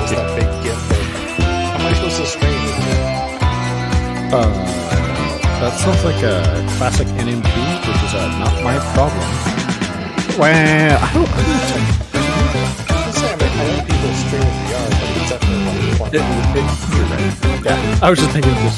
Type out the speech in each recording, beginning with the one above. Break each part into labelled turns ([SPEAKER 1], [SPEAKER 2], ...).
[SPEAKER 1] post that big GIF of how am I supposed to stream?
[SPEAKER 2] That sounds like a classic NMP, which is not my problem. Well, I don't know.
[SPEAKER 1] I know people stream in VR, but it's definitely
[SPEAKER 2] You're right. Yeah, I was just thinking this.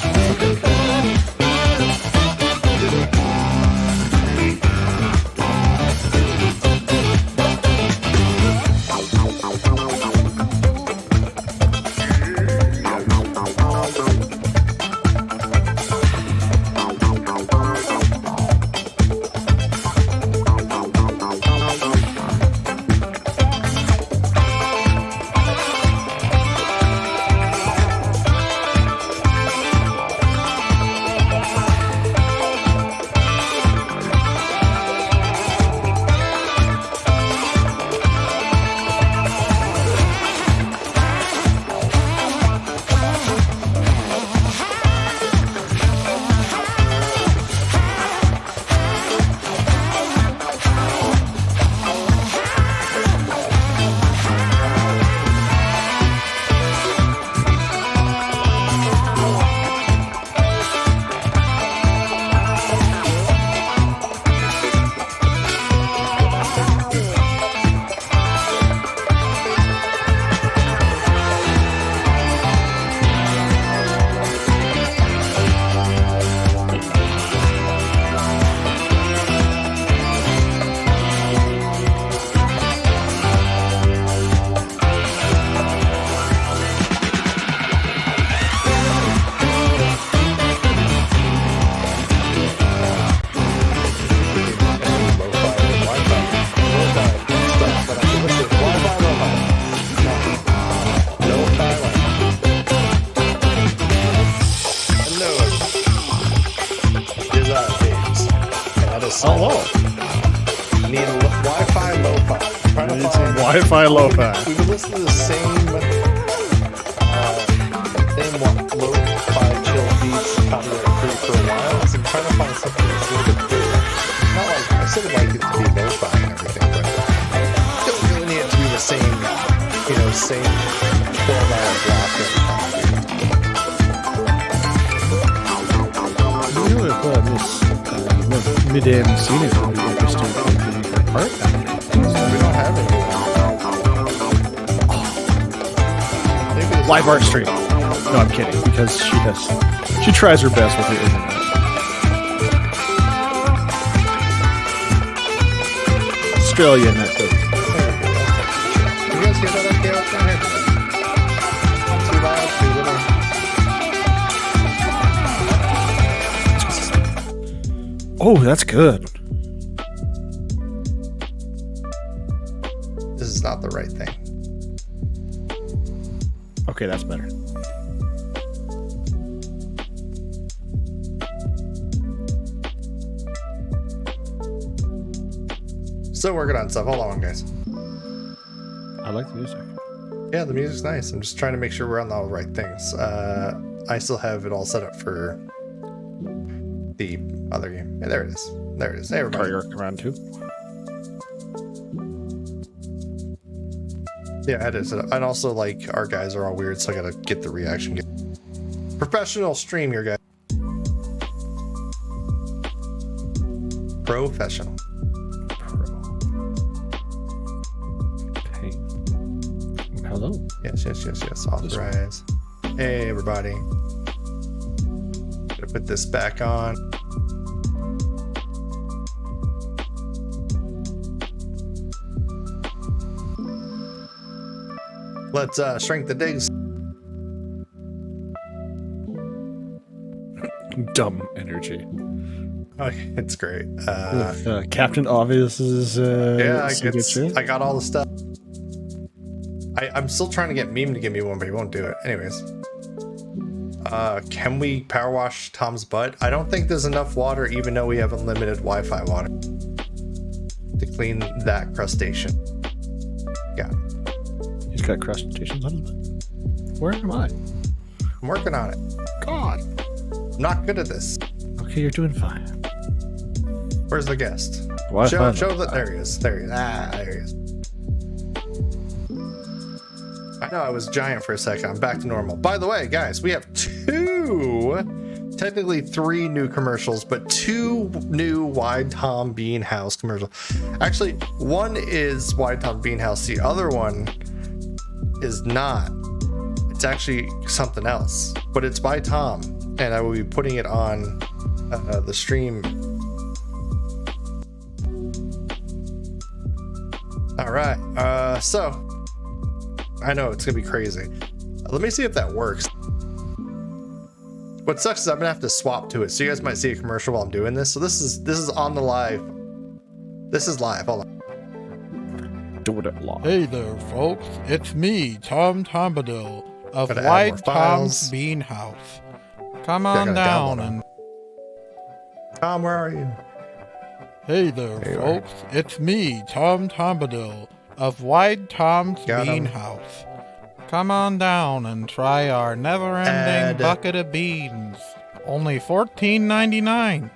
[SPEAKER 2] Wi-Fi Lofi.
[SPEAKER 1] We've been listening to the same lo-fi chill beats copyright free for a while. So I'm trying to find something that's a little bit different. Not like I sort of like it to be lo-fi and everything, but don't really need it to be the same, same 12-hour block every time.
[SPEAKER 2] You know, if mid-AM scenic would be interesting for the part.
[SPEAKER 1] We don't have it.
[SPEAKER 2] Live art stream. No, I'm kidding, because she tries her best with the internet. Australia network.
[SPEAKER 1] You guys hear that okay out there? Too loud, too little.
[SPEAKER 2] Oh, that's good.
[SPEAKER 1] This is not the right thing.
[SPEAKER 2] Okay, that's better.
[SPEAKER 1] Still working on stuff. Hold on, guys.
[SPEAKER 2] I like the music.
[SPEAKER 1] Yeah, the music's nice. I'm just trying to make sure we're on all the right things. I still have it all set up for the other game. Yeah, there it is. There it is. Hey, everybody.
[SPEAKER 2] Are you working around too?
[SPEAKER 1] Yeah, I did set up. And also, like, our guys are all weird, so I gotta get the reaction. Professional stream here, guys. Professional.
[SPEAKER 2] Hey. Hello.
[SPEAKER 1] Yes. Authorize. Hey, everybody. Gonna put this back on. Let's shrink the digs.
[SPEAKER 2] Dumb energy.
[SPEAKER 1] Oh, it's great.
[SPEAKER 2] Captain Obvious is
[SPEAKER 1] yeah, I got all the stuff. I'm still trying to get Meme to give me one, but he won't do it. Anyways. Can we power wash Tom's butt? I don't think there's enough water, even though we have unlimited Wi-Fi water, to clean that crustacean. Yeah.
[SPEAKER 2] He's got crustaceans on his butt. Where am I?
[SPEAKER 1] I'm working on it.
[SPEAKER 2] God.
[SPEAKER 1] I'm not good at this.
[SPEAKER 2] Okay, you're doing fine.
[SPEAKER 1] Where's the guest?
[SPEAKER 2] Wi-Fi.
[SPEAKER 1] Show that. There he is. There he is. Ah, there he is. I know I was giant for a second. I'm back to normal. By the way, guys, we have technically 3 new commercials, but 2 new Wide Tom Bean House commercials. Actually, one is Wide Tom Bean House. The other one is not. It's actually something else, but it's by Tom, and I will be putting it on the stream. All right, so I know it's gonna be crazy. Let me see if that works. What sucks is I'm gonna have to swap to it, so you guys might see a commercial while I'm doing this. So this is on the live. This is live. Hold on.
[SPEAKER 2] Do it live.
[SPEAKER 3] Hey there, folks. It's me, Tom Tombadil of
[SPEAKER 1] Gotta add
[SPEAKER 3] Wide
[SPEAKER 1] more files.
[SPEAKER 3] Tom's Bean House. Come
[SPEAKER 1] I
[SPEAKER 3] on
[SPEAKER 1] gotta
[SPEAKER 3] down
[SPEAKER 1] download
[SPEAKER 3] and.
[SPEAKER 1] Tom, where are you?
[SPEAKER 3] Hey there,
[SPEAKER 1] There you are.
[SPEAKER 3] folks. It's me, Tom Tombadil of Wide Tom's
[SPEAKER 1] Got
[SPEAKER 3] Bean
[SPEAKER 1] him.
[SPEAKER 3] House. Come on down and try our never-ending
[SPEAKER 1] Add.
[SPEAKER 3] bucket of beans. Only $14.99.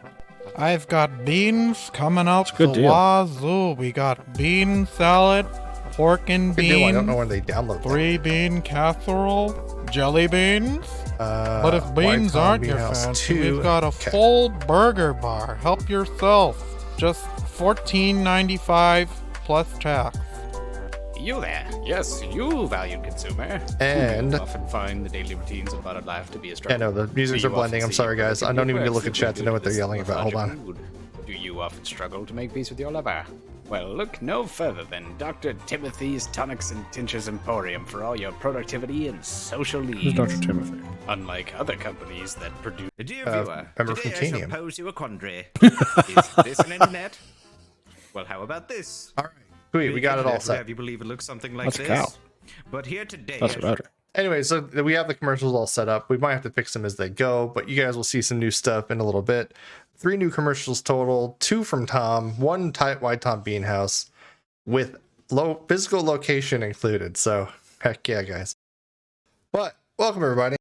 [SPEAKER 3] I've got beans coming out
[SPEAKER 2] a good
[SPEAKER 3] the
[SPEAKER 2] deal.
[SPEAKER 3] wazoo. We got bean salad, pork and
[SPEAKER 1] Good deal. I
[SPEAKER 3] beans,
[SPEAKER 1] don't know when they download that.
[SPEAKER 3] 3-bean casserole, jelly beans. But if
[SPEAKER 1] Wide
[SPEAKER 3] beans
[SPEAKER 1] Tom
[SPEAKER 3] aren't
[SPEAKER 1] Bean
[SPEAKER 3] your
[SPEAKER 1] House
[SPEAKER 3] fancy,
[SPEAKER 1] 2.
[SPEAKER 3] we've got a
[SPEAKER 1] Okay.
[SPEAKER 3] full burger bar. Help yourself. Just $14.95 plus tax.
[SPEAKER 4] You there? Yes, you, valued consumer.
[SPEAKER 1] And-
[SPEAKER 4] You often find the daily routines of modern life to be a
[SPEAKER 1] Yeah,
[SPEAKER 4] struggle.
[SPEAKER 1] no, the musics
[SPEAKER 4] Do
[SPEAKER 1] are
[SPEAKER 4] you
[SPEAKER 1] blending.
[SPEAKER 4] often
[SPEAKER 1] I'm
[SPEAKER 4] see
[SPEAKER 1] sorry, guys. I don't even need to look at chat to know what they're yelling about. Hold on.
[SPEAKER 4] Food? Do you often struggle to make peace with your lover? Well, look no further than Dr. Timothy's Tonics and Tinctures Emporium for all your productivity and social
[SPEAKER 2] Who's
[SPEAKER 4] needs.
[SPEAKER 2] Dr. Timothy?
[SPEAKER 4] Unlike other companies that produce...
[SPEAKER 5] Dear
[SPEAKER 1] member
[SPEAKER 5] viewer,
[SPEAKER 1] from
[SPEAKER 5] today I
[SPEAKER 1] Tanium.
[SPEAKER 5] shall pose you a quandary. Is this an internet? Well, how about this?
[SPEAKER 1] All right, sweet. We got it all
[SPEAKER 5] Internet would
[SPEAKER 1] set.
[SPEAKER 5] have you believe it looks something like
[SPEAKER 2] That's a
[SPEAKER 5] this.
[SPEAKER 2] cow.
[SPEAKER 5] But here today,
[SPEAKER 2] That's what I heard.
[SPEAKER 1] Anyway, so we have the commercials all set up. We might have to fix them as they go, but you guys will see some new stuff in a little bit. 3 new commercials total, 2 from Tom, 1 Wide Tom Bean House with low physical location included. So heck yeah, guys. But welcome everybody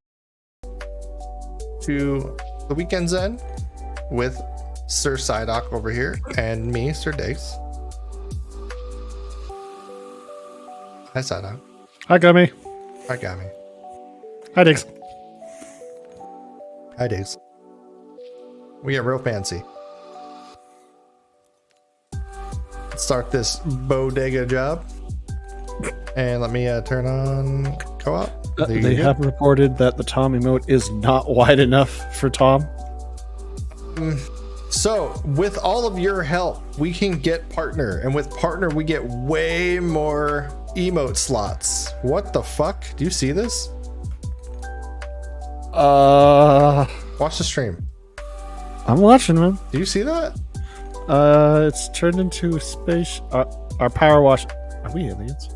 [SPEAKER 1] to the Weekend's End with Sir Psydoc over here and me, Sir Digs. Hi, Psydoc.
[SPEAKER 2] Hi, Gummy.
[SPEAKER 1] Hi, Gami.
[SPEAKER 2] Hi, Diggs.
[SPEAKER 1] Hi, Digs. We get real fancy. Let's start this bodega job. And let me turn on co-op. There you
[SPEAKER 2] They
[SPEAKER 1] go.
[SPEAKER 2] have reported that the Tom emote is not wide enough for Tom.
[SPEAKER 1] So, with all of your help, we can get partner. And with partner, we get way more emote slots. What the fuck? Do you see this? Watch the stream.
[SPEAKER 2] I'm watching, man.
[SPEAKER 1] Do you see that?
[SPEAKER 2] It's turned into a space. Our power wash. Are we aliens?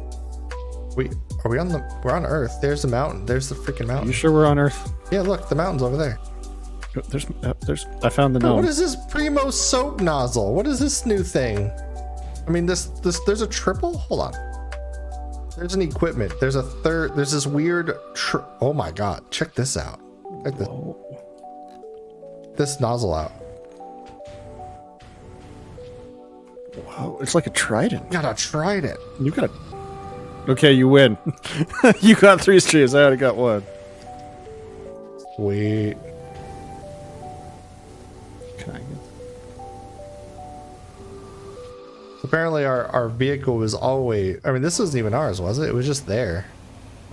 [SPEAKER 1] We're on Earth. There's the mountain. There's the freaking
[SPEAKER 2] Are
[SPEAKER 1] mountain.
[SPEAKER 2] you sure we're on Earth?
[SPEAKER 1] Yeah, look, the mountain's over there.
[SPEAKER 2] There's. I found the
[SPEAKER 1] What
[SPEAKER 2] gnome.
[SPEAKER 1] is this Primo soap nozzle? What is this new thing? I mean, there's a triple? Hold on. There's an equipment. There's a third. There's this weird. Oh my god! Check this out. Check this nozzle out.
[SPEAKER 2] Wow, it's like a trident.
[SPEAKER 1] Gotta tried it.
[SPEAKER 2] You got. Okay, you win. You got 3 streams. I only got 1.
[SPEAKER 1] Sweet.
[SPEAKER 2] Can I get?
[SPEAKER 1] Apparently, our vehicle was always. I mean, this wasn't even ours, was it? It was just there.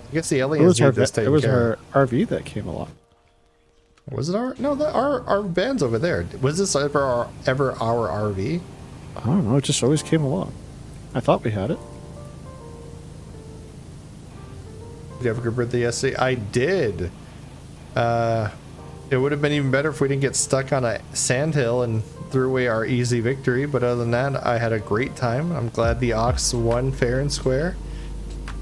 [SPEAKER 1] I guess the
[SPEAKER 2] It
[SPEAKER 1] aliens
[SPEAKER 2] was, our,
[SPEAKER 1] did this.
[SPEAKER 2] it was our RV that came along.
[SPEAKER 1] Was it our? No, our van's over there. Was this ever our RV?
[SPEAKER 2] I don't know. It just always came along. I thought we had it.
[SPEAKER 1] Did you have a good birthday yesterday? I did. It would have been even better if we didn't get stuck on a sandhill and threw away our easy victory. But other than that, I had a great time. I'm glad the Ox won fair and square.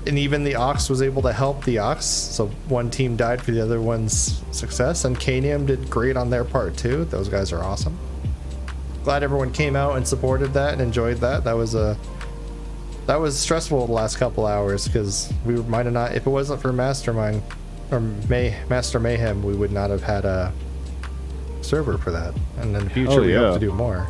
[SPEAKER 1] And even the Ox was able to help the Ox. So one team died for the other one's success. And Canium did great on their part too. Those guys are awesome. Glad everyone came out and supported that and enjoyed that. That was stressful the last couple hours because we might have not, if it wasn't for Mastermind or Master Mayhem, we would not have had a server for that. And in the future, we hope to do more.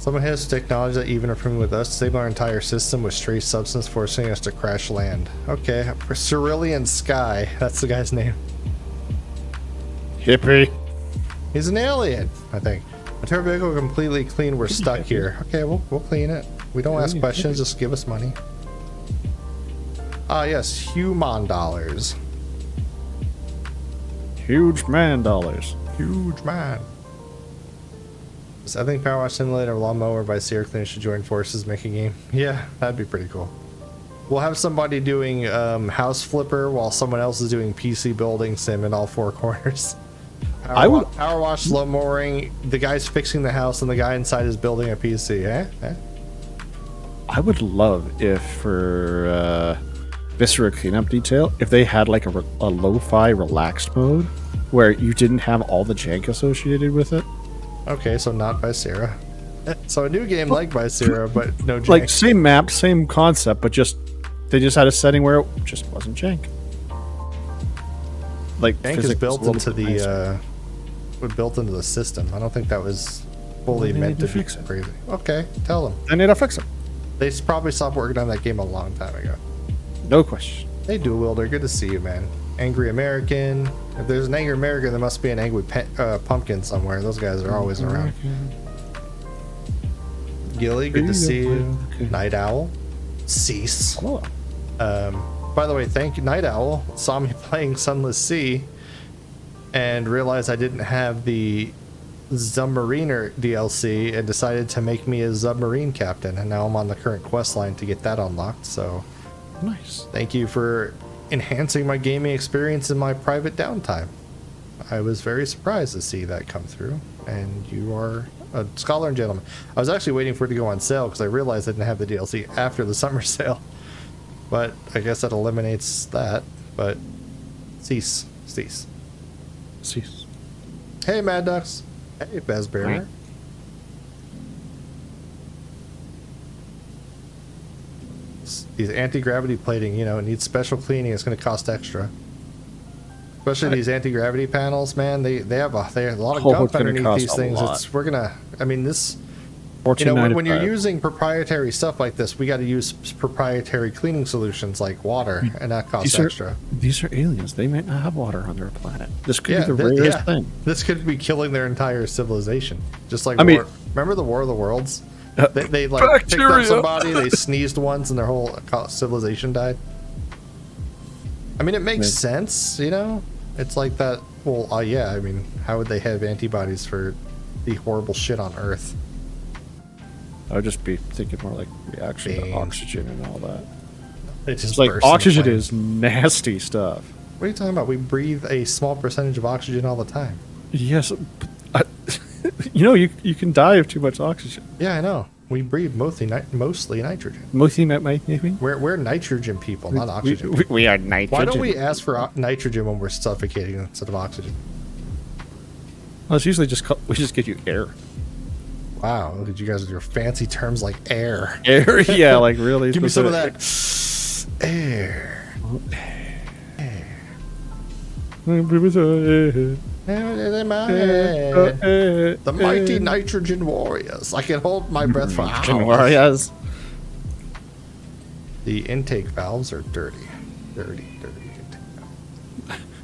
[SPEAKER 1] Someone has technology that even approving with us, save our entire system with trace substance, forcing us to crash land. Okay, Cerulean Sky. That's the guy's name.
[SPEAKER 2] Hippie.
[SPEAKER 1] He's an alien, I think. Until our vehicle completely clean, we're stuck here. Okay, we'll clean it. We don't ask questions, just give us money. Ah, yes, human dollars.
[SPEAKER 2] Huge man dollars.
[SPEAKER 1] Huge man. I think PowerWash Simulator, Lawnmower by Sierra Clean should join forces, make a game. Yeah, that'd be pretty cool. We'll have somebody doing House Flipper while someone else is doing PC Building Sim in all four corners. PowerWash slow mowing, the guy's fixing the house and the guy inside is building a PC. Eh?
[SPEAKER 2] I would love if for Viscera cleanup detail, if they had like a lo-fi relaxed mode where you didn't have all the jank associated with it.
[SPEAKER 1] Okay, so not by Sarah. So a new game like by Sarah, but no jank.
[SPEAKER 2] Like same map, same concept, but they just had a setting where it just wasn't jank. Like
[SPEAKER 1] jank is built into the system. I don't think that was fully meant to fix it. Crazy. Okay, tell them.
[SPEAKER 2] I need to fix it.
[SPEAKER 1] They probably stopped working on that game a long time ago.
[SPEAKER 2] No question.
[SPEAKER 1] Hey, Dual Wielder, good to see you, man. Angry American. If there's an Angry American, there must be an Angry Pumpkin somewhere. Those guys are always around. Gilly, good to see you. Night Owl. Cease.
[SPEAKER 2] Hello.
[SPEAKER 1] By the way, thank you. Night Owl saw me playing Sunless Sea and realized I didn't have the Submariner DLC and decided to make me a submarine captain. And now I'm on the current quest line to get that unlocked. So
[SPEAKER 2] Nice.
[SPEAKER 1] thank you for enhancing my gaming experience in my private downtime. I was very surprised to see that come through, and you are a scholar and gentleman. I was actually waiting for it to go on sale because I realized I didn't have the DLC after the summer sale, but I guess that eliminates that. But cease. Hey, Mad Ducks. Hey, Bezbearer.
[SPEAKER 2] Right.
[SPEAKER 1] These anti-gravity plating, you know, it needs special cleaning. It's going to cost extra. Especially these anti-gravity panels, man. They have a lot of gunk underneath these things. You know, when you're using proprietary stuff like this, we got to use proprietary cleaning solutions like water, and that costs extra.
[SPEAKER 2] These are aliens. They might not have water on their planet. This could be the rarest thing.
[SPEAKER 1] This could be killing their entire civilization. Just like remember the War of the Worlds? They like picked up somebody, they sneezed once, and their whole civilization died. I mean, it makes sense, you know? It's like that. Well, yeah, I mean, how would they have antibodies for the horrible shit on Earth?
[SPEAKER 2] I would just be thinking more like reaction to oxygen and all that.
[SPEAKER 1] It's
[SPEAKER 2] like oxygen is nasty stuff.
[SPEAKER 1] What are you talking about? We breathe a small percentage of oxygen all the time.
[SPEAKER 2] Yes, you know, you can die of too much oxygen.
[SPEAKER 1] Yeah, I know. We breathe mostly nitrogen. We're nitrogen people, not oxygen.
[SPEAKER 2] We are nitrogen.
[SPEAKER 1] Why don't we ask for nitrogen when we're suffocating instead of oxygen?
[SPEAKER 2] Well, it's usually we just get you air.
[SPEAKER 1] Wow, look at you guys with your fancy terms like air.
[SPEAKER 2] Air, yeah, like really.
[SPEAKER 1] Give me some of that air. In my head. The mighty nitrogen warriors. I can hold my breath for hours.
[SPEAKER 2] Warriors.
[SPEAKER 1] The intake valves are dirty. Dirty.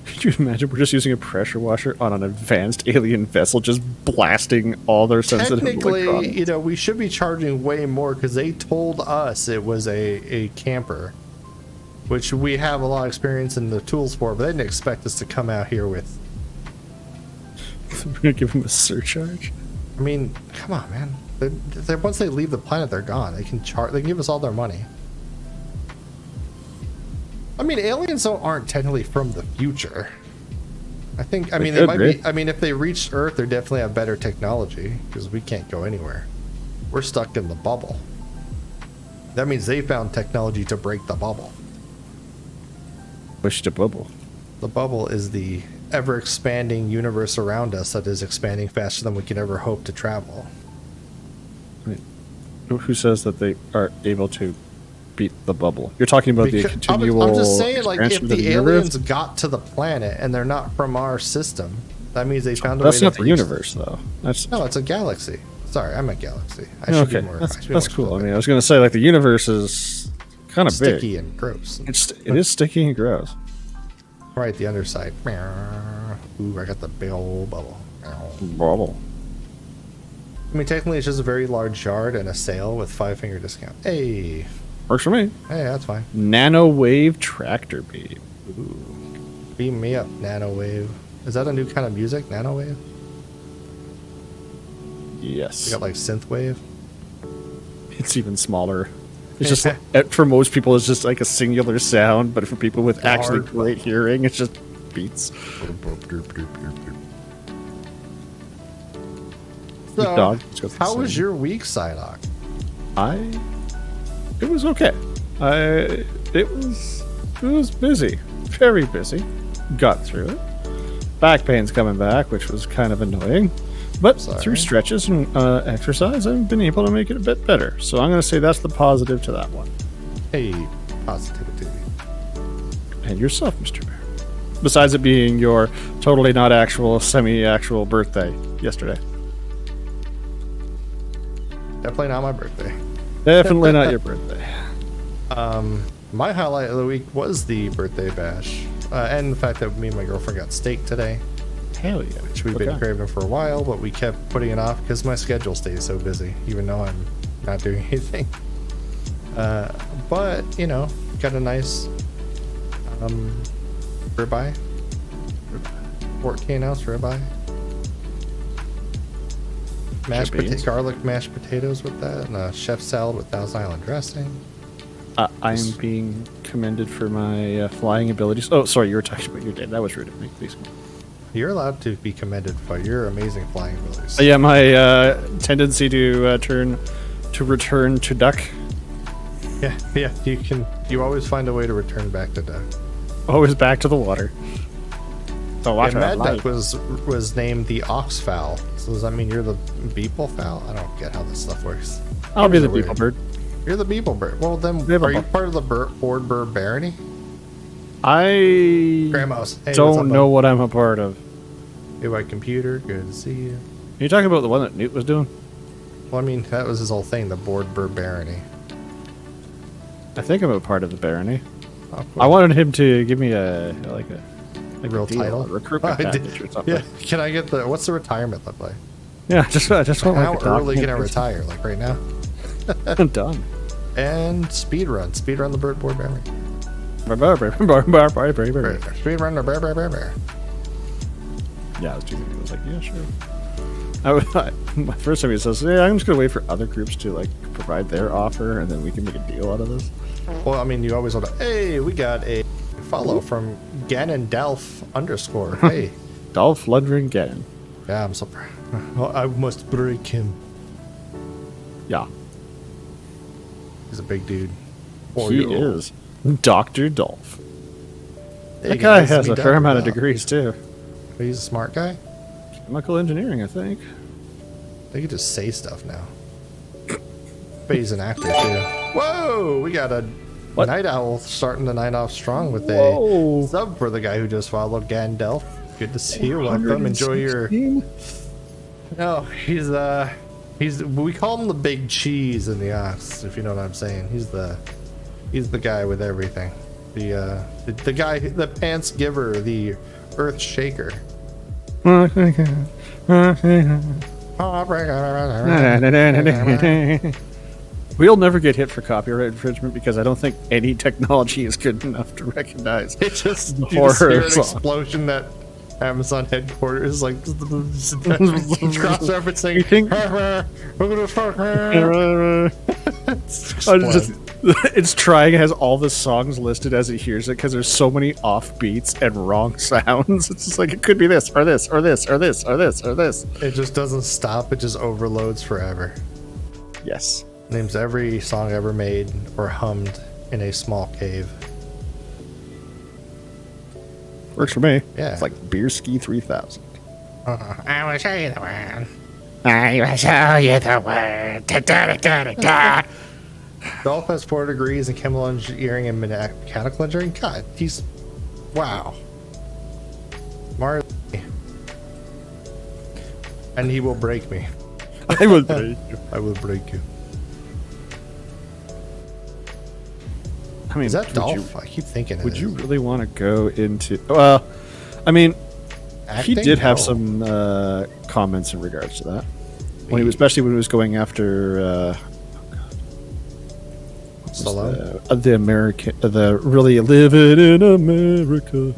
[SPEAKER 2] Could you imagine we're just using a pressure washer on an advanced alien vessel, just blasting all their sensitive
[SPEAKER 1] Technically,
[SPEAKER 2] electronics?
[SPEAKER 1] you know, we should be charging way more because they told us it was a camper, which we have a lot of experience in the tools for, but they didn't expect us to come out here with.
[SPEAKER 2] We're gonna give them a surcharge.
[SPEAKER 1] I mean, come on, man. Once they leave the planet, they're gone. They can give us all their money. I mean, aliens aren't technically from the future. They might be. I mean, if they reached Earth, they definitely have better technology because we can't go anywhere. We're stuck in the bubble. That means they found technology to break the bubble.
[SPEAKER 2] Push the bubble.
[SPEAKER 1] The bubble is the ever-expanding universe around us that is expanding faster than we can ever hope to travel.
[SPEAKER 2] Who says that they are able to beat the bubble? You're talking about the continual.
[SPEAKER 1] I'm just saying, like, if
[SPEAKER 2] expansion of
[SPEAKER 1] the aliens got to the planet and they're not from our system, that means they found a way.
[SPEAKER 2] That's not the universe, though.
[SPEAKER 1] No, it's a galaxy. It's Sorry, I'm a galaxy. I should
[SPEAKER 2] Okay,
[SPEAKER 1] be more.
[SPEAKER 2] that's cool. I mean, I was gonna say like the universe is kind of big.
[SPEAKER 1] sticky and gross.
[SPEAKER 2] It is sticky and gross.
[SPEAKER 1] Right, the underside. Ooh, I got the big old bubble.
[SPEAKER 2] Bubble.
[SPEAKER 1] I mean, technically, it's just a very large yard and a sale with 5-finger discount. Hey,
[SPEAKER 2] Works for me.
[SPEAKER 1] hey, that's fine.
[SPEAKER 2] Nano wave tractor beam.
[SPEAKER 1] Beam me up, Nanowave. Is that a new kind of music, Nanowave?
[SPEAKER 2] Yes.
[SPEAKER 1] You got like synthwave.
[SPEAKER 2] It's even smaller. It's just for most people, it's just like a singular sound, but for people with actually
[SPEAKER 1] Hard.
[SPEAKER 2] great hearing, it's just beats.
[SPEAKER 1] So,
[SPEAKER 2] Dog. Let's go for the
[SPEAKER 1] how was
[SPEAKER 2] same.
[SPEAKER 1] your week, Psydoc?
[SPEAKER 2] It was okay. It was busy, very busy. Got through it. Back pain's coming back, which was kind of annoying, but
[SPEAKER 1] Sorry.
[SPEAKER 2] through stretches and exercise, I've been able to make it a bit better. So I'm going to say that's the positive to that one.
[SPEAKER 1] Hey, positivity.
[SPEAKER 2] And yourself, Mr. Bear. Besides it being your totally not actual, semi-actual birthday yesterday.
[SPEAKER 1] Definitely not my birthday.
[SPEAKER 2] Definitely not your birthday.
[SPEAKER 1] My highlight of the week was the birthday bash, and the fact that me and my girlfriend got steak today,
[SPEAKER 2] Hell yeah.
[SPEAKER 1] which we've been craving for a while, but we kept putting it off because my schedule stays so busy, even though I'm not doing anything. But you know, got a nice ribeye, 14-ounce ribeye, garlic mashed potatoes with that, and a chef salad with Thousand Island dressing.
[SPEAKER 2] I'm being commended for my flying abilities. Oh, sorry, you were talking about your day. That was rude of me. Please.
[SPEAKER 1] You're allowed to be commended for your amazing flying abilities.
[SPEAKER 2] Yeah, my tendency to return to duck.
[SPEAKER 1] Yeah, you always find a way to return back to duck.
[SPEAKER 2] Always back to the water. The water.
[SPEAKER 1] Mad
[SPEAKER 2] life.
[SPEAKER 1] Duck was named the oxfowl. So does that mean you're the beeple fowl? I don't get how this stuff works.
[SPEAKER 2] I'll be the
[SPEAKER 1] Weird.
[SPEAKER 2] beetle bird.
[SPEAKER 1] You're the beeple bird. Well, then,
[SPEAKER 2] Beeple
[SPEAKER 1] are you
[SPEAKER 2] bird.
[SPEAKER 1] part of the board bird barony?
[SPEAKER 2] I
[SPEAKER 1] Grandma's. Hey, what's
[SPEAKER 2] don't
[SPEAKER 1] up,
[SPEAKER 2] know
[SPEAKER 1] bud?
[SPEAKER 2] what I'm a part of.
[SPEAKER 1] Hey, white computer. Good to see you.
[SPEAKER 2] Are you talking about the one that Newt was doing?
[SPEAKER 1] Well, I mean, that was his whole thing, the board bird barony.
[SPEAKER 2] I think I'm a part of the barony.
[SPEAKER 1] Oh, cool.
[SPEAKER 2] I wanted him to give me a
[SPEAKER 1] real
[SPEAKER 2] a deal,
[SPEAKER 1] title?
[SPEAKER 2] a recruitment
[SPEAKER 1] I did-
[SPEAKER 2] package or something.
[SPEAKER 1] Yeah, can I get what's the retirement look like?
[SPEAKER 2] Yeah, I just want
[SPEAKER 1] How
[SPEAKER 2] like a
[SPEAKER 1] early can I
[SPEAKER 2] document.
[SPEAKER 1] retire? Like right now?
[SPEAKER 2] I'm done.
[SPEAKER 1] And speed run the bird board barony.
[SPEAKER 2] Yeah,
[SPEAKER 1] Speed run the bear.
[SPEAKER 2] I was too thinking. I was like, yeah, sure. My first time he says, yeah, I'm just gonna wait for other groups to like provide their offer, and then we can make a deal out of this.
[SPEAKER 1] Well, I mean, you always want to. Hey, we got a follow from Ganondalf _ Hey,
[SPEAKER 2] Dolph Lundgren Gannon.
[SPEAKER 1] yeah, I'm so proud. I must break him.
[SPEAKER 2] Yeah,
[SPEAKER 1] He's a big dude.
[SPEAKER 2] he is Dr. Dolph.
[SPEAKER 1] Hey,
[SPEAKER 2] That guy
[SPEAKER 1] guys,
[SPEAKER 2] has
[SPEAKER 1] me
[SPEAKER 2] a fair
[SPEAKER 1] Dr.
[SPEAKER 2] amount of
[SPEAKER 1] Dolph.
[SPEAKER 2] degrees too.
[SPEAKER 1] He's a smart guy.
[SPEAKER 2] Chemical engineering, I think.
[SPEAKER 1] They could just say stuff now. But he's an actor too. Whoa, we got a
[SPEAKER 2] What?
[SPEAKER 1] night owl starting the night off strong with
[SPEAKER 2] Whoa.
[SPEAKER 1] a sub for the guy who just followed Gandalf. Good to see you. Welcome. Enjoy your.
[SPEAKER 2] 116?
[SPEAKER 1] No, he's we call him the big cheese in the Ox, if you know what I'm saying. He's the guy with everything. The guy, the pants giver, the earth shaker.
[SPEAKER 2] We'll never get hit for copyright infringement because I don't think any technology is good enough to recognize.
[SPEAKER 1] It just, you
[SPEAKER 2] Horror
[SPEAKER 1] just hear an
[SPEAKER 2] song.
[SPEAKER 1] explosion at Amazon headquarters, like cross-referencing.
[SPEAKER 2] You think- It's trying, it has all the songs listed as it hears it because there's so many off beats and wrong sounds. It's just like it could be this or this or this or this or this or this.
[SPEAKER 1] It just doesn't stop. It just overloads forever.
[SPEAKER 2] Yes.
[SPEAKER 1] Names every song ever made or hummed in a small cave.
[SPEAKER 2] Works for me.
[SPEAKER 1] Yeah.
[SPEAKER 2] It's like Beer Ski 3000.
[SPEAKER 5] I will show you the word.
[SPEAKER 2] I will show you the word.
[SPEAKER 1] Dolph has 4 degrees in chemical engineering and mechanical engineering. God, he's wow. Marley. And he will break me.
[SPEAKER 2] I will break you.
[SPEAKER 1] I will break you.
[SPEAKER 2] I mean,
[SPEAKER 1] Is that
[SPEAKER 2] would
[SPEAKER 1] Dolph?
[SPEAKER 2] you-
[SPEAKER 1] I keep thinking.
[SPEAKER 2] Would you really want to go into? Well, I mean, he did have some comments in regards to that. When he was, especially when he was going after
[SPEAKER 1] Stallone?
[SPEAKER 2] the American, the really living in America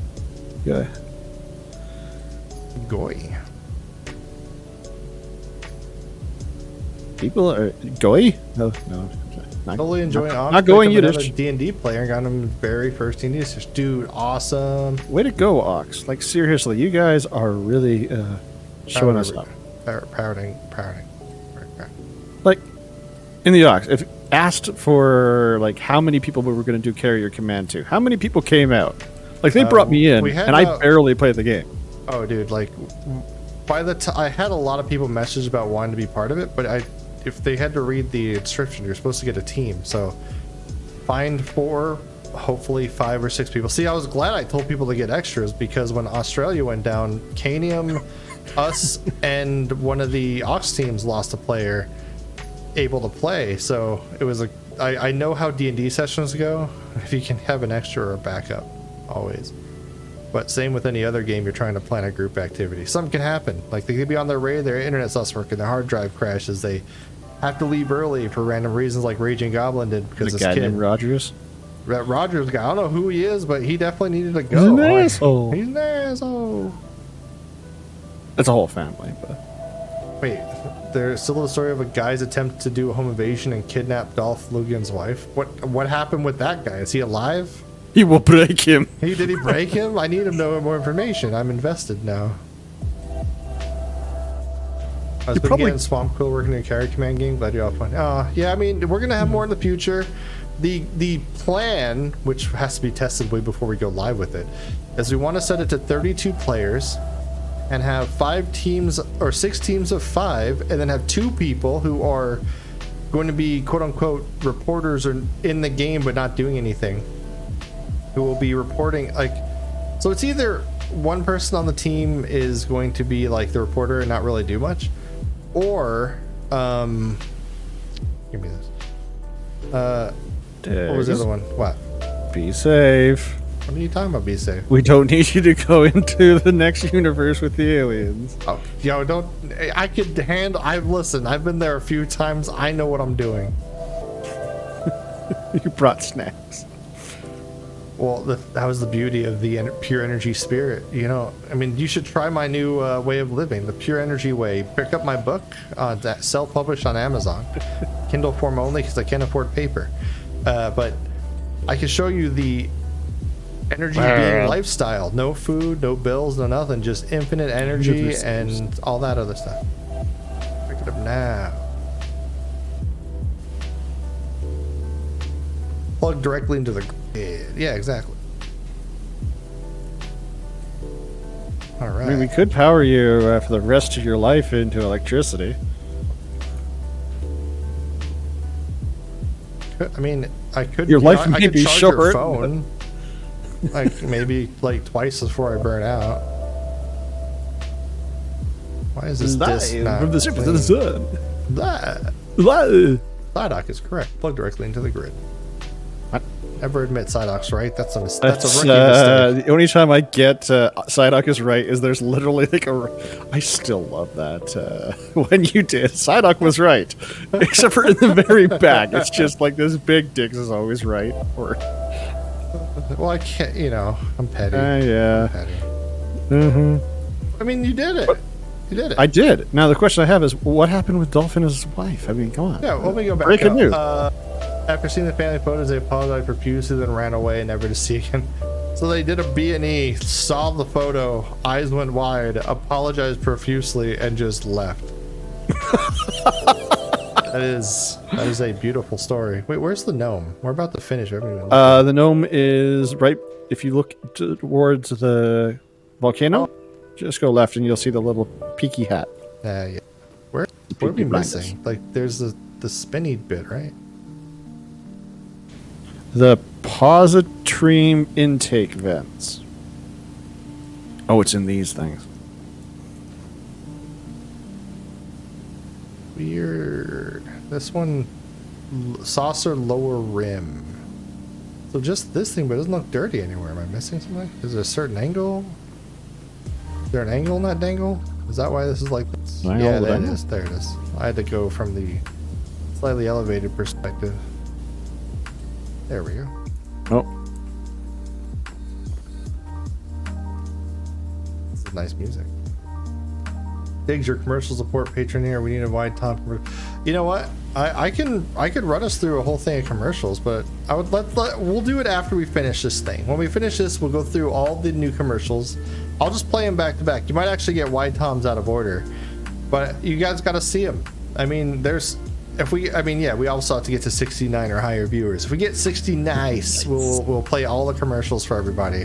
[SPEAKER 2] guy.
[SPEAKER 1] Goy.
[SPEAKER 2] People are goy? No, not,
[SPEAKER 1] Totally enjoying.
[SPEAKER 2] not going Yiddish.
[SPEAKER 1] D&D player got him very first D&D. Dude, awesome.
[SPEAKER 2] Way to go, Ox! Like seriously, you guys are really showing us up.
[SPEAKER 1] Parroting.
[SPEAKER 2] Like in the Ox, if asked for like how many people we were going to do carrier command to, how many people came out? Like they brought me in, and I barely played the game.
[SPEAKER 1] Oh, dude, like by the time I had a lot of people message about wanting to be part of it, but if they had to read the inscription, you're supposed to get a team. So find 4, hopefully 5 or 6 people. See, I was glad I told people to get extras because when Australia went down, Canium, us, and one of the Ox teams lost a player able to play. So it was I know how D&D sessions go. If you can have an extra or a backup, always. But same with any other game you're trying to plan a group activity. Something can happen. Like they could be on their raid, their internet's not working, their hard drive crashes, they have to leave early for random reasons like Raging Goblin did because
[SPEAKER 2] The
[SPEAKER 1] this
[SPEAKER 2] guy
[SPEAKER 1] kid.
[SPEAKER 2] named Rogers.
[SPEAKER 1] That Rogers guy, I don't know who he is, but he definitely needed to go.
[SPEAKER 2] He's an asshole.
[SPEAKER 1] He's an asshole.
[SPEAKER 2] It's a whole family, but
[SPEAKER 1] Wait, there's still the story of a guy's attempt to do a home invasion and kidnap Dolph Lundgren's wife. What happened with that guy? Is he alive?
[SPEAKER 2] he will break him.
[SPEAKER 1] Did he break him? I need him to know more information. I'm invested now. I was
[SPEAKER 2] probably-
[SPEAKER 1] getting Swamp Quill working in a carry command game. Glad you're all fun. Yeah, I mean, we're gonna have more in the future. The plan, which has to be tested way before we go live with it, is we want to set it to 32 players and have 5 teams or 6 teams of 5, and then have 2 people who are going to be quote unquote reporters or in the game but not doing anything, who will be reporting. Like, so it's either one person on the team is going to be like the reporter and not really do much, or give me this. What was the other one? What?
[SPEAKER 2] Be safe.
[SPEAKER 1] What are you talking about? Be safe.
[SPEAKER 2] We don't need you to go into the next universe with the aliens.
[SPEAKER 1] Oh, yo, don't. I could handle. I've been there a few times. I know what I'm doing.
[SPEAKER 2] You brought snacks.
[SPEAKER 1] Well, that was the beauty of the pure energy spirit. You know, I mean, you should try my new way of living, the pure energy way. Pick up my book, that self-published on Amazon, Kindle form only because I can't afford paper. But I can show you the energy being lifestyle. No food, no bills, no nothing. Just infinite energy and all that other stuff. Pick it up now. Plug directly into the grid. Yeah, exactly. All right.
[SPEAKER 2] I mean, we could power you for the rest of your life into electricity.
[SPEAKER 1] I mean, I could.
[SPEAKER 2] Your life
[SPEAKER 1] I
[SPEAKER 2] may
[SPEAKER 1] could
[SPEAKER 2] be
[SPEAKER 1] charge your
[SPEAKER 2] short,
[SPEAKER 1] phone, like maybe like twice before I burn out. Why is this disc not
[SPEAKER 2] from the surface of the sun.
[SPEAKER 1] That
[SPEAKER 2] What?
[SPEAKER 1] Psydoc is correct. Plug directly into the grid.
[SPEAKER 2] What?
[SPEAKER 1] Never admit Psydoc's right. That's a
[SPEAKER 2] That's
[SPEAKER 1] rookie mistake.
[SPEAKER 2] the only time I get Psydoc is right is there's literally like I still love that when you did Psydoc was right, except for in the very back. It's just like this big Diggs is always right. Or
[SPEAKER 1] Well, I can't. You know, I'm petty.
[SPEAKER 2] yeah.
[SPEAKER 1] Petty.
[SPEAKER 2] Mm-hmm.
[SPEAKER 1] I mean, you did it. You did it.
[SPEAKER 2] I did. Now the question I have is, what happened with Dolph and his wife? I mean, come on.
[SPEAKER 1] Yeah, let me go back.
[SPEAKER 2] Breaking news.
[SPEAKER 1] After seeing the family photos, they apologized profusely, then ran away, never to see again. So they did a B&E, saw the photo, eyes went wide, apologized profusely, and just left. That is a beautiful story. Wait, where's the gnome? We're about to finish.
[SPEAKER 2] The gnome is right. If you look towards the volcano, just go left, and you'll see the little peaky hat.
[SPEAKER 1] Yeah. What are we missing? Like, there's the spinny bit, right?
[SPEAKER 2] The positron intake vents. Oh, it's in these things.
[SPEAKER 1] Weird. This one, saucer lower rim. So just this thing, but it doesn't look dirty anywhere. Am I missing something? Is there a certain angle? Is there an angle in that dangle? Is that why this is like this? Yeah, there it is. There it is. I had to go from the slightly elevated perspective. There we go.
[SPEAKER 2] Oh,
[SPEAKER 1] This is nice music. Digs, your commercial support patron here. We need a wide top. You know what? I could run us through a whole thing of commercials, but I would we'll do it after we finish this thing. When we finish this, we'll go through all the new commercials. I'll just play them back to back. You might actually get wide toms out of order, but you guys got to see them. I mean, we also have to get to 69 or higher viewers. If we get 60 nice, we'll play all the commercials for everybody.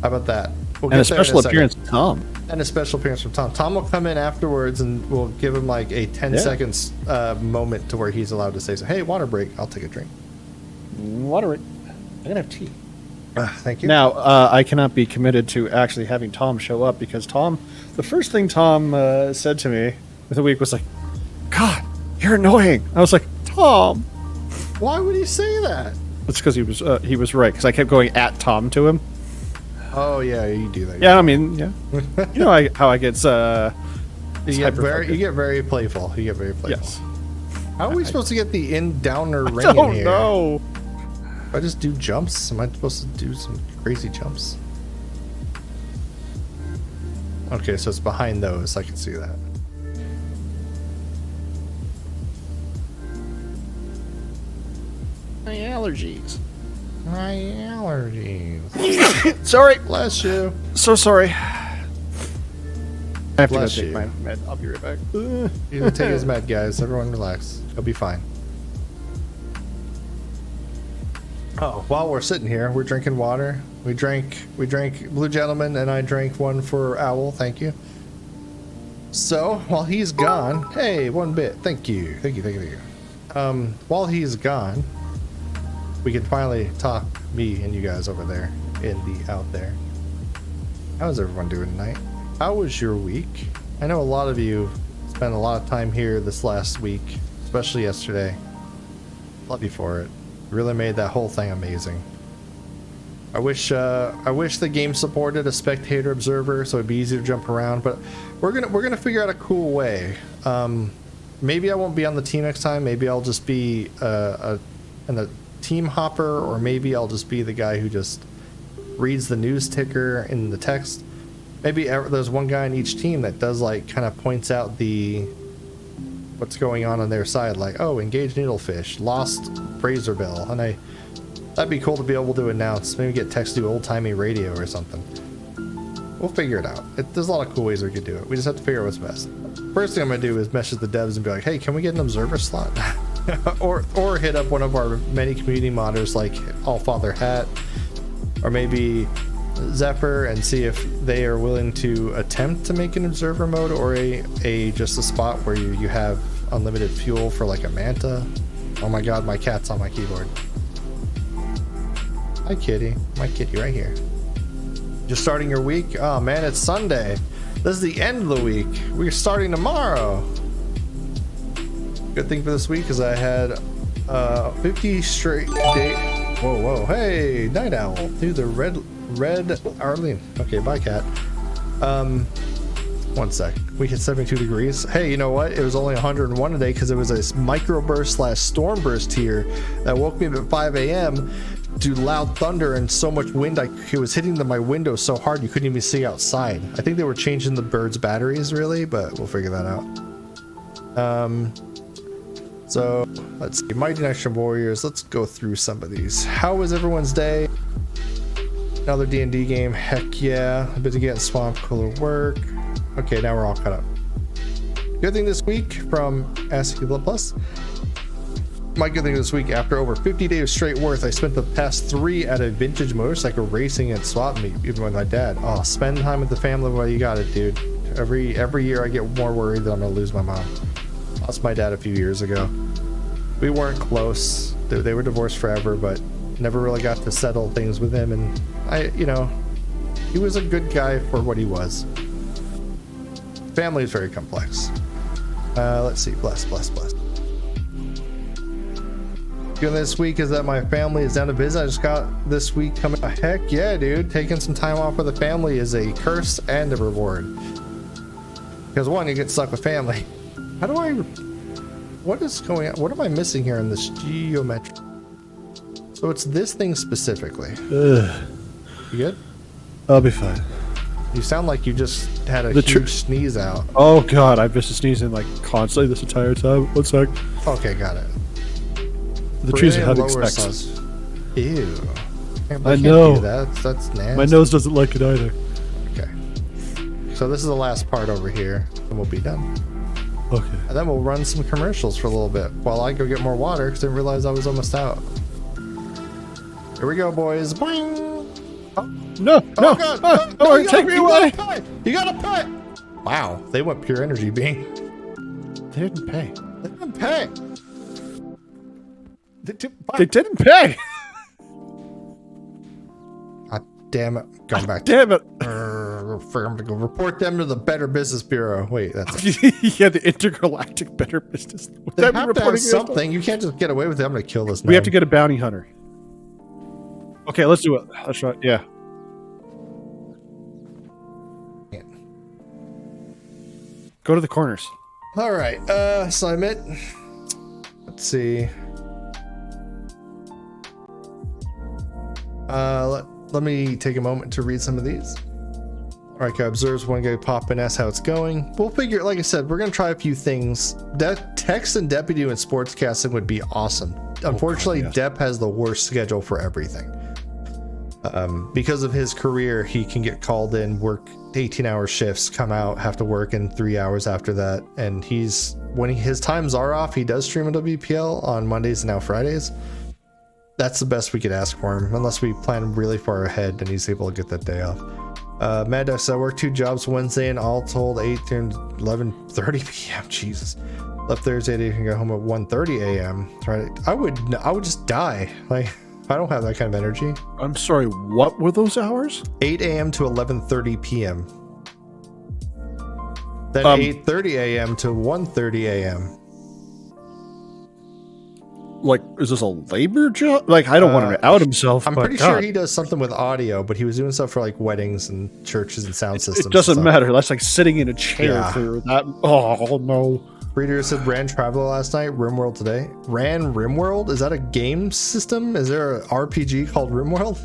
[SPEAKER 1] How about that? We'll
[SPEAKER 2] and a special appearance from Tom.
[SPEAKER 1] And a special appearance from Tom. Tom will come in afterwards and we'll give him like a 10 seconds moment to where he's allowed to say, so, hey, water break. I'll take a drink.
[SPEAKER 2] Water break. I'm going to have tea.
[SPEAKER 1] Thank you.
[SPEAKER 2] Now, I cannot be committed to actually having Tom show up because the first thing Tom said to me with a week was like, God, you're annoying. I was like, Tom.
[SPEAKER 1] Why would he say that?
[SPEAKER 2] It's because he was right, because I kept going at Tom to him.
[SPEAKER 1] Oh, yeah, you do that.
[SPEAKER 2] Yeah, I mean, yeah. You know how I get...
[SPEAKER 1] you get very playful. You get very playful.
[SPEAKER 2] Yes.
[SPEAKER 1] How are we supposed to get the downer ring
[SPEAKER 2] I don't
[SPEAKER 1] in here?
[SPEAKER 2] know.
[SPEAKER 1] If I just do jumps, am I supposed to do some crazy jumps? Okay, so it's behind those. I can see that.
[SPEAKER 2] My allergies.
[SPEAKER 1] My allergies.
[SPEAKER 2] Sorry.
[SPEAKER 1] Bless you.
[SPEAKER 2] So sorry. I have
[SPEAKER 1] Bless
[SPEAKER 2] to go
[SPEAKER 1] you.
[SPEAKER 2] take my med. I'll be right back.
[SPEAKER 1] You can take his med, guys. Everyone relax. He'll be fine. Oh, while we're sitting here, we're drinking water. We drank Blue Gentleman, and I drank one for Owl. Thank you. So while he's gone, hey, 1 bit. Thank you. While he's gone, we can finally talk, me and you guys over there in the out there. How's everyone doing tonight? How was your week? I know a lot of you spent a lot of time here this last week, especially yesterday. Love you for it. Really made that whole thing amazing. I wish the game supported a spectator observer so it'd be easy to jump around, but we're gonna figure out a cool way. Maybe I won't be on the team next time. Maybe I'll just be in a team hopper, or maybe I'll just be the guy who just reads the news ticker in the text. Maybe there's one guy in each team that does like kind of points out what's going on their side, like, oh, engaged needlefish, lost Fraser Bill, and that'd be cool to be able to announce. Maybe get text to old-timey radio or something. We'll figure it out. There's a lot of cool ways we could do it. We just have to figure out what's best. First thing I'm gonna do is message the devs and be like, hey, can we get an observer slot? or hit up one of our many community modders like Allfather Hat, or maybe Zephyr, and see if they are willing to attempt to make an observer mode, or just a spot where you have unlimited fuel for like a manta. Oh my god, my cat's on my keyboard. Hi kitty, my kitty right here. Just starting your week? Oh man, it's Sunday. This is the end of the week. We're starting tomorrow. Good thing for this week is I had 50 straight day. Whoa, hey, Night Owl. Do the red Arlene. Okay, bye cat. 1 sec. We hit 72 degrees. Hey, you know what? It was only 101 today because it was a microburst / storm burst here that woke me up at 5 a.m. to loud thunder and so much wind. It was hitting my window so hard you couldn't even see outside. I think they were changing the bird's batteries really, but we'll figure that out. So let's see. Mighty Nitro Warriors. Let's go through some of these. How was everyone's day? Another D&D game. Heck yeah. I'm busy getting swamped. Cooler work. Okay, now we're all caught up. Good thing this week from ASCII Plus. My good thing this week, after over 50 days straight worth, I spent the past 3 at a vintage motorcycle racing and swap meet, even with my dad. Oh, spend time with the family while you got it, dude. Every year I get more worried that I'm gonna lose my mom. Lost my dad a few years ago. We weren't close. They were divorced forever, but never really got to settle things with him. And he was a good guy for what he was. Family is very complex. Let's see. Bless. Doing this week is that my family is down to visit. I just got this week coming. Heck yeah, dude. Taking some time off with the family is a curse and a reward. Because one, you get stuck with family. How do I... What is going on? What am I missing here in this geometry? So it's this thing specifically.
[SPEAKER 2] Ugh.
[SPEAKER 1] You good?
[SPEAKER 2] I'll be fine.
[SPEAKER 1] You sound like you just had a
[SPEAKER 2] The
[SPEAKER 1] huge sneeze out.
[SPEAKER 2] Oh god, I've been sneezing like constantly this entire time. One sec.
[SPEAKER 1] Okay, got it.
[SPEAKER 2] The trees are having
[SPEAKER 1] Lower
[SPEAKER 2] sex.
[SPEAKER 1] sauce. Ew.
[SPEAKER 2] I know.
[SPEAKER 1] That's nasty.
[SPEAKER 2] My nose doesn't like it either.
[SPEAKER 1] Okay. So this is the last part over here, and we'll be done.
[SPEAKER 2] Okay.
[SPEAKER 1] And then we'll run some commercials for a little bit while I go get more water because I realized I was almost out. Here we go, boys. Boing. Oh,
[SPEAKER 2] No, no,
[SPEAKER 1] God.
[SPEAKER 2] no, take me away.
[SPEAKER 1] You got a pet. Wow, they went pure energy being.
[SPEAKER 2] They didn't pay.
[SPEAKER 1] They didn't pay.
[SPEAKER 2] They didn't pay.
[SPEAKER 1] God damn it. Going back.
[SPEAKER 2] Damn it.
[SPEAKER 1] I'm gonna go report them to the Better Business Bureau. Wait, that's
[SPEAKER 2] Yeah, the intergalactic Better Business. Would
[SPEAKER 1] they
[SPEAKER 2] that be
[SPEAKER 1] have to have
[SPEAKER 2] reporting against us?
[SPEAKER 1] something. You can't just get away with it. I'm gonna kill this.
[SPEAKER 2] We have to get a bounty hunter. Okay, let's do it. Let's try. Yeah. Go to the corners.
[SPEAKER 1] All right, assignment. Let's see. Let me take a moment to read some of these. All right, guy observes one guy pop and ask how it's going. We'll figure, like I said, we're gonna try a few things. Text and Deputy doing sportscasting would be awesome. Unfortunately,
[SPEAKER 2] yes.
[SPEAKER 1] Depp has the worst schedule for everything. Because of his career, he can get called in, work 18-hour shifts, come out, have to work in 3 hours after that. And when his times are off, he does stream on WPL on Mondays and now Fridays. That's the best we could ask for him, unless we plan really far ahead and he's able to get that day off. Mad Ducks, I work 2 jobs Wednesday and all told 8 to 11:30 p.m. Jesus. Left Thursday to go home at 1:30 a.m. Right? I would just die. Like, I don't have that kind of energy.
[SPEAKER 2] I'm sorry, what were those hours?
[SPEAKER 1] 8 a.m. to 11:30 p.m. Then 8:30 a.m. to 1:30 a.m.
[SPEAKER 2] Like, is this a labor job? Like, I don't want him to out himself.
[SPEAKER 1] I'm
[SPEAKER 2] but
[SPEAKER 1] pretty
[SPEAKER 2] God,
[SPEAKER 1] sure he does something with audio, but he was doing stuff for like weddings and churches and sound systems.
[SPEAKER 2] It doesn't
[SPEAKER 1] and stuff.
[SPEAKER 2] matter. That's like sitting in a chair
[SPEAKER 1] Yeah.
[SPEAKER 2] for that. Oh, no.
[SPEAKER 1] Reader said ran Traveler last night, RimWorld today. Ran RimWorld? Is that a game system? Is there an RPG called RimWorld?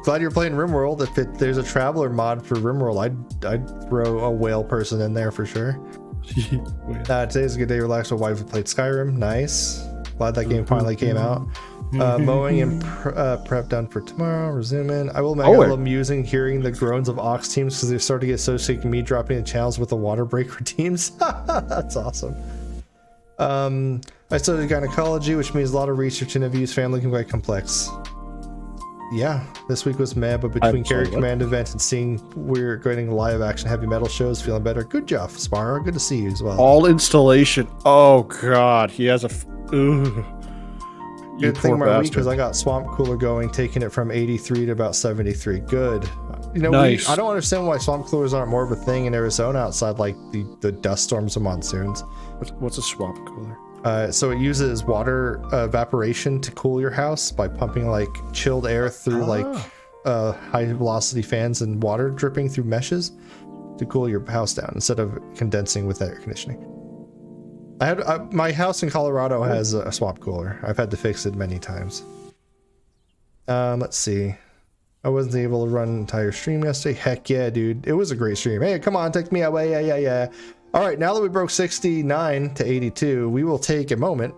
[SPEAKER 1] Glad you're playing RimWorld. If there's a Traveler mod for RimWorld, I'd throw a whale person in there for sure. Today's a good day. Relax with wife. Played Skyrim. Nice. Glad that game finally came out. Mowing and prep done for tomorrow. Resuming. I will admit, a little amusing hearing the groans of Ox teams because they're starting to get so sick of me dropping the channels with the water break for teams. That's awesome. I studied gynecology, which means a lot of research interviews. Family can be quite complex. Yeah, this week was mad, but between Carry Command events and seeing we're getting live action heavy metal shows, feeling better. Good job, Spara. Good to see you as well.
[SPEAKER 2] All installation. Oh, God. He has a... Ugh.
[SPEAKER 1] Good thing my week was I got Swamp Cooler going, taking it from 83 to about 73. Good. You know,
[SPEAKER 2] nice.
[SPEAKER 1] I don't understand why Swamp Coolers aren't more of a thing in Arizona outside like the dust storms and monsoons.
[SPEAKER 2] What's a swamp cooler?
[SPEAKER 1] So it uses water evaporation to cool your house by pumping like chilled air through like high velocity fans and water dripping through meshes to cool your house down instead of condensing with air conditioning. My house in Colorado has a swamp cooler. I've had to fix it many times. Let's see. I wasn't able to run an entire stream yesterday. Heck yeah, dude. It was a great stream. Hey, come on, take me away. Yeah. All right, now that we broke 69 to 82, we will take a moment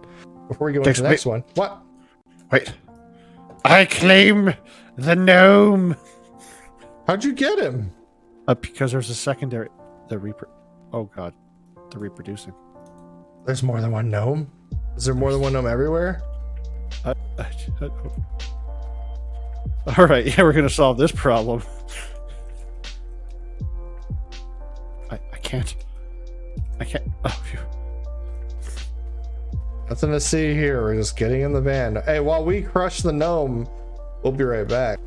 [SPEAKER 1] before we go into the next one. What?
[SPEAKER 2] Wait. I claim the
[SPEAKER 1] How'd you get him?
[SPEAKER 2] Because there's a secondary... Oh, God. They're reproducing.
[SPEAKER 1] There's more than one gnome? Is there more than one gnome everywhere?
[SPEAKER 2] All right, yeah, we're going to solve this problem. I can't. Oh, phew.
[SPEAKER 1] Nothing to see here. We're just getting in the van. Hey, while we crush the gnome, we'll be right back.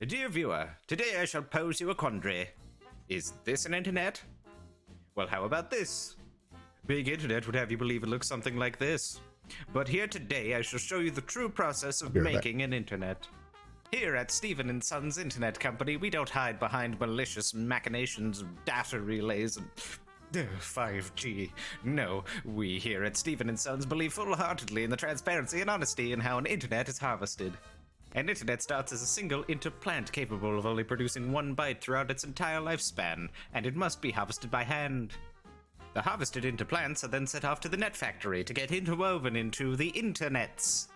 [SPEAKER 5] Dear viewer, today I shall pose you a quandary. Is this an internet? Well, how about this? Big internet would have you believe it looks something like this. But here today, I shall show you the true process of making an internet. Here at Stephen & Sons Internet Company, we don't hide behind malicious machinations, data relays, and 5G. No, we here at Stephen & Sons believe full-heartedly in the transparency and honesty in how an internet is harvested. An internet starts as a single interplant capable of only producing 1 byte throughout its entire lifespan, and it must be harvested by hand. The harvested interplants are then sent off to the net factory to get interwoven into the internets.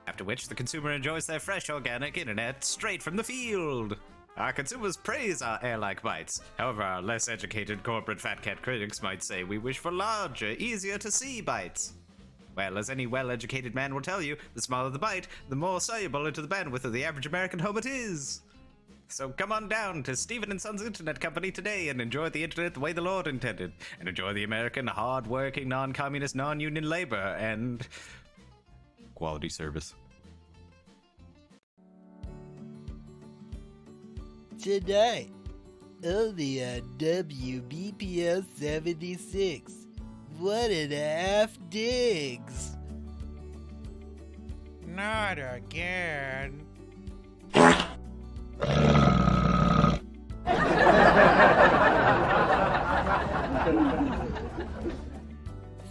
[SPEAKER 5] After which, the consumer enjoys their fresh organic internet straight from the field. Our consumers praise our air-like bytes. However, our less educated corporate fat cat critics might say we wish for larger, easier to see bytes. Well, as any well-educated man will tell you, the smaller the byte, the more soluble into the bandwidth of the average American home it is. So come on down to Stephen & Sons Internet Company today and enjoy the internet the way the Lord intended. And enjoy the American, hard-working, non-communist, non-union labor and quality service.
[SPEAKER 6] Tonight, only on WBPL 76. 1.5 digs.
[SPEAKER 3] Not again.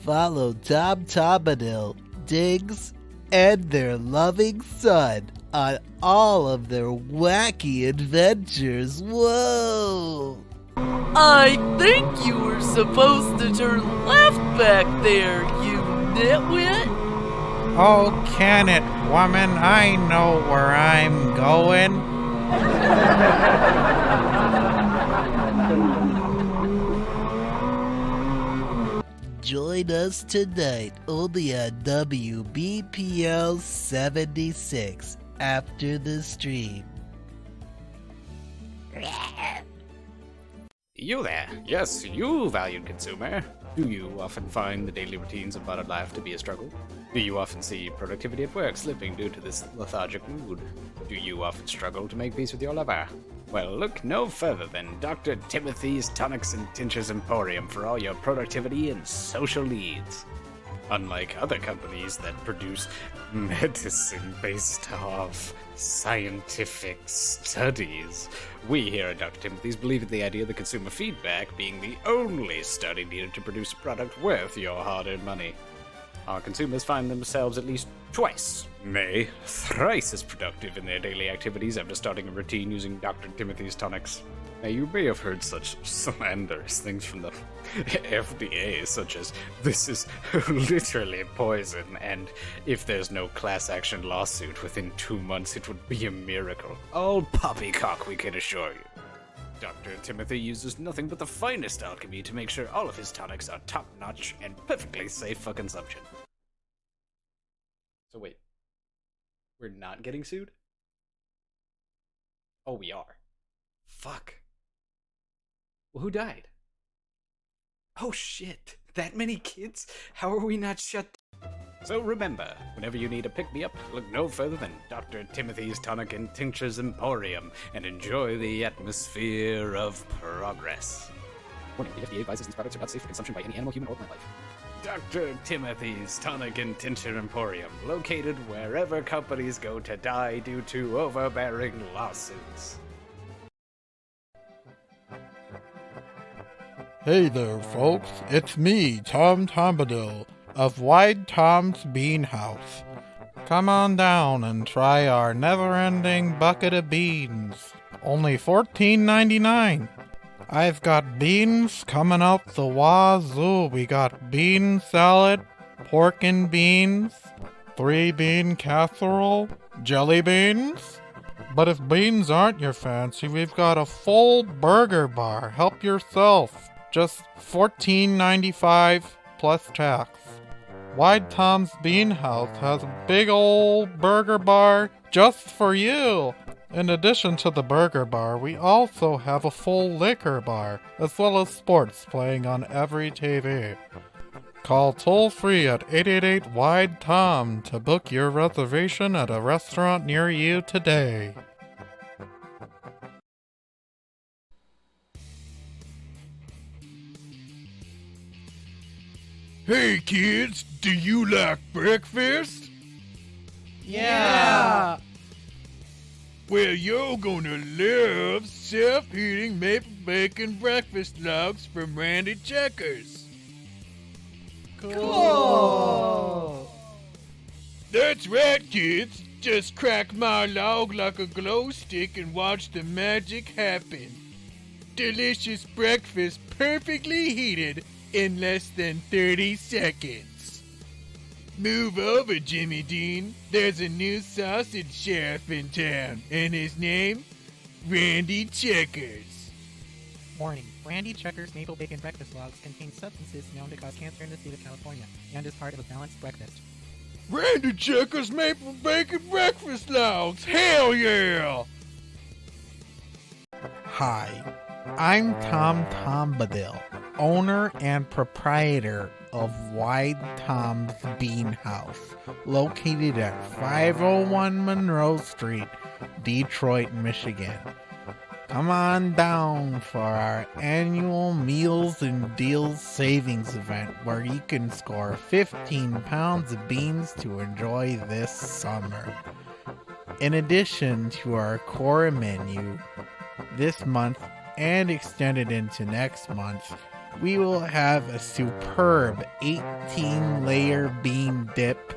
[SPEAKER 6] Follow Tom Bombadil, Diggs, and their loving son on all of their wacky adventures. Whoa!
[SPEAKER 7] I think you were supposed to turn left back there, you nitwit!
[SPEAKER 3] Oh, can it, woman? I know where I'm going.
[SPEAKER 6] Join us tonight only on WBPL 76 after the stream.
[SPEAKER 4] You there? Yes, you, valued consumer. Do you often find the daily routines of modern life to be a struggle? Do you often see productivity at work slipping due to this lethargic mood? Do you often struggle to make peace with your lover? Well, look no further than Dr. Timothy's Tonics and Tinctures Emporium for all your productivity and social needs. Unlike other companies that produce medicine based off scientific studies, we here at Dr. Timothy's believe in the idea of the consumer feedback being the only study needed to produce a product worth your hard-earned money. Our consumers find themselves at least twice, nay, thrice as productive in their daily activities after starting a routine using Dr. Timothy's tonics. Now, you may have heard such slanderous things from the FDA, such as, this is literally poison, and if there's no class action lawsuit within 2 months, it would be a miracle. All poppycock, we can assure you. Dr. Timothy uses nothing but the finest alchemy to make sure all of his tonics are top-notch and perfectly safe for consumption. So wait, we're not getting sued? Oh, we are. Fuck. Well, who died? Oh shit, that many kids? How are we not shut down? So remember, whenever you need a pick-me-up, look no further than Dr. Timothy's Tonic and Tinctures Emporium and enjoy the atmosphere of progress. Warning, the FDA advises these products are not safe for consumption by any animal, human, or plant life. Dr. Timothy's Tonic and Tincture Emporium, located wherever companies go to die due to overbearing lawsuits.
[SPEAKER 3] Hey there, folks. It's me, Tom Bombadil, of Wide Tom's Bean House. Come on down and try our never-ending bucket of beans. Only $14.99. I've got beans coming out the wazoo. We got bean salad, pork and beans, 3-bean casserole, jelly beans. But if beans aren't your fancy, we've got a full burger bar. Help yourself. Just $14.95 plus tax. Wide Tom's Bean House has a big old burger bar just for you. In addition to the burger bar, we also have a full liquor bar, as well as sports playing on every TV. Call toll-free at 888-WIDE-TOM to book your reservation at a restaurant near you today. Hey kids, do you like breakfast?
[SPEAKER 7] Yeah.
[SPEAKER 3] Well, you're gonna love self-heating maple bacon breakfast logs from Randy Checkers.
[SPEAKER 7] Cool.
[SPEAKER 3] That's right, kids. Just crack my log like a glow stick and watch the magic happen. Delicious breakfast perfectly heated in less than 30 seconds. Move over, Jimmy Dean. There's a new sausage sheriff in town, and his name, Randy Checkers.
[SPEAKER 8] Warning. Randy Checkers Maple Bacon Breakfast Logs contain substances known to cause cancer in the state of California and is part of a balanced breakfast.
[SPEAKER 3] Randy Checkers Maple Bacon Breakfast Logs! Hell yeah! Hi, I'm Tom Tombadil, owner and proprietor of Wide Tom's Bean House, located at 501 Monroe Street, Detroit, Michigan. Come on down for our annual Meals and Deals savings event where you can score 15 pounds of beans to enjoy this summer. In addition to our core menu, this month and extended into next month, we will have a superb 18-layer bean dip,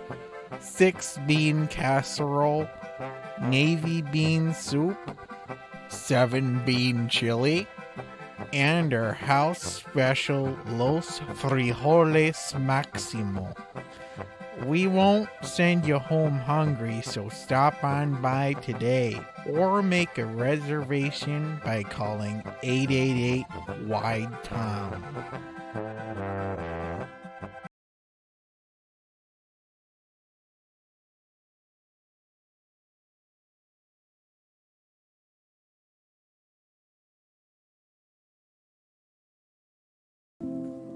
[SPEAKER 3] 6-bean casserole, navy bean soup, 7-bean chili, and our house special Los Frijoles Maximo. We won't send you home hungry, so stop on by today or make a reservation by calling 888-WIDE-TOM.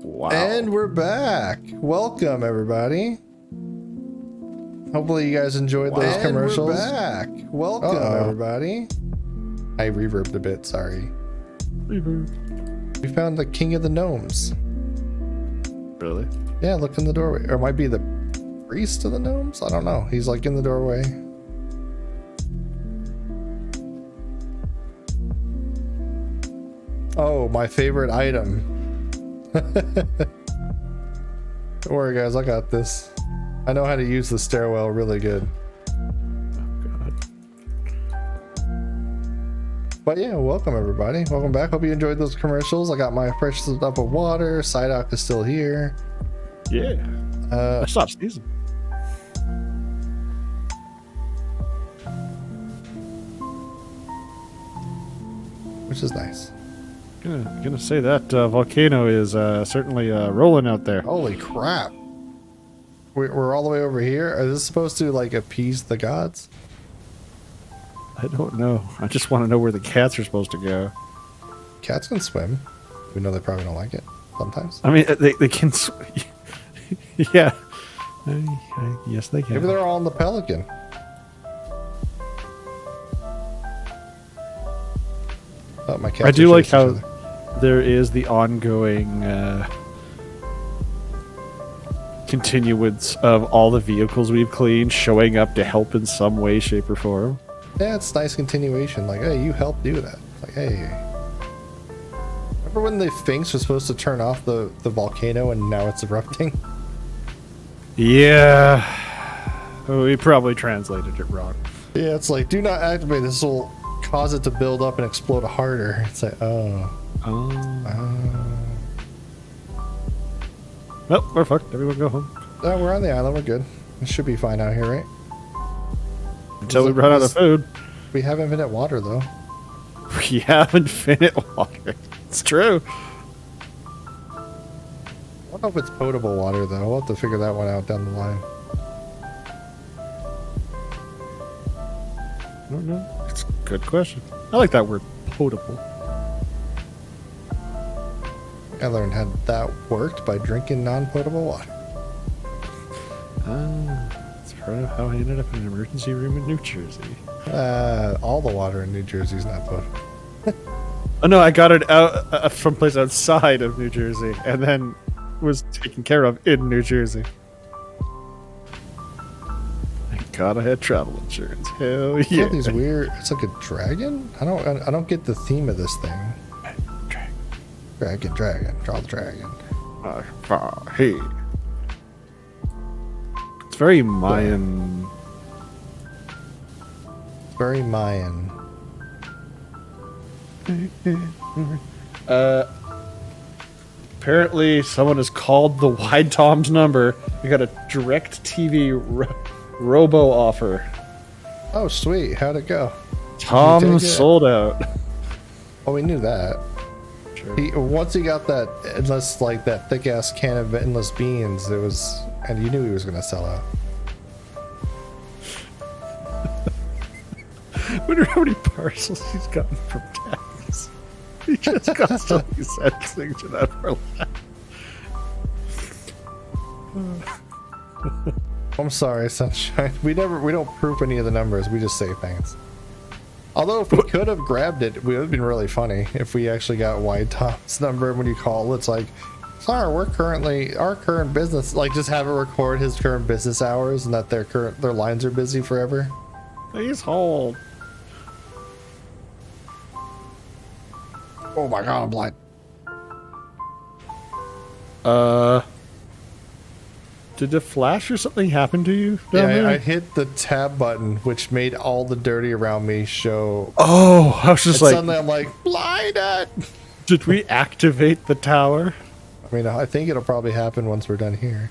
[SPEAKER 2] Wow.
[SPEAKER 1] And we're back. Welcome, everybody. Hopefully you guys enjoyed those commercials. We're back. Welcome, everybody. I reverbed a bit, sorry.
[SPEAKER 2] Reverb.
[SPEAKER 1] We found the king of the gnomes.
[SPEAKER 2] Really?
[SPEAKER 1] Yeah, look in the doorway. Or it might be the priest of the gnomes? I don't know. He's like in the doorway. Oh, my favorite item. Don't worry, guys. I got this. I know how to use the stairwell really good.
[SPEAKER 2] Oh, God.
[SPEAKER 1] But yeah, welcome everybody. Welcome back. Hope you enjoyed those commercials. I got my fresh cup of water. Psydoc is still here.
[SPEAKER 2] Yeah. I stopped sneezing.
[SPEAKER 1] Which is nice.
[SPEAKER 2] Gonna say that volcano is certainly rolling out there.
[SPEAKER 1] Holy crap. We're all the way over here. Is this supposed to like appease the gods?
[SPEAKER 2] I don't know. I just want to know where the cats are supposed to go.
[SPEAKER 1] Cats can swim. We know they probably don't like it sometimes.
[SPEAKER 2] I mean, they can. Yeah. Yes, they can.
[SPEAKER 1] Maybe they're all on the pelican. Oh, my cats
[SPEAKER 2] I do
[SPEAKER 1] are
[SPEAKER 2] like
[SPEAKER 1] chasing
[SPEAKER 2] how
[SPEAKER 1] each other.
[SPEAKER 2] there is the ongoing continuance of all the vehicles we've cleaned showing up to help in some way, shape, or form.
[SPEAKER 1] Yeah, it's nice continuation. Like, hey, you helped do that. Like, hey. Remember when the Sphinx was supposed to turn off the volcano and now it's erupting?
[SPEAKER 2] Yeah. We probably translated it wrong.
[SPEAKER 1] Yeah, it's like, do not activate. This will cause it to build up and explode harder. It's like, oh.
[SPEAKER 2] Well, we're fucked. Everyone go home.
[SPEAKER 1] No, we're on the island. We're good. It should be fine out here, right?
[SPEAKER 2] Until we run out of food.
[SPEAKER 1] We have infinite water, though.
[SPEAKER 2] We have infinite water. It's true.
[SPEAKER 1] I don't know if it's potable water, though. We'll have to figure that one out down the line.
[SPEAKER 2] I don't know. It's a good question. I like that word, potable.
[SPEAKER 1] I learned how that worked by drinking non-potable water.
[SPEAKER 2] That's part of how I ended up in an emergency room in New Jersey.
[SPEAKER 1] All the water in New Jersey is not potable.
[SPEAKER 2] Oh no, I got it out from place outside of New Jersey, and then was taken care of in New Jersey. Thank God I had travel insurance. Hell
[SPEAKER 1] Yeah,
[SPEAKER 2] yeah.
[SPEAKER 1] these weird. It's like a dragon. I don't get the theme of this thing. Dragon, draw the dragon.
[SPEAKER 2] Hey. It's very Mayan.
[SPEAKER 1] Very Mayan.
[SPEAKER 2] Apparently, someone has called the Wide Tom's number. We got a direct TV robo offer.
[SPEAKER 1] Oh, sweet. How'd it go?
[SPEAKER 2] Tom
[SPEAKER 1] take it?
[SPEAKER 2] sold out.
[SPEAKER 1] Oh, we knew that.
[SPEAKER 2] Sure.
[SPEAKER 1] Once he got that endless, like that thick ass can of endless beans, it was, and you knew he was gonna sell out.
[SPEAKER 2] I wonder how many parcels he's gotten from tax. He just constantly sends things to that for
[SPEAKER 1] I'm sorry, Sunshine. We don't proof any of the numbers. We just say things. Although if we could have grabbed it, it would have been really funny if we actually got Wide Tom's number. When you call, it's like, sorry, our current business, like just have it record his current business hours and that their lines are busy forever.
[SPEAKER 2] Please hold.
[SPEAKER 1] Oh my god, I'm blind.
[SPEAKER 2] Did the flash or something happen to you down there?
[SPEAKER 1] I hit the tab button, which made all the dirty around me show.
[SPEAKER 2] Oh, I was just
[SPEAKER 1] And
[SPEAKER 2] like,
[SPEAKER 1] suddenly I'm like, blinded.
[SPEAKER 2] did we activate the tower?
[SPEAKER 1] I mean, I think it'll probably happen once we're done here.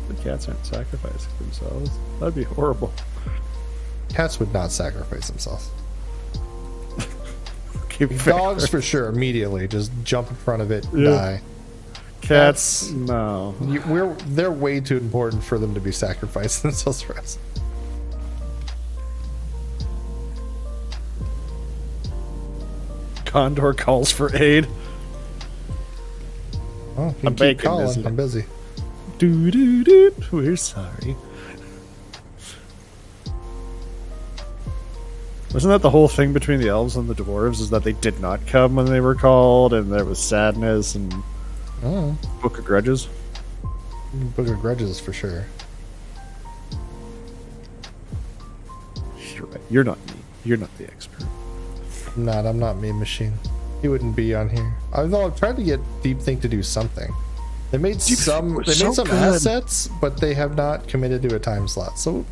[SPEAKER 2] The cats aren't sacrificing themselves. That'd be horrible.
[SPEAKER 1] Cats would not sacrifice themselves.
[SPEAKER 2] Okay, fair.
[SPEAKER 1] Dogs for sure, immediately just jump in front of it,
[SPEAKER 2] Yeah.
[SPEAKER 1] die.
[SPEAKER 2] Cats, no.
[SPEAKER 1] They're way too important for them to be sacrificed themselves for us.
[SPEAKER 2] Condor calls for aid.
[SPEAKER 1] Oh, you
[SPEAKER 2] I'm
[SPEAKER 1] keep
[SPEAKER 2] baking,
[SPEAKER 1] calling.
[SPEAKER 2] isn't it?
[SPEAKER 1] I'm busy.
[SPEAKER 2] Doo doo doo. We're sorry. Wasn't that the whole thing between the elves and the dwarves? Is that they did not come when they were called, and there was sadness and
[SPEAKER 1] Oh,
[SPEAKER 2] Book of Grudges?
[SPEAKER 1] Book of Grudges for sure.
[SPEAKER 2] You're right. You're not me. You're not the expert.
[SPEAKER 1] I'm not Meme Machine. He wouldn't be on here. Although I've tried to get Deep Think to do something. They made some
[SPEAKER 2] was so good.
[SPEAKER 1] assets, but they have not committed to a time slot. So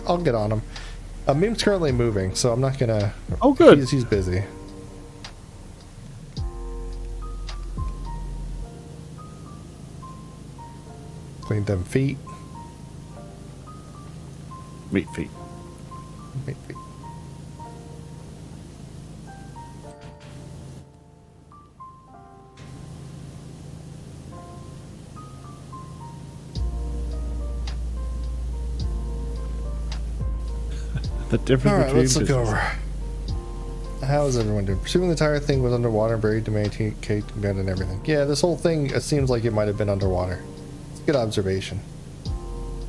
[SPEAKER 1] I'll get on them. Meme's currently moving, so I'm not gonna.
[SPEAKER 2] Oh, good.
[SPEAKER 1] He's busy. Clean them feet.
[SPEAKER 2] Meat feet.
[SPEAKER 1] Meat feet.
[SPEAKER 2] The difference
[SPEAKER 1] All right,
[SPEAKER 2] between
[SPEAKER 1] let's look
[SPEAKER 2] business-
[SPEAKER 1] over. How is everyone doing? Presuming the entire thing was underwater and buried to maintain Kate and everything. Yeah, this whole thing, it seems like it might have been underwater. It's a good observation.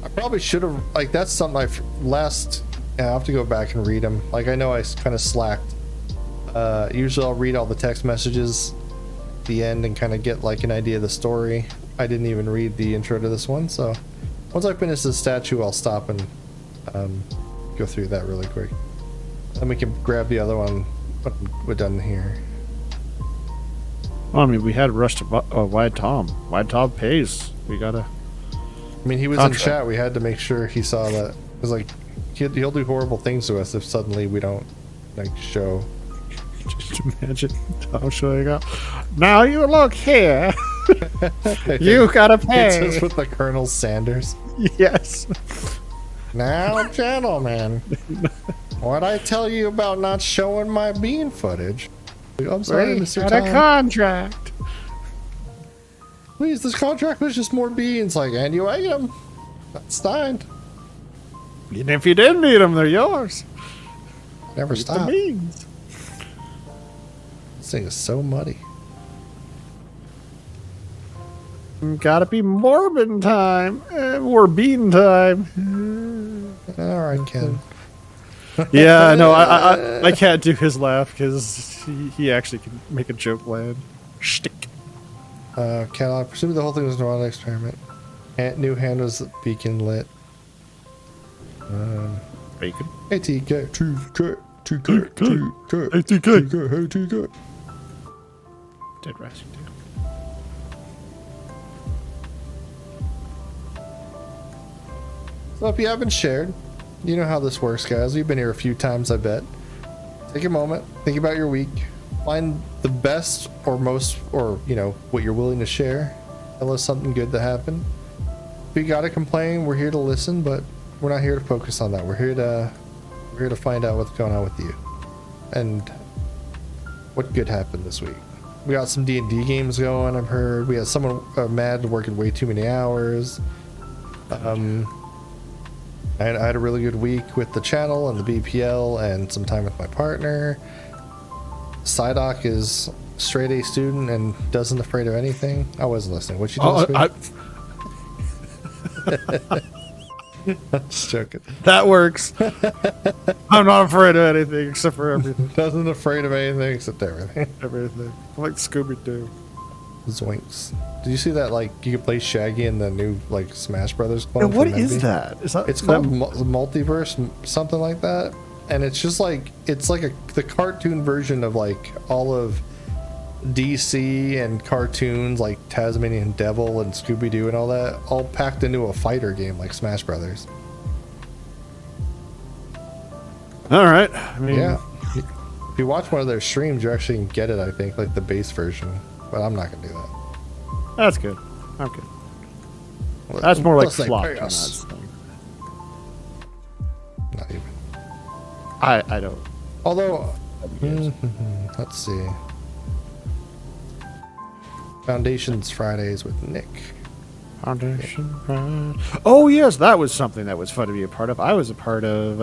[SPEAKER 1] I probably should have, like, that's something I have to go back and read them. Like, I know I kind of slacked. Usually I'll read all the text messages at the end and kind of get, like, an idea of the story. I didn't even read the intro to this one, so once I finish the statue, I'll stop and go through that really quick. Then we can grab the other one when we're done here.
[SPEAKER 2] Well, I mean, we had rushed Wide Tom. Wide Tom pays. We gotta.
[SPEAKER 1] I mean, he was
[SPEAKER 2] Contract.
[SPEAKER 1] in chat. We had to make sure he saw that. It was like, he'll do horrible things to us if suddenly we don't, like, show.
[SPEAKER 2] Just imagine Tom showing up. Now you look here. You gotta
[SPEAKER 1] It's
[SPEAKER 2] pay.
[SPEAKER 1] just with the Colonel Sanders.
[SPEAKER 2] Yes.
[SPEAKER 1] Now, gentlemen, what'd I tell you about not showing my bean footage? I'm sorry,
[SPEAKER 2] We
[SPEAKER 1] Mr.
[SPEAKER 2] got a
[SPEAKER 1] Tom.
[SPEAKER 2] contract.
[SPEAKER 1] Please, this contract was just more beans. Like, and you ate them. That's fine.
[SPEAKER 2] And if you didn't eat them, they're yours.
[SPEAKER 1] Never
[SPEAKER 2] Eat the
[SPEAKER 1] stop.
[SPEAKER 2] beans.
[SPEAKER 1] This thing is so muddy.
[SPEAKER 2] Gotta be Morbin time. Or bean time.
[SPEAKER 1] All right, Ken.
[SPEAKER 2] Yeah, no, I can't do his laugh because he actually can make a joke land. Shtick.
[SPEAKER 1] Catalog. Presumably the whole thing was an auto experiment. New hand was beacon lit.
[SPEAKER 2] Bacon.
[SPEAKER 1] ATK. 2K. 2K.
[SPEAKER 2] 2K.
[SPEAKER 1] 2K.
[SPEAKER 2] ATK.
[SPEAKER 1] 2K. 2K.
[SPEAKER 2] Dead Rising 2.
[SPEAKER 1] So if you haven't shared, you know how this works, guys. We've been here a few times, I bet. Take a moment, think about your week, find the best or most, or you know, what you're willing to share. Tell us something good that happened. If you gotta complain, we're here to listen, but we're not here to focus on that. We're here to find out what's going on with you and what good happened this week. We got some D&D games going. I've heard we had someone mad working way too many hours. I had a really good week with the channel and the BPL and some time with my partner. Psydoc is straight A student and doesn't afraid of anything. I wasn't listening. What you doing this week? I'm just joking.
[SPEAKER 2] That works. I'm not afraid of anything except for everything.
[SPEAKER 1] Doesn't afraid of anything except everything.
[SPEAKER 2] Everything. I'm like Scooby-Doo.
[SPEAKER 1] Zoinks. Did you see that, like, you can play Shaggy in the new, like, Smash Brothers clone?
[SPEAKER 2] What
[SPEAKER 1] from
[SPEAKER 2] is
[SPEAKER 1] Envy?
[SPEAKER 2] that? Is that
[SPEAKER 1] It's
[SPEAKER 2] is
[SPEAKER 1] called
[SPEAKER 2] that-
[SPEAKER 1] Multiverse, something like that. And it's just like, it's like the cartoon version of, like, all of DC and cartoons, like Tasmanian Devil and Scooby-Doo and all that, all packed into a fighter game like Smash Brothers.
[SPEAKER 2] All right. I mean,
[SPEAKER 1] Yeah. If you watch one of their streams, you actually can get it, I think, like the base version. But I'm not going to do that.
[SPEAKER 2] that's good. I'm good. That's more like
[SPEAKER 1] Plus, they
[SPEAKER 2] flop.
[SPEAKER 1] pay
[SPEAKER 2] than
[SPEAKER 1] us.
[SPEAKER 2] that's thing.
[SPEAKER 1] Not even.
[SPEAKER 2] I don't.
[SPEAKER 1] Although, let's see. Foundations Fridays with Nick.
[SPEAKER 2] Foundation Pride. Oh yes, that was something that was fun to be a part of. I was a part of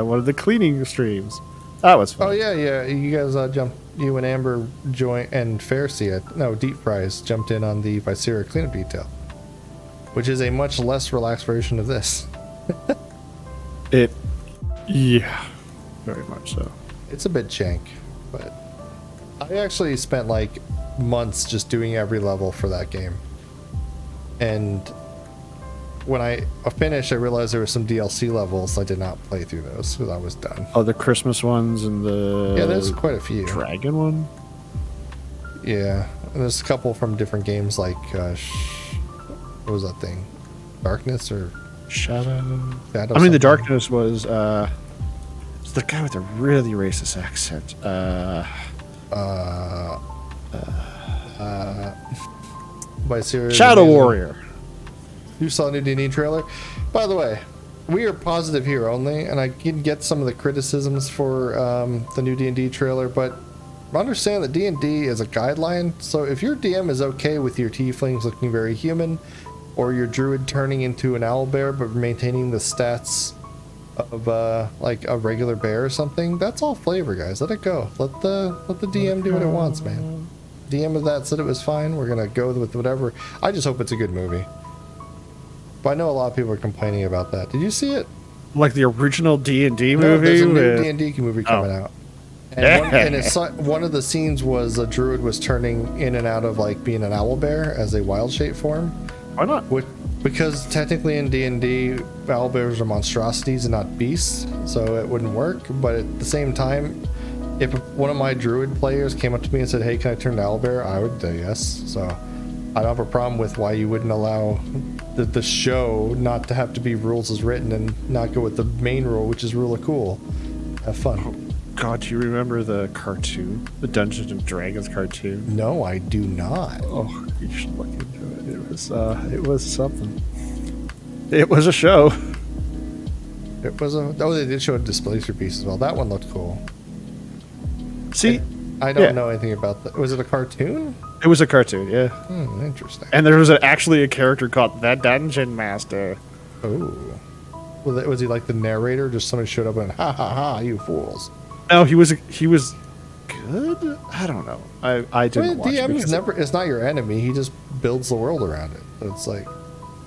[SPEAKER 2] one of the cleaning streams. That was fun.
[SPEAKER 1] Oh yeah. You guys jumped. You and Amber joined, and Pharisee, no, Deep Fries jumped in on the Visera cleanup detail, which is a much less relaxed version of this.
[SPEAKER 2] Yeah, very much so.
[SPEAKER 1] It's a bit jank, but I actually spent like months just doing every level for that game. And when I finished, I realized there were some DLC levels. I did not play through those because I was done.
[SPEAKER 2] Oh, the Christmas ones and the
[SPEAKER 1] Yeah, there's quite a few.
[SPEAKER 2] dragon one.
[SPEAKER 1] Yeah, and there's a couple from different games like what was that thing? Darkness or
[SPEAKER 2] Shadow.
[SPEAKER 1] Shadow
[SPEAKER 2] I mean, the
[SPEAKER 1] something?
[SPEAKER 2] darkness was it's the guy with the really racist accent.
[SPEAKER 1] Visera.
[SPEAKER 2] Shadow Warrior.
[SPEAKER 1] You saw the new D&D trailer? By the way, we are positive here only, and I can get some of the criticisms for the new D&D trailer, but understand that D&D is a guideline, so if your DM is okay with your tieflings looking very human, or your druid turning into an owlbear but maintaining the stats of like a regular bear or something, that's all flavor, guys. Let it go. Let the DM do what it wants, man. DM of that said it was fine. We're gonna go with whatever. I just hope it's a good movie. But I know a lot of people are complaining about that. Did you see it?
[SPEAKER 2] Like the original D&D
[SPEAKER 1] No,
[SPEAKER 2] movie.
[SPEAKER 1] there's a new
[SPEAKER 2] with-
[SPEAKER 1] D&D movie coming out. And one of the scenes was a druid was turning in and out of like being an owlbear as a wild shape form.
[SPEAKER 2] Why not?
[SPEAKER 1] Because technically in D&D, owlbears are monstrosities and not beasts, so it wouldn't work. But at the same time, if one of my druid players came up to me and said, "Hey, can I turn to owlbear?" I would say yes. So I don't have a problem with why you wouldn't allow the show not to have to be rules as written and not go with the main rule, which is rule of cool. Have fun.
[SPEAKER 2] God, do you remember the cartoon, the Dungeons and Dragons cartoon?
[SPEAKER 1] No, I do not.
[SPEAKER 2] Oh, you should look into it. It was something. It was a show.
[SPEAKER 1] It was a. Oh, they did show a displacer piece as well. That one looked cool.
[SPEAKER 2] See,
[SPEAKER 1] I don't
[SPEAKER 2] Yeah.
[SPEAKER 1] know anything about that. Was it a cartoon?
[SPEAKER 2] it was a cartoon, yeah.
[SPEAKER 1] Interesting.
[SPEAKER 2] And there was actually a character called the Dungeon Master.
[SPEAKER 1] Oh. Well, was he like the narrator? Just somebody showed up and ha ha ha, you fools.
[SPEAKER 2] No, he was good. I don't know. I didn't watch it
[SPEAKER 1] DM is
[SPEAKER 2] because
[SPEAKER 1] never. It's not your enemy. He just builds the world around it. So it's like.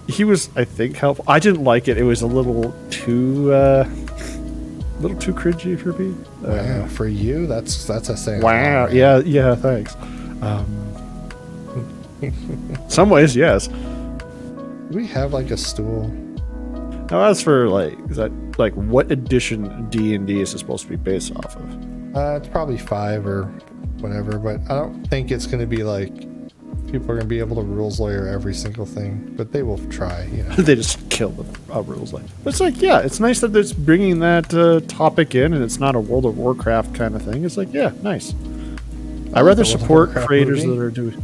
[SPEAKER 2] he was, I think, helpful. I didn't like it. It was a little too cringy for me.
[SPEAKER 1] Wow, for you, that's a saying.
[SPEAKER 2] Wow. Yeah. Thanks. Some ways, yes.
[SPEAKER 1] Do we have like a stool?
[SPEAKER 2] Now, as for like, is that like what edition D&D is it supposed to be based off of?
[SPEAKER 1] It's probably 5 or whatever, but I don't think it's going to be like people are going to be able to rules lawyer every single thing, but they will try, you know.
[SPEAKER 2] They just kill the rules. Like, but it's like, yeah, it's nice that it's bringing that topic in, and it's not a World of Warcraft kind of thing. It's like, yeah, nice. I'd rather support creators that are doing,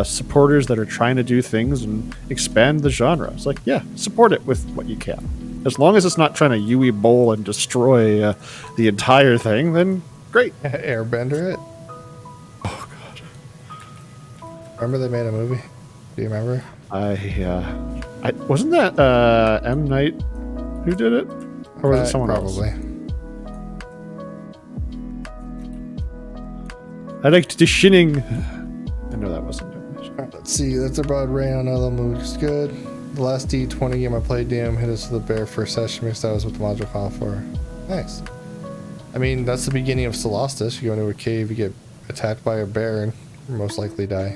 [SPEAKER 2] supporters that are trying to do things and expand the genre. It's like, yeah, support it with what you can. As long as it's not trying to Yui bowl and destroy the entire thing, then great.
[SPEAKER 1] Airbender it.
[SPEAKER 2] Oh god.
[SPEAKER 1] Remember they made a movie? Do you remember?
[SPEAKER 2] I wasn't that M. Night who did it, or was it someone
[SPEAKER 1] probably.
[SPEAKER 2] else? I liked the Shining. I know that wasn't it.
[SPEAKER 1] Let's see. That's about Ray on other movies. Good. The last D20 game I played, DM hit us with a bear first session because that was what the module called for. Nice. I mean, that's the beginning of Solstice. You go into a cave, you get attacked by a bear, and you most likely die.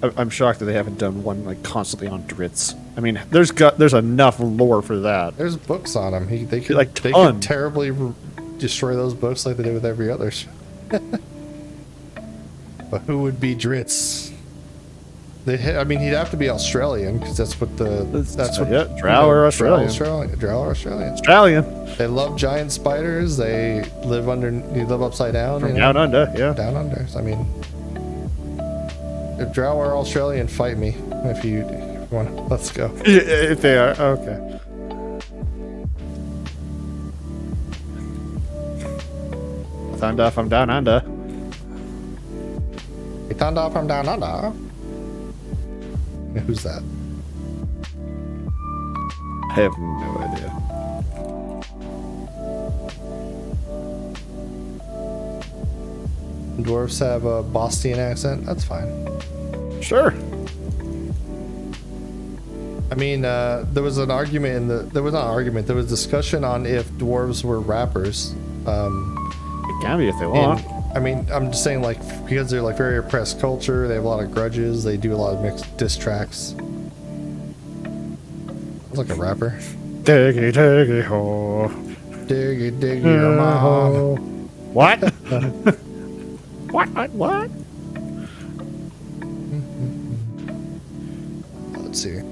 [SPEAKER 2] I'm shocked that they haven't done one like constantly on Dritz. I mean, there's enough lore for that.
[SPEAKER 1] There's books on him. They could
[SPEAKER 2] like
[SPEAKER 1] they could terribly destroy those books like they did with every other. But who would be Dritz? I mean, he'd have to be Australian because that's what
[SPEAKER 2] Drow or Australian.
[SPEAKER 1] Drow or Australian.
[SPEAKER 2] Australian.
[SPEAKER 1] They love giant spiders. They live upside down.
[SPEAKER 2] From down under, yeah.
[SPEAKER 1] Down under. I mean, if Drow or Australian, fight me if you want. Let's go.
[SPEAKER 2] If they are, okay. Thunder from down under.
[SPEAKER 1] Thunder from down under. Who's that?
[SPEAKER 2] I have no idea.
[SPEAKER 1] Dwarves have a Bosnian accent. That's fine.
[SPEAKER 2] Sure.
[SPEAKER 1] I mean, there was an argument there was not an argument. There was discussion on if dwarves were rappers.
[SPEAKER 2] It can be if they want.
[SPEAKER 1] I mean, I'm just saying, like, because they're like very oppressed culture, they have a lot of grudges, they do a lot of mixed diss tracks. It's like a rapper.
[SPEAKER 2] Diggy diggy ho.
[SPEAKER 1] Diggy diggy your mom.
[SPEAKER 2] What? What?
[SPEAKER 1] Let's see.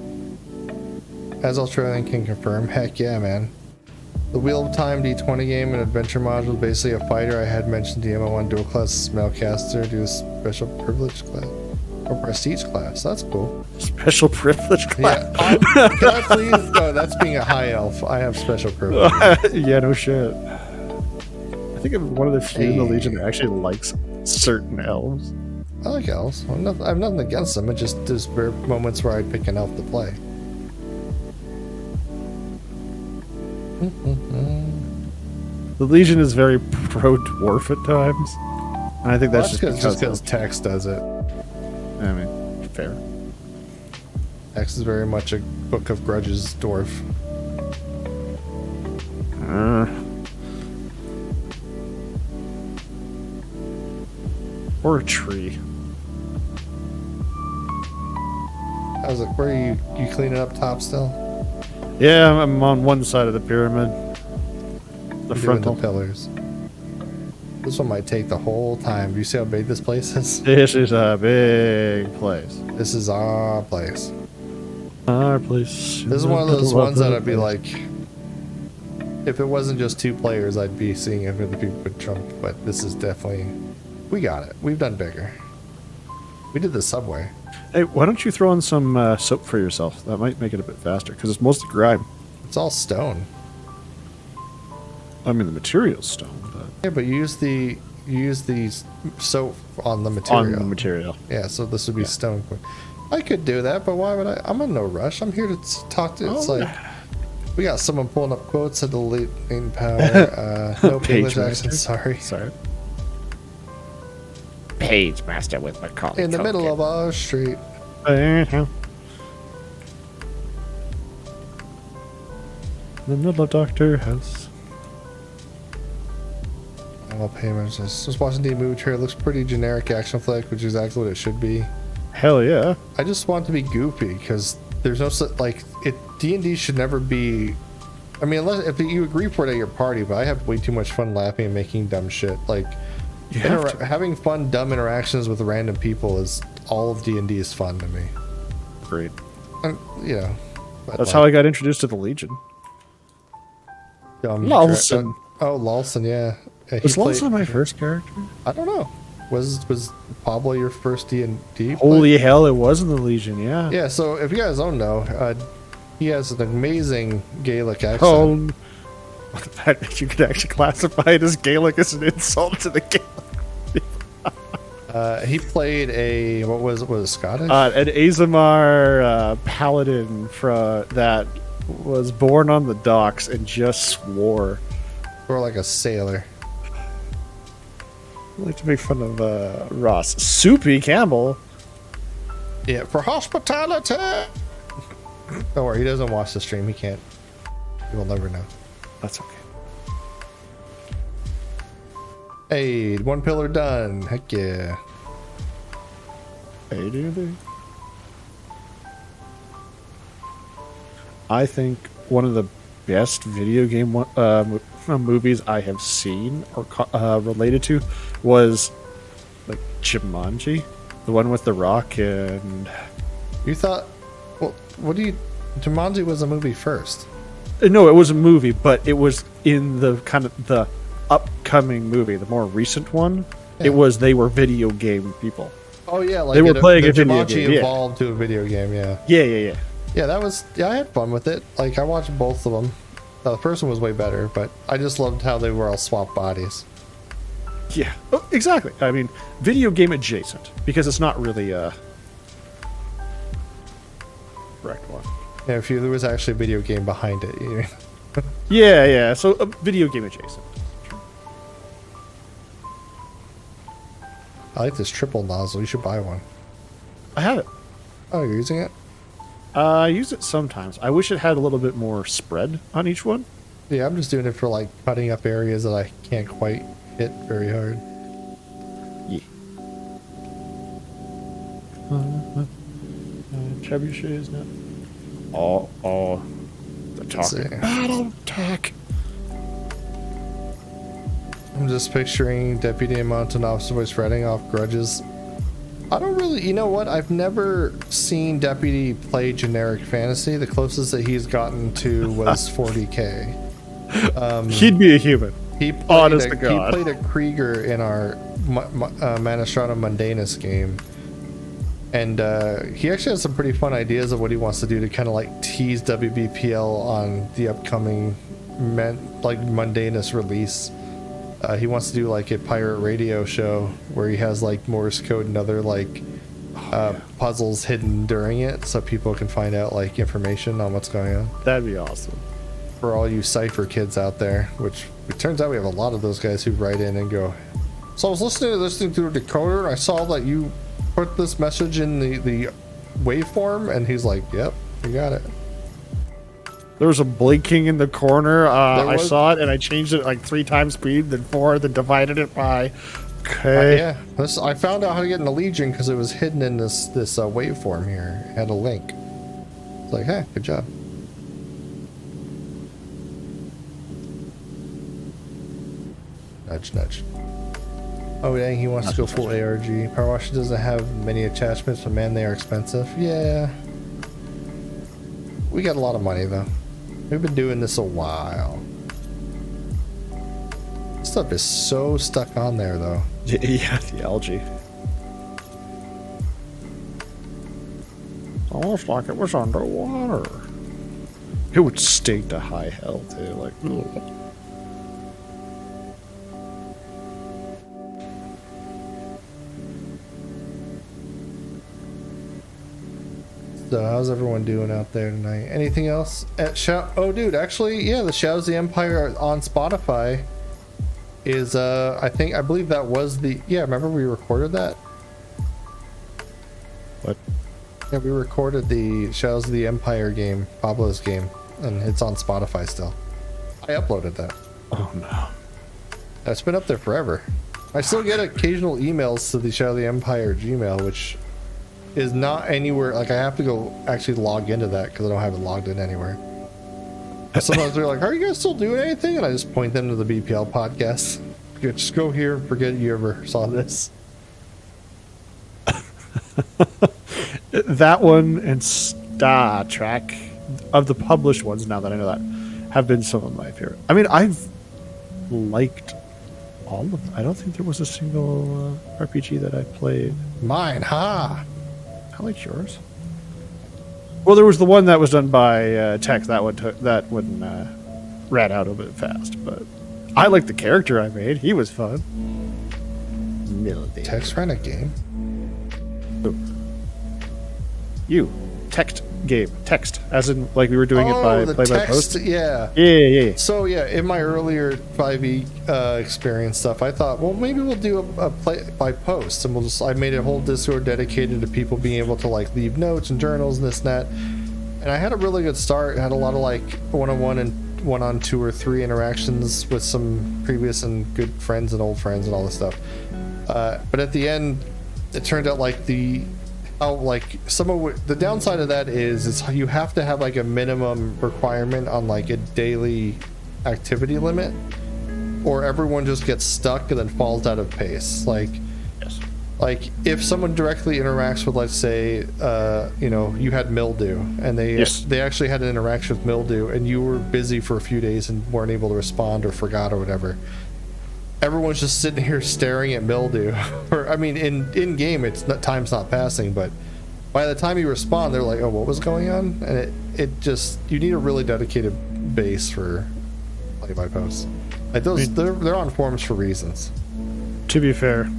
[SPEAKER 1] As Australian can confirm, heck yeah, man. The Wheel of Time D20 game and adventure module, basically a fighter. I had mentioned DM1 dual class spellcaster, do a special privilege class or prestige class. That's cool.
[SPEAKER 2] Special privilege class.
[SPEAKER 1] Yeah, can I please? No, that's being a high elf. I have special privilege.
[SPEAKER 2] Yeah, no shit. I think I'm one of the few in the Legion that actually likes certain elves.
[SPEAKER 1] I like elves. I have nothing against them. It just there's moments where I'd pick an elf to play.
[SPEAKER 2] The Legion is very pro dwarf at times, and I think that's just
[SPEAKER 1] because Tex does it.
[SPEAKER 2] I mean, fair.
[SPEAKER 1] Tex is very much a Book of Grudges dwarf.
[SPEAKER 2] Or a tree.
[SPEAKER 1] How's it? Where are you cleaning up top still?
[SPEAKER 2] Yeah, I'm on one side of the pyramid. The frontal
[SPEAKER 1] pillars. This one might take the whole time. Do you see how big this place is?
[SPEAKER 2] This is a big place.
[SPEAKER 1] This is our place.
[SPEAKER 2] Our place.
[SPEAKER 1] This is one of those ones that I'd be like, if it wasn't just 2 players, I'd be seeing if other people would jump. But this is definitely, we got it. We've done bigger. We did the subway.
[SPEAKER 2] Hey, why don't you throw in some soap for yourself? That might make it a bit faster, because it's mostly grime.
[SPEAKER 1] It's all stone.
[SPEAKER 2] I mean, the material's stone, but...
[SPEAKER 1] Yeah, but you use the soap on the material.
[SPEAKER 2] On the material.
[SPEAKER 1] Yeah, so this would be stone. I could do that, but why would I? I'm in no rush. I'm here to talk to... It's like... We got someone pulling up quotes at the latent power. No English accent, sorry.
[SPEAKER 2] Page master with Macaulay
[SPEAKER 1] in the middle of our street.
[SPEAKER 2] In the middle of Doctor House.
[SPEAKER 1] All payments. I was just watching the movie trailer. It looks pretty generic action flick, which is exactly what it should be.
[SPEAKER 2] Hell yeah.
[SPEAKER 1] I just want it to be goofy because there's no like it. D&D should never be. I mean, unless if you agree for it at your party, but I have way too much fun laughing and making dumb shit. Like having fun, dumb interactions with random people is all of D&D is fun to me.
[SPEAKER 2] Great.
[SPEAKER 1] And, you know,
[SPEAKER 2] that's how I got introduced to the Legion. Lawson.
[SPEAKER 1] Oh, Lawson, yeah.
[SPEAKER 2] Was Lawson my first character?
[SPEAKER 1] I don't know. Was Pablo your first D&D?
[SPEAKER 2] Holy hell, it was in the Legion, yeah.
[SPEAKER 1] Yeah, so if you guys don't know, he has an amazing Gaelic accent.
[SPEAKER 2] Oh, the fact that you could actually classify it as Gaelic is an insult to the Gaelic.
[SPEAKER 1] He played a, what was it, Scottish?
[SPEAKER 2] An Azamar paladin that was born on the docks and just swore.
[SPEAKER 1] Or like a sailor.
[SPEAKER 2] I like to make fun of Ross. Soupy Campbell.
[SPEAKER 1] Yeah, for hospitality. Don't worry, he doesn't watch the stream. He can't. He will never know.
[SPEAKER 2] That's okay.
[SPEAKER 1] Hey, one pillar done. Heck yeah.
[SPEAKER 2] Hey, dude. I think one of the best video game movies I have seen or related to was like Jumanji, the one with The Rock and.
[SPEAKER 1] You thought, well, Jumanji was a movie first.
[SPEAKER 2] No, it was a movie, but it was in the kind of the upcoming movie, the more recent one. Yeah. They were video game people.
[SPEAKER 1] Oh yeah, like
[SPEAKER 2] they were playing a video
[SPEAKER 1] Jumanji
[SPEAKER 2] game.
[SPEAKER 1] evolved to a video game. Yeah.
[SPEAKER 2] Yeah.
[SPEAKER 1] Yeah, I had fun with it. Like I watched both of them. The first one was way better, but I just loved how they were all swapped bodies.
[SPEAKER 2] Yeah, exactly. I mean, video game adjacent because it's not really a correct one.
[SPEAKER 1] Yeah, there was actually a video game behind it. You know?
[SPEAKER 2] Yeah. So a video game adjacent.
[SPEAKER 1] I like this triple nozzle. You should buy one.
[SPEAKER 2] I have it.
[SPEAKER 1] Oh, you're using it?
[SPEAKER 2] I use it sometimes. I wish it had a little bit more spread on each one.
[SPEAKER 1] Yeah, I'm just doing it for like cutting up areas that I can't quite hit very hard.
[SPEAKER 2] Yeah. Trebuchets now. Oh, the talking battle tech.
[SPEAKER 1] I'm just picturing Deputy Mountain Officer Voice writing off grudges. I don't really, you know what? I've never seen Deputy play generic fantasy. The closest that he's gotten to was 40k.
[SPEAKER 2] He'd be a human.
[SPEAKER 1] He played a Krieger in our Manistrata Mundanus game. And he actually has some pretty fun ideas of what he wants to do to kind of like tease WBPL on the upcoming Mundanus release. He wants to do like a pirate radio show where he has like Morse code and other like puzzles hidden during it so people can find out like information on what's going on.
[SPEAKER 2] That'd be awesome.
[SPEAKER 1] For all you Cypher kids out there, which it turns out we have a lot of those guys who write in and go, so I was listening to this thing through a decoder and I saw that you put this message in the waveform, and he's like, yep, you got it.
[SPEAKER 2] There was a blinking in the corner. I saw it and I changed it like 3 times speed, then 4, then divided it by. Okay.
[SPEAKER 1] Yeah, I found out how to get in the Legion because it was hidden in this waveform here. It had a link. It's like, hey, good job. Nudge, nudge. Oh dang, he wants to go full ARG. PowerWash doesn't have many attachments, but man, they are expensive. Yeah. We got a lot of money though. We've been doing this a while. Stuff is so stuck on there though.
[SPEAKER 2] Yeah, the algae. Almost like it was underwater. It would stink to high hell too, like. Ugh.
[SPEAKER 1] So how's everyone doing out there tonight? Anything else? Oh dude, actually, yeah, the Shadows of the Empire on Spotify is I believe that was the, yeah, remember we recorded that?
[SPEAKER 2] What?
[SPEAKER 1] Yeah, we recorded the Shadows of the Empire game, Pablo's game, and it's on Spotify still. I uploaded that.
[SPEAKER 2] Oh no.
[SPEAKER 1] It's been up there forever. I still get occasional emails to the Shadow of the Empire Gmail, which is not anywhere. Like, I have to go actually log into that because I don't have it logged in anywhere. Sometimes they're like, are you guys still doing anything? And I just point them to the BPL podcast. Just go here and forget you ever saw this.
[SPEAKER 2] That one and Star Trek, of the published ones, now that I know that, have been some of my favorite. I mean, I've liked all of them. I don't think there was a single RPG that I played.
[SPEAKER 1] Mine, ha!
[SPEAKER 2] I liked yours. Well, there was the one that was done by Tech. That one ran out a bit fast, but I liked the character I made. He was fun.
[SPEAKER 1] Tech's ran a game?
[SPEAKER 2] You. Text game. Text. As in, like we were doing it by
[SPEAKER 1] the
[SPEAKER 2] play by
[SPEAKER 1] text,
[SPEAKER 2] post?
[SPEAKER 1] yeah.
[SPEAKER 2] Yeah.
[SPEAKER 1] So, yeah, in my earlier 5e experience stuff, I thought, well, maybe we'll do a play by post, and I made a whole Discord dedicated to people being able to, like, leave notes and journals and this and that. And I had a really good start. I had a lot of, like, one-on-one and one-on 2 or 3 interactions with some previous and good friends and old friends and all this stuff. But at the end, it turned out like the downside of that is you have to have like a minimum requirement on like a daily activity limit, or everyone just gets stuck and then falls out of pace. Like,
[SPEAKER 2] Yes.
[SPEAKER 1] like if someone directly interacts with, let's say, you had mildew, and they actually had an interaction with mildew, and you were busy for a few days and weren't able to respond or forgot or whatever. Everyone's just sitting here staring at mildew. Or, I mean, in game, time's not passing, but by the time you respond, they're like, "Oh, what was going on?" And it just, you need a really dedicated base for play by posts. Like those, they're on forums for reasons.
[SPEAKER 2] To be fair,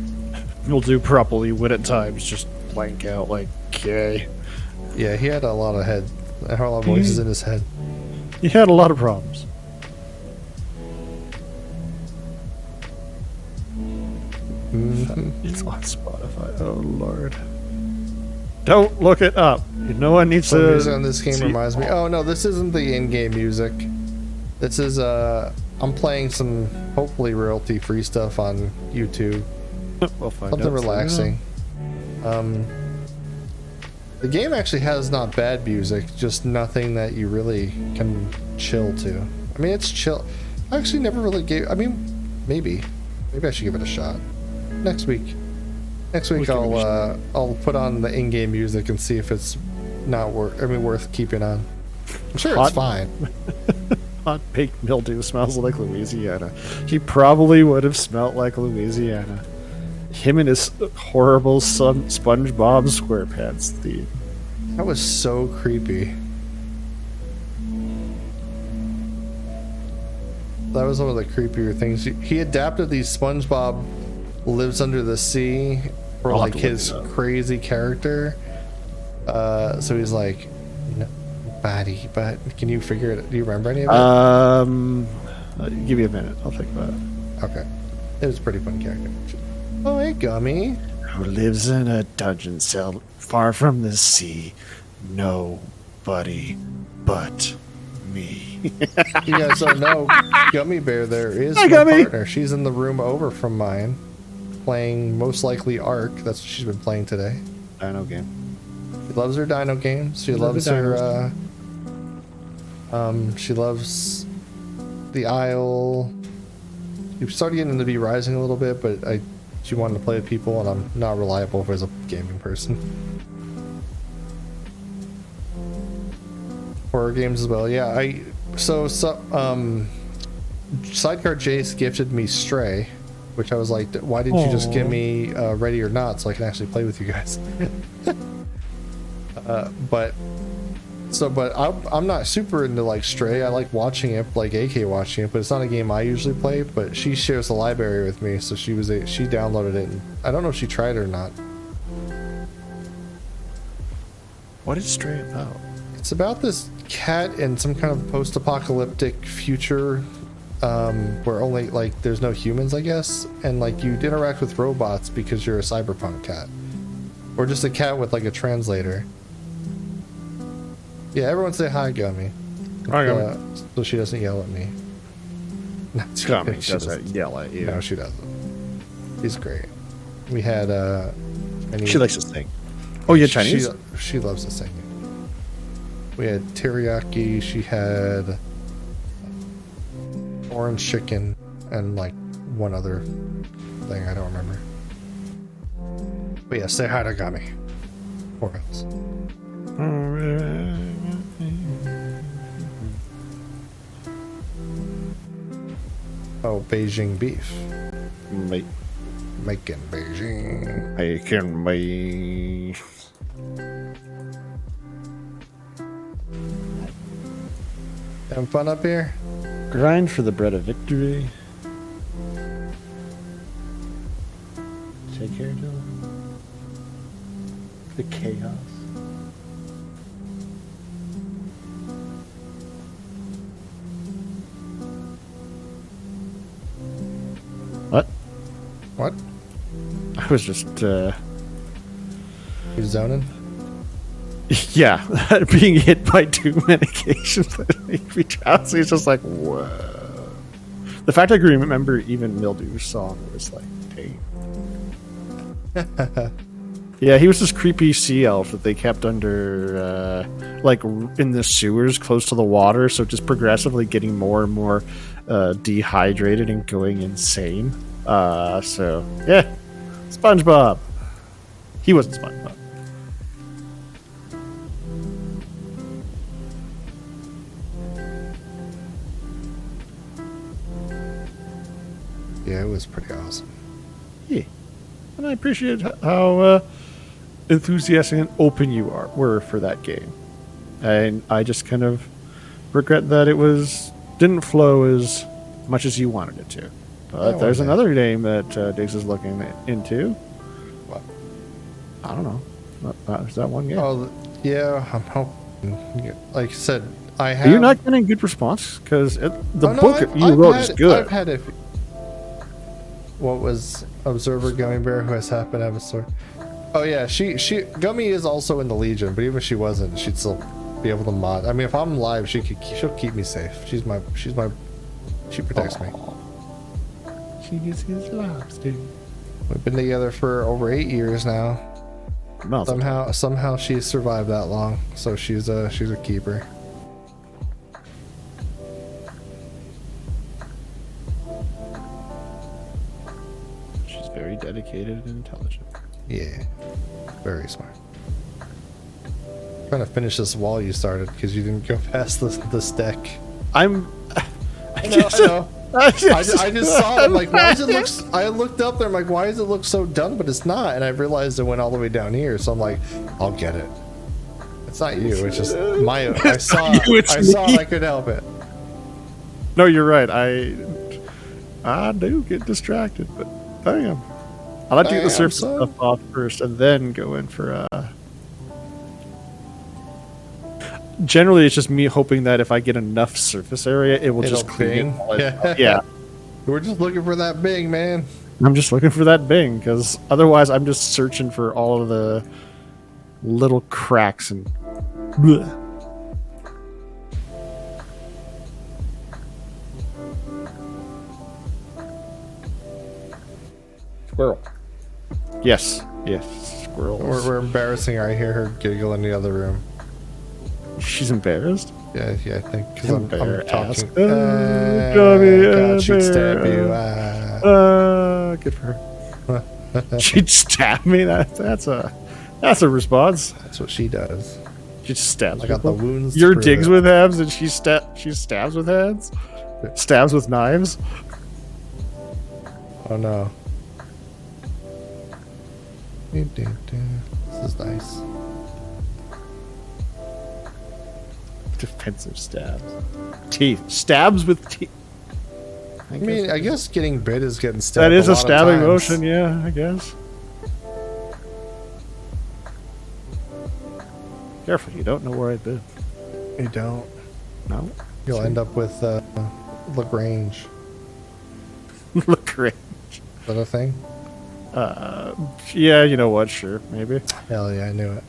[SPEAKER 2] Mildew probably would at times just blank out like, okay.
[SPEAKER 1] Yeah, he had a lot of voices in his head.
[SPEAKER 2] He had a lot of problems. It's on Spotify. Oh Lord! Don't look it up. No one needs
[SPEAKER 1] The
[SPEAKER 2] to.
[SPEAKER 1] music on this game
[SPEAKER 2] see-
[SPEAKER 1] reminds me. Oh no, this isn't the in-game music. This is I'm playing some hopefully royalty-free stuff on YouTube.
[SPEAKER 2] We'll find
[SPEAKER 1] Something
[SPEAKER 2] out.
[SPEAKER 1] relaxing. The game actually has not bad music, just nothing that you really can chill to. I mean, it's chill. I actually never really gave. I mean, maybe I should give it a shot. Next week I'll put on the in-game music and see if it's worth keeping on. I'm sure it's fine.
[SPEAKER 2] Hot baked mildew smells like Louisiana. He probably would have smelled like Louisiana. Him and his horrible SpongeBob SquarePants theme.
[SPEAKER 1] That was so creepy. That was one of the creepier things. He adapted these SpongeBob lives under the sea for
[SPEAKER 2] I'll
[SPEAKER 1] like
[SPEAKER 2] have to look
[SPEAKER 1] his
[SPEAKER 2] it up.
[SPEAKER 1] crazy character. So he's like, nobody, but can you figure it? Do you remember any of it?
[SPEAKER 2] Give me a minute. I'll think about it.
[SPEAKER 1] Okay. It was a pretty fun character. Oh, hey, Gummy.
[SPEAKER 2] Who lives in a dungeon cell far from the sea? Nobody but me.
[SPEAKER 1] You guys don't know, Gummy Bear there is
[SPEAKER 2] Hi,
[SPEAKER 1] my
[SPEAKER 2] Gummy.
[SPEAKER 1] partner. She's in the room over from mine, playing most likely Ark. That's what she's been playing today.
[SPEAKER 2] Dino game.
[SPEAKER 1] She loves her dino games. She loves her, she loves the Isle. She started getting into V Rising a little bit, but she wanted to play with people, and I'm not reliable as a gaming person. Horror games as well. Yeah, Sidecar Jace gifted me Stray, which I was like, why didn't you just give me Ready or Not so I can actually play with you guys? But I'm not super into like Stray. I like watching it, like AK watching it, but it's not a game I usually play. But she shares the library with me, so she downloaded it. And I don't know if she tried it or not.
[SPEAKER 2] What is Stray about?
[SPEAKER 1] It's about this cat in some kind of post-apocalyptic future where only like there's no humans, I guess, and like you interact with robots because you're a cyberpunk cat, or just a cat with like a translator. Yeah, everyone say hi, Gummy.
[SPEAKER 2] Hi, Gummy.
[SPEAKER 1] So she doesn't yell at me.
[SPEAKER 2] Coming,
[SPEAKER 1] She
[SPEAKER 2] doesn't
[SPEAKER 1] doesn't.
[SPEAKER 2] yell at you.
[SPEAKER 1] No, she doesn't. She's great. We had
[SPEAKER 2] She likes to sing. Oh, yeah, Chinese?
[SPEAKER 1] She loves to sing. We had teriyaki. She had orange chicken and like one other thing I don't remember. But yeah, say hi to Gami. Or else. Oh, Beijing beef.
[SPEAKER 2] Mate,
[SPEAKER 1] Making Beijing.
[SPEAKER 2] I can be.
[SPEAKER 1] Having fun up here?
[SPEAKER 2] Grind for the bread of victory. Take care, Dylan. The chaos. What?
[SPEAKER 1] What?
[SPEAKER 2] I was just,
[SPEAKER 1] You zoning?
[SPEAKER 2] yeah, being hit by 2 medications that make me drowsy is just like, whoa. The fact I can remember even Mildew's song was like, dang. Yeah, he was this creepy sea elf that they kept under, like, in the sewers close to the water, so just progressively getting more and more dehydrated and going insane. So, yeah, SpongeBob. He wasn't SpongeBob.
[SPEAKER 1] Yeah, it was pretty awesome.
[SPEAKER 2] Yeah. And I appreciate how enthusiastic and open you were for that game. And I just kind of regret that it didn't flow as much as you wanted it to. But
[SPEAKER 1] Yeah,
[SPEAKER 2] there's
[SPEAKER 1] one day.
[SPEAKER 2] another game that Diggs is looking into.
[SPEAKER 1] What?
[SPEAKER 2] I don't know. There's that one game.
[SPEAKER 1] Oh, yeah, I'm hoping. Like I said, I have.
[SPEAKER 2] Are you not getting good response? Because the
[SPEAKER 1] Oh, no,
[SPEAKER 2] book you wrote is good.
[SPEAKER 1] I've had it. What was Observer Gummy Bear who has happened to have a sword? Oh yeah, she Gummy is also in the Legion, but even if she wasn't, she'd still be able to mod. I mean, if I'm live, she'll keep me safe. She protects me.
[SPEAKER 2] She is his lobster.
[SPEAKER 1] We've been together for over 8 years now.
[SPEAKER 2] Mazel tov.
[SPEAKER 1] Somehow she's survived that long, so she's a keeper.
[SPEAKER 2] She's very dedicated and intelligent.
[SPEAKER 1] Yeah, very smart. Trying to finish this wall you started because you didn't go past this deck.
[SPEAKER 2] I
[SPEAKER 1] know. I just saw it. I'm like, why does it look? I looked up there. I'm like, why does it look so done? But it's not. And I realized it went all the way down here. So I'm like, I'll get it. It's not you. It's just my. I saw. I saw. I could help it.
[SPEAKER 2] No, you're right. I do get distracted, but damn. I like to get the
[SPEAKER 1] Damn,
[SPEAKER 2] surface
[SPEAKER 1] son.
[SPEAKER 2] stuff off first, and then go in for. Generally, it's just me hoping that if I get enough surface area, it will
[SPEAKER 1] It'll
[SPEAKER 2] just clean
[SPEAKER 1] bing.
[SPEAKER 2] it. Yeah,
[SPEAKER 1] We're just looking for that bing, man.
[SPEAKER 2] I'm just looking for that bing because otherwise, I'm just searching for all of the little cracks and. Bleh. Squirrel. Yes, squirrels.
[SPEAKER 1] We're embarrassing her. I hear her giggle in the other room.
[SPEAKER 2] She's embarrassed.
[SPEAKER 1] Yeah, I think because I'm
[SPEAKER 2] Embarrassed.
[SPEAKER 1] talking.
[SPEAKER 2] Gummy,
[SPEAKER 1] God, she'd stab
[SPEAKER 2] bear.
[SPEAKER 1] you.
[SPEAKER 2] Good for her. She'd stab me. That's a response.
[SPEAKER 1] That's what she does.
[SPEAKER 2] She just stabs.
[SPEAKER 1] I got the
[SPEAKER 2] people.
[SPEAKER 1] wounds. to
[SPEAKER 2] You're
[SPEAKER 1] prove
[SPEAKER 2] digs
[SPEAKER 1] it.
[SPEAKER 2] with hands, and she stabs with hands. Stabs with knives.
[SPEAKER 1] Oh no. This is nice.
[SPEAKER 2] Defensive stabs. Teeth. Stabs with teeth.
[SPEAKER 1] I mean, I guess getting bit is getting stabbed.
[SPEAKER 2] That is a
[SPEAKER 1] lot of
[SPEAKER 2] stabbing
[SPEAKER 1] times.
[SPEAKER 2] motion, yeah, I guess. Careful, you don't know where I've been.
[SPEAKER 1] You don't.
[SPEAKER 2] No.
[SPEAKER 1] You'll end up with Lagrange.
[SPEAKER 2] Look great.
[SPEAKER 1] Is that a thing?
[SPEAKER 2] Yeah, you know what? Sure, maybe.
[SPEAKER 1] Hell yeah, I knew it.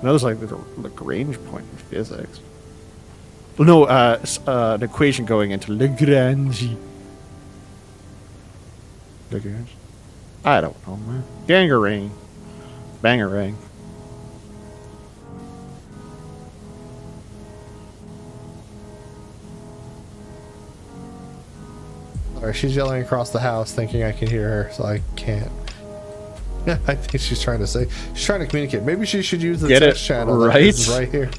[SPEAKER 2] No, there's like the Lagrange point in physics. No, an equation going into Lagrange. Lagrange? I don't know, man. Gangarang. Bangarang.
[SPEAKER 1] Alright, she's yelling across the house, thinking I can hear her, so I can't. I think she's trying to communicate. Maybe she should use the
[SPEAKER 2] Get
[SPEAKER 1] text
[SPEAKER 2] it
[SPEAKER 1] channel that
[SPEAKER 2] right?
[SPEAKER 1] is right here.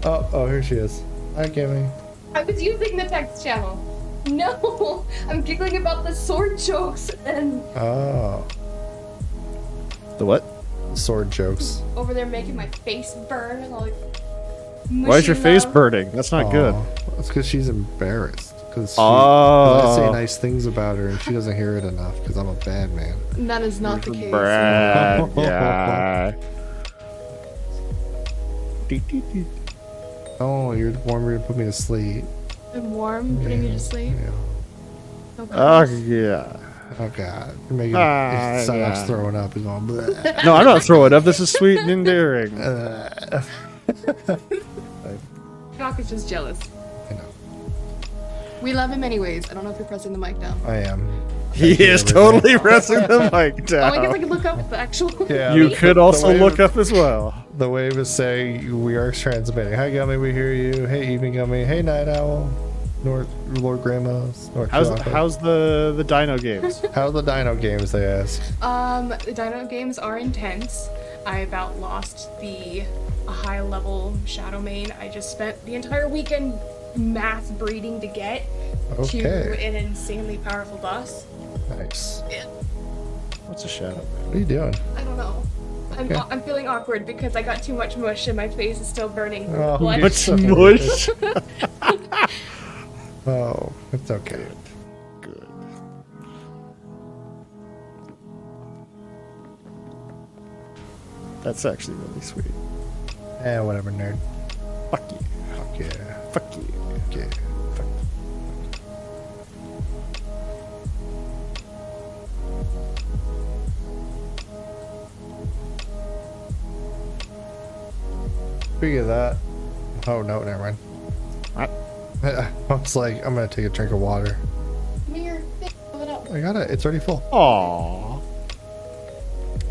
[SPEAKER 1] Oh, here she is. Hi, Kimmy.
[SPEAKER 9] I was using the text channel. No, I'm giggling about the sword jokes and
[SPEAKER 1] Oh,
[SPEAKER 2] The what?
[SPEAKER 1] sword jokes.
[SPEAKER 9] over there making my face burn and all like.
[SPEAKER 2] Why is your
[SPEAKER 9] mushy
[SPEAKER 2] face
[SPEAKER 9] mouth.
[SPEAKER 2] burning? That's not good.
[SPEAKER 1] Aw, That's because she's embarrassed. Because I say nice things about her and she doesn't hear it enough because I'm a bad man.
[SPEAKER 9] That is not the case.
[SPEAKER 2] Brad guy.
[SPEAKER 1] Oh, you're warm. You're to put me to sleep.
[SPEAKER 9] I'm warm, putting you to sleep.
[SPEAKER 1] Yeah.
[SPEAKER 9] Oh,
[SPEAKER 2] Oh,
[SPEAKER 9] goodness.
[SPEAKER 2] yeah.
[SPEAKER 1] Oh God, you're making
[SPEAKER 2] Ah,
[SPEAKER 1] Psydoc's
[SPEAKER 2] yeah.
[SPEAKER 1] throwing up. He's going. Bleh.
[SPEAKER 2] No, I'm not throwing up. This is sweet and endearing.
[SPEAKER 9] Doc is just jealous.
[SPEAKER 1] I know.
[SPEAKER 9] We love him anyways. I don't know if you're pressing the mic down.
[SPEAKER 1] I am.
[SPEAKER 2] He is totally pressing the mic
[SPEAKER 9] Oh, I guess I
[SPEAKER 2] down.
[SPEAKER 9] could look up the actual.
[SPEAKER 1] Yeah,
[SPEAKER 2] You
[SPEAKER 1] the-
[SPEAKER 2] could
[SPEAKER 1] the
[SPEAKER 2] also
[SPEAKER 1] wave-
[SPEAKER 2] look up as well.
[SPEAKER 1] The wave is saying we are transmitting. Hi, Gummy. We hear you. Hey, Evening Gummy. Hey, Night Owl. Lord Grandma's. North Chocolate.
[SPEAKER 2] How's the Dino games?
[SPEAKER 1] How are the Dino games? They ask.
[SPEAKER 9] The dino games are intense. I about lost the high level Shadow Main. I just spent the entire weekend mass breeding to get
[SPEAKER 1] Okay.
[SPEAKER 9] to an insanely powerful boss.
[SPEAKER 1] Nice.
[SPEAKER 2] What's a shadow?
[SPEAKER 1] What are you doing?
[SPEAKER 9] I don't know.
[SPEAKER 1] Okay.
[SPEAKER 9] I'm feeling awkward because I got too much mush and my face is still burning. from
[SPEAKER 1] Oh,
[SPEAKER 9] blood.
[SPEAKER 2] Much
[SPEAKER 1] Okay.
[SPEAKER 2] mush.
[SPEAKER 1] Oh, it's okay.
[SPEAKER 2] Good. That's actually really sweet.
[SPEAKER 1] Whatever, nerd.
[SPEAKER 2] Fuck you.
[SPEAKER 1] Fuck yeah.
[SPEAKER 2] Fuck you.
[SPEAKER 1] Fuck yeah. Fuck. Speaking of that, oh no, never mind.
[SPEAKER 2] What?
[SPEAKER 1] I was like, I'm gonna take a drink of water.
[SPEAKER 9] Come here. Fill it up.
[SPEAKER 1] I got it. It's already full.
[SPEAKER 2] Aww.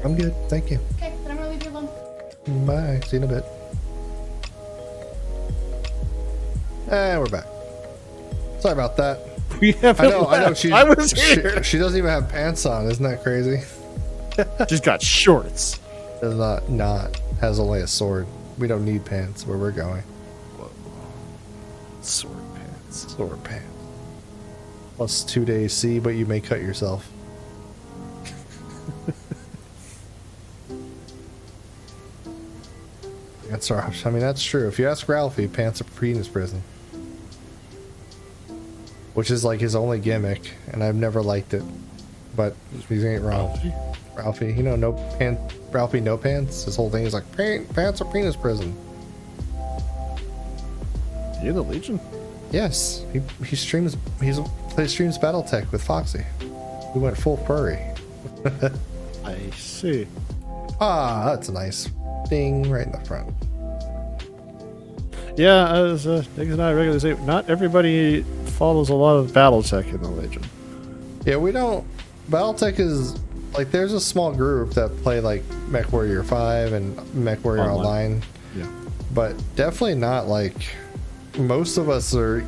[SPEAKER 1] I'm good. Thank you.
[SPEAKER 9] Okay, then I'm gonna leave you alone.
[SPEAKER 1] Bye. See you in a bit. And we're back. Sorry about that.
[SPEAKER 2] We haven't
[SPEAKER 1] I know.
[SPEAKER 2] left.
[SPEAKER 1] She,
[SPEAKER 2] I was here.
[SPEAKER 1] She doesn't even have pants on. Isn't that crazy?
[SPEAKER 2] Just got shorts.
[SPEAKER 1] Does not has only a sword. We don't need pants where we're going.
[SPEAKER 2] Sword pants.
[SPEAKER 1] Sword pants. Plus 2 days C, but you may cut yourself. That's our. I mean, that's true. If you ask Ralphie, pants are penis prison, which is like his only gimmick, and I've never liked it. But he ain't wrong. Ralphie, you know, no pants. Ralphie, no pants. His whole thing is like pants are penis prison.
[SPEAKER 2] You the Legion?
[SPEAKER 1] Yes, he streams. He streams BattleTech with Foxy. We went full furry.
[SPEAKER 2] I see.
[SPEAKER 1] Ah, that's a nice ding right in the front.
[SPEAKER 2] Yeah, as Diggs and I regularly say, not everybody follows a lot of BattleTech in the Legion.
[SPEAKER 1] Yeah, we don't. BattleTech is like there's a small group that play like MechWarrior 5 and MechWarrior Online.
[SPEAKER 2] Yeah.
[SPEAKER 1] But definitely not like most of us are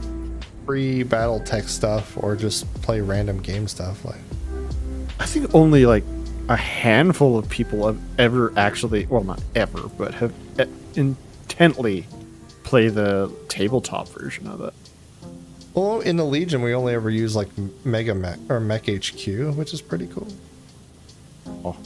[SPEAKER 1] free BattleTech stuff or just play random game stuff. Like
[SPEAKER 2] I think only like a handful of people have ever actually, well, not ever, but have intently play the tabletop version of it.
[SPEAKER 1] well, in the Legion we only ever use like Mega Mech or Mech HQ, which is pretty cool.
[SPEAKER 2] Oh,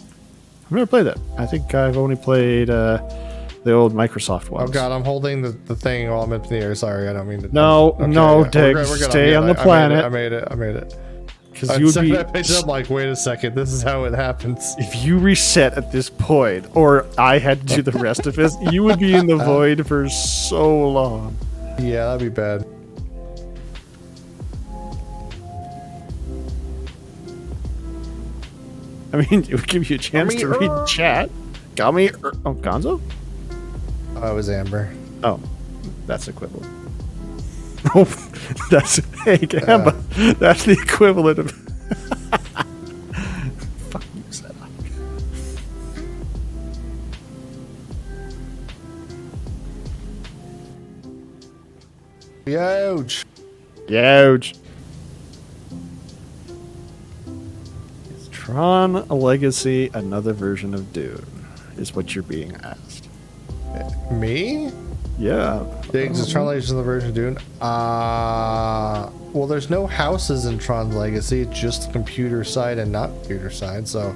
[SPEAKER 2] I've never played that. I think I've only played the old Microsoft ones.
[SPEAKER 1] Oh god, I'm holding the thing while I'm up in the air. Sorry, I don't mean to.
[SPEAKER 2] No,
[SPEAKER 1] Okay,
[SPEAKER 2] no,
[SPEAKER 1] yeah,
[SPEAKER 2] Diggs,
[SPEAKER 1] we're good.
[SPEAKER 2] stay
[SPEAKER 1] I'm
[SPEAKER 2] on
[SPEAKER 1] good.
[SPEAKER 2] the planet.
[SPEAKER 1] I made it.
[SPEAKER 2] Because
[SPEAKER 1] I'm
[SPEAKER 2] you would be.
[SPEAKER 1] I'm like, wait a second, this is how it happens.
[SPEAKER 2] If you reset at this point, or I had to do the rest of this, you would be in the void for so long.
[SPEAKER 1] Yeah, that'd be bad.
[SPEAKER 2] I mean, it would give you a chance to read chat. Gonzo?
[SPEAKER 1] Oh, it was Amber.
[SPEAKER 2] Oh. That's equivalent. Oh, that's hey Gamba. That's the equivalent of. Fuck you, Psydoc.
[SPEAKER 1] Huge.
[SPEAKER 2] Huge. Is Tron Legacy another version of Dune? Is what you're being asked.
[SPEAKER 1] Me?
[SPEAKER 2] Yeah.
[SPEAKER 1] Digs is Tron Legacy the version of Dune. Well, there's no houses in Tron Legacy. It's just computer side and not computer side. So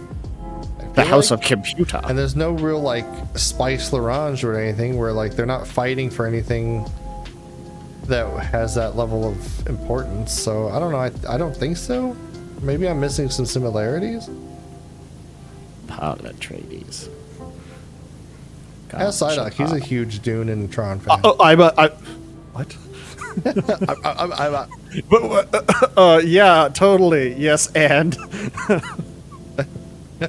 [SPEAKER 2] The House of Computer.
[SPEAKER 1] And there's no real like spice l'orange or anything where like they're not fighting for anything that has that level of importance. So I don't know. I don't think so. Maybe I'm missing some similarities.
[SPEAKER 2] Pilot Trades.
[SPEAKER 1] Ask Psydoc. He's a huge Dune and Tron fan.
[SPEAKER 2] What? Yeah, totally. Yes, and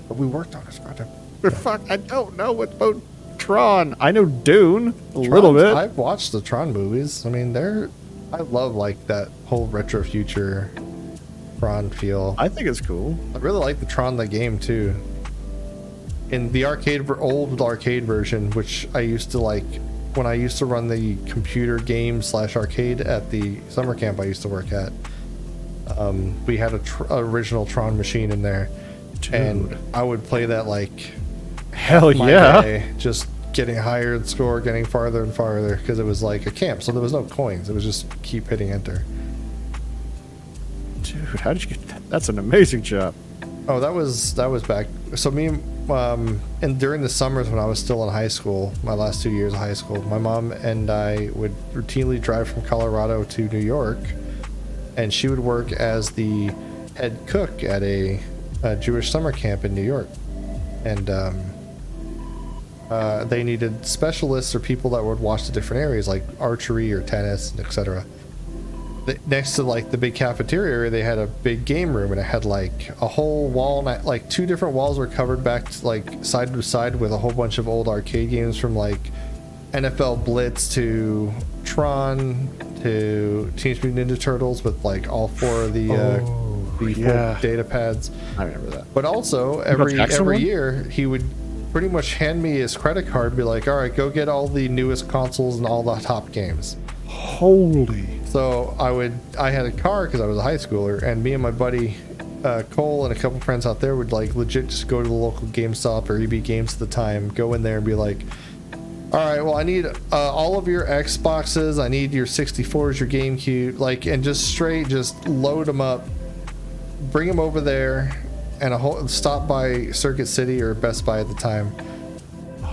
[SPEAKER 1] We worked on this project.
[SPEAKER 2] fuck, I don't know what about Tron. I know Dune a little bit.
[SPEAKER 1] I've watched the Tron movies. I mean, I love like that whole retro future Tron feel.
[SPEAKER 2] I think it's cool.
[SPEAKER 1] I really like the Tron the game too. In the old arcade version, which I used to like when I used to run the computer game / arcade at the summer camp I used to work at. We had a original Tron machine in there.
[SPEAKER 2] Dude.
[SPEAKER 1] And I would play that like
[SPEAKER 2] Hell
[SPEAKER 1] my
[SPEAKER 2] yeah.
[SPEAKER 1] day, just getting higher in score, getting farther and farther because it was like a camp, so there was no coins. It was just keep hitting enter.
[SPEAKER 2] Dude, how did you get that? That's an amazing job.
[SPEAKER 1] Oh, that was back. So me and during the summers when I was still in high school, my last 2 years of high school, my mom and I would routinely drive from Colorado to New York, and she would work as the head cook at a Jewish summer camp in New York, and they needed specialists or people that would watch the different areas like archery or tennis, etc. Next to like the big cafeteria area, they had a big game room, and it had like a whole wall, like 2 different walls were covered back to, like side to side with a whole bunch of old arcade games from like NFL Blitz to Tron to Teenage Mutant Ninja Turtles with like all 4 of the data pads.
[SPEAKER 2] I remember that.
[SPEAKER 1] But also every year he would pretty much hand me his credit card and be like, all right, go get all the newest consoles and all the top games.
[SPEAKER 2] Holy.
[SPEAKER 1] So I had a car because I was a high schooler, and me and my buddy Cole and a couple friends out there would like legit just go to the local GameStop or EB Games at the time, go in there and be like, all right, well, I need all of your Xboxes, I need your 64s, your GameCube, like, and just straight just load them up, bring them over there, and stop by Circuit City or Best Buy at the time,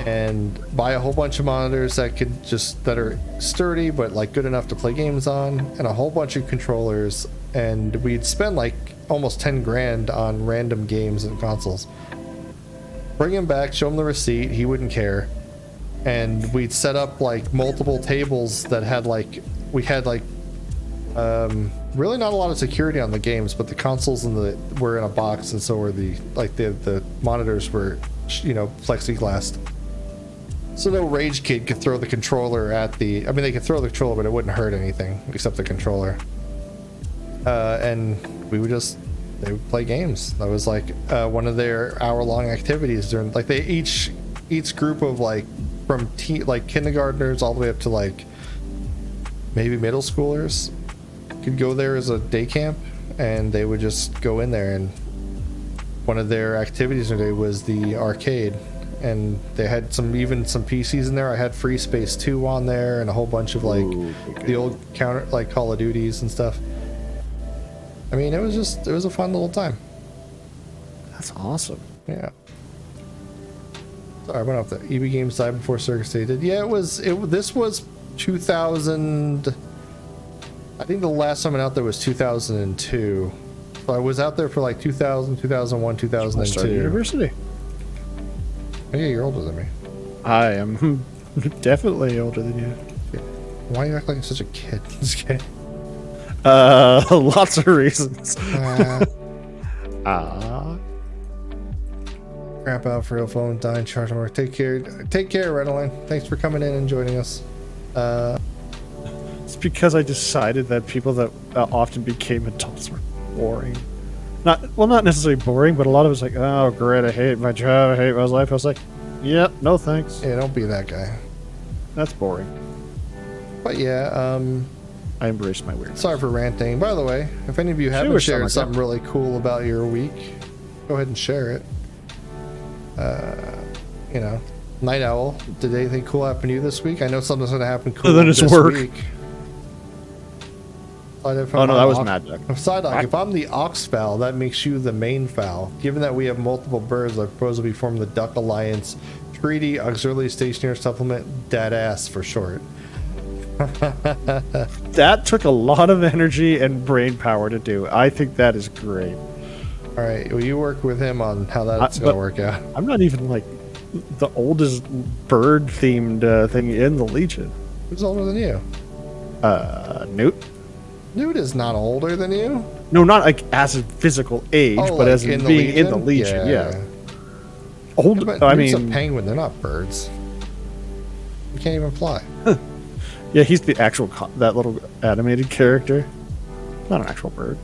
[SPEAKER 1] and buy a whole bunch of monitors that are sturdy but like good enough to play games on, and a whole bunch of controllers, and we'd spend like almost 10 grand on random games and consoles. Bring him back, show him the receipt, he wouldn't care, and we'd set up like multiple tables that had like really not a lot of security on the games, but the consoles were in a box, and so were the monitors were, plexiglass. So no rage kid could throw the controller they could throw the controller, but it wouldn't hurt anything except the controller. And they would play games. That was like one of their hour-long activities during, like, they each group of like from kindergartners all the way up to like maybe middle schoolers could go there as a day camp, and they would just go in there, and one of their activities today was the arcade, and they had some PCs in there. I had Free Space 2 on there and a whole bunch of like the old counter like Call of Duties and stuff. I mean, it was a fun little time.
[SPEAKER 2] That's awesome.
[SPEAKER 1] Yeah. Sorry, I went off the EB Games side before Circus City did. Yeah, this was 2000. I think the last time I went out there was 2002. So I was out there for like 2000, 2001, 2002.
[SPEAKER 2] Started university.
[SPEAKER 1] Oh, yeah, you're older than me.
[SPEAKER 2] I am definitely older than you.
[SPEAKER 1] Why do you act like you're such a kid? Just kidding.
[SPEAKER 2] Lots of reasons.
[SPEAKER 1] Crap out for real phone, dying charge work. Take care, Redoline. Thanks for coming in and joining us.
[SPEAKER 2] It's because I decided that people that often became adults were boring. Not necessarily boring, but a lot of it's like, oh great, I hate my job, I hate my life. I was like, yep, no thanks.
[SPEAKER 1] Yeah, don't be that guy.
[SPEAKER 2] That's boring.
[SPEAKER 1] But yeah,
[SPEAKER 2] I embrace my weirdness.
[SPEAKER 1] sorry for ranting. By the way, if any of you haven't shared something really cool about your week, go ahead and share it. You know, Night Owl, did anything cool happen to you this week? I know something's going to happen cool
[SPEAKER 2] Other than his
[SPEAKER 1] this
[SPEAKER 2] work.
[SPEAKER 1] week.
[SPEAKER 2] Oh no, that was Magic.
[SPEAKER 1] Psydoc, if I'm the ox fowl, that makes you the main fowl. Given that we have multiple birds, I propose we form the Duck Alliance Treaty Auxiliary Stationary Supplement, DADASS for short.
[SPEAKER 2] That took a lot of energy and brain power to do. I think that is great.
[SPEAKER 1] All right, well, you work with him on how that's going to work out.
[SPEAKER 2] I'm not even like the oldest bird-themed thing in the Legion.
[SPEAKER 1] Who's older than you?
[SPEAKER 2] Newt.
[SPEAKER 1] Newt is not older than you.
[SPEAKER 2] No, not like as a physical age,
[SPEAKER 1] Oh,
[SPEAKER 2] but
[SPEAKER 1] like
[SPEAKER 2] as in being in the Legion. Yeah. Old.
[SPEAKER 1] But
[SPEAKER 2] I
[SPEAKER 1] Newt's
[SPEAKER 2] mean,
[SPEAKER 1] a penguin. They're not birds. You can't even fly.
[SPEAKER 2] yeah, he's the actual that little animated character. Not an actual bird.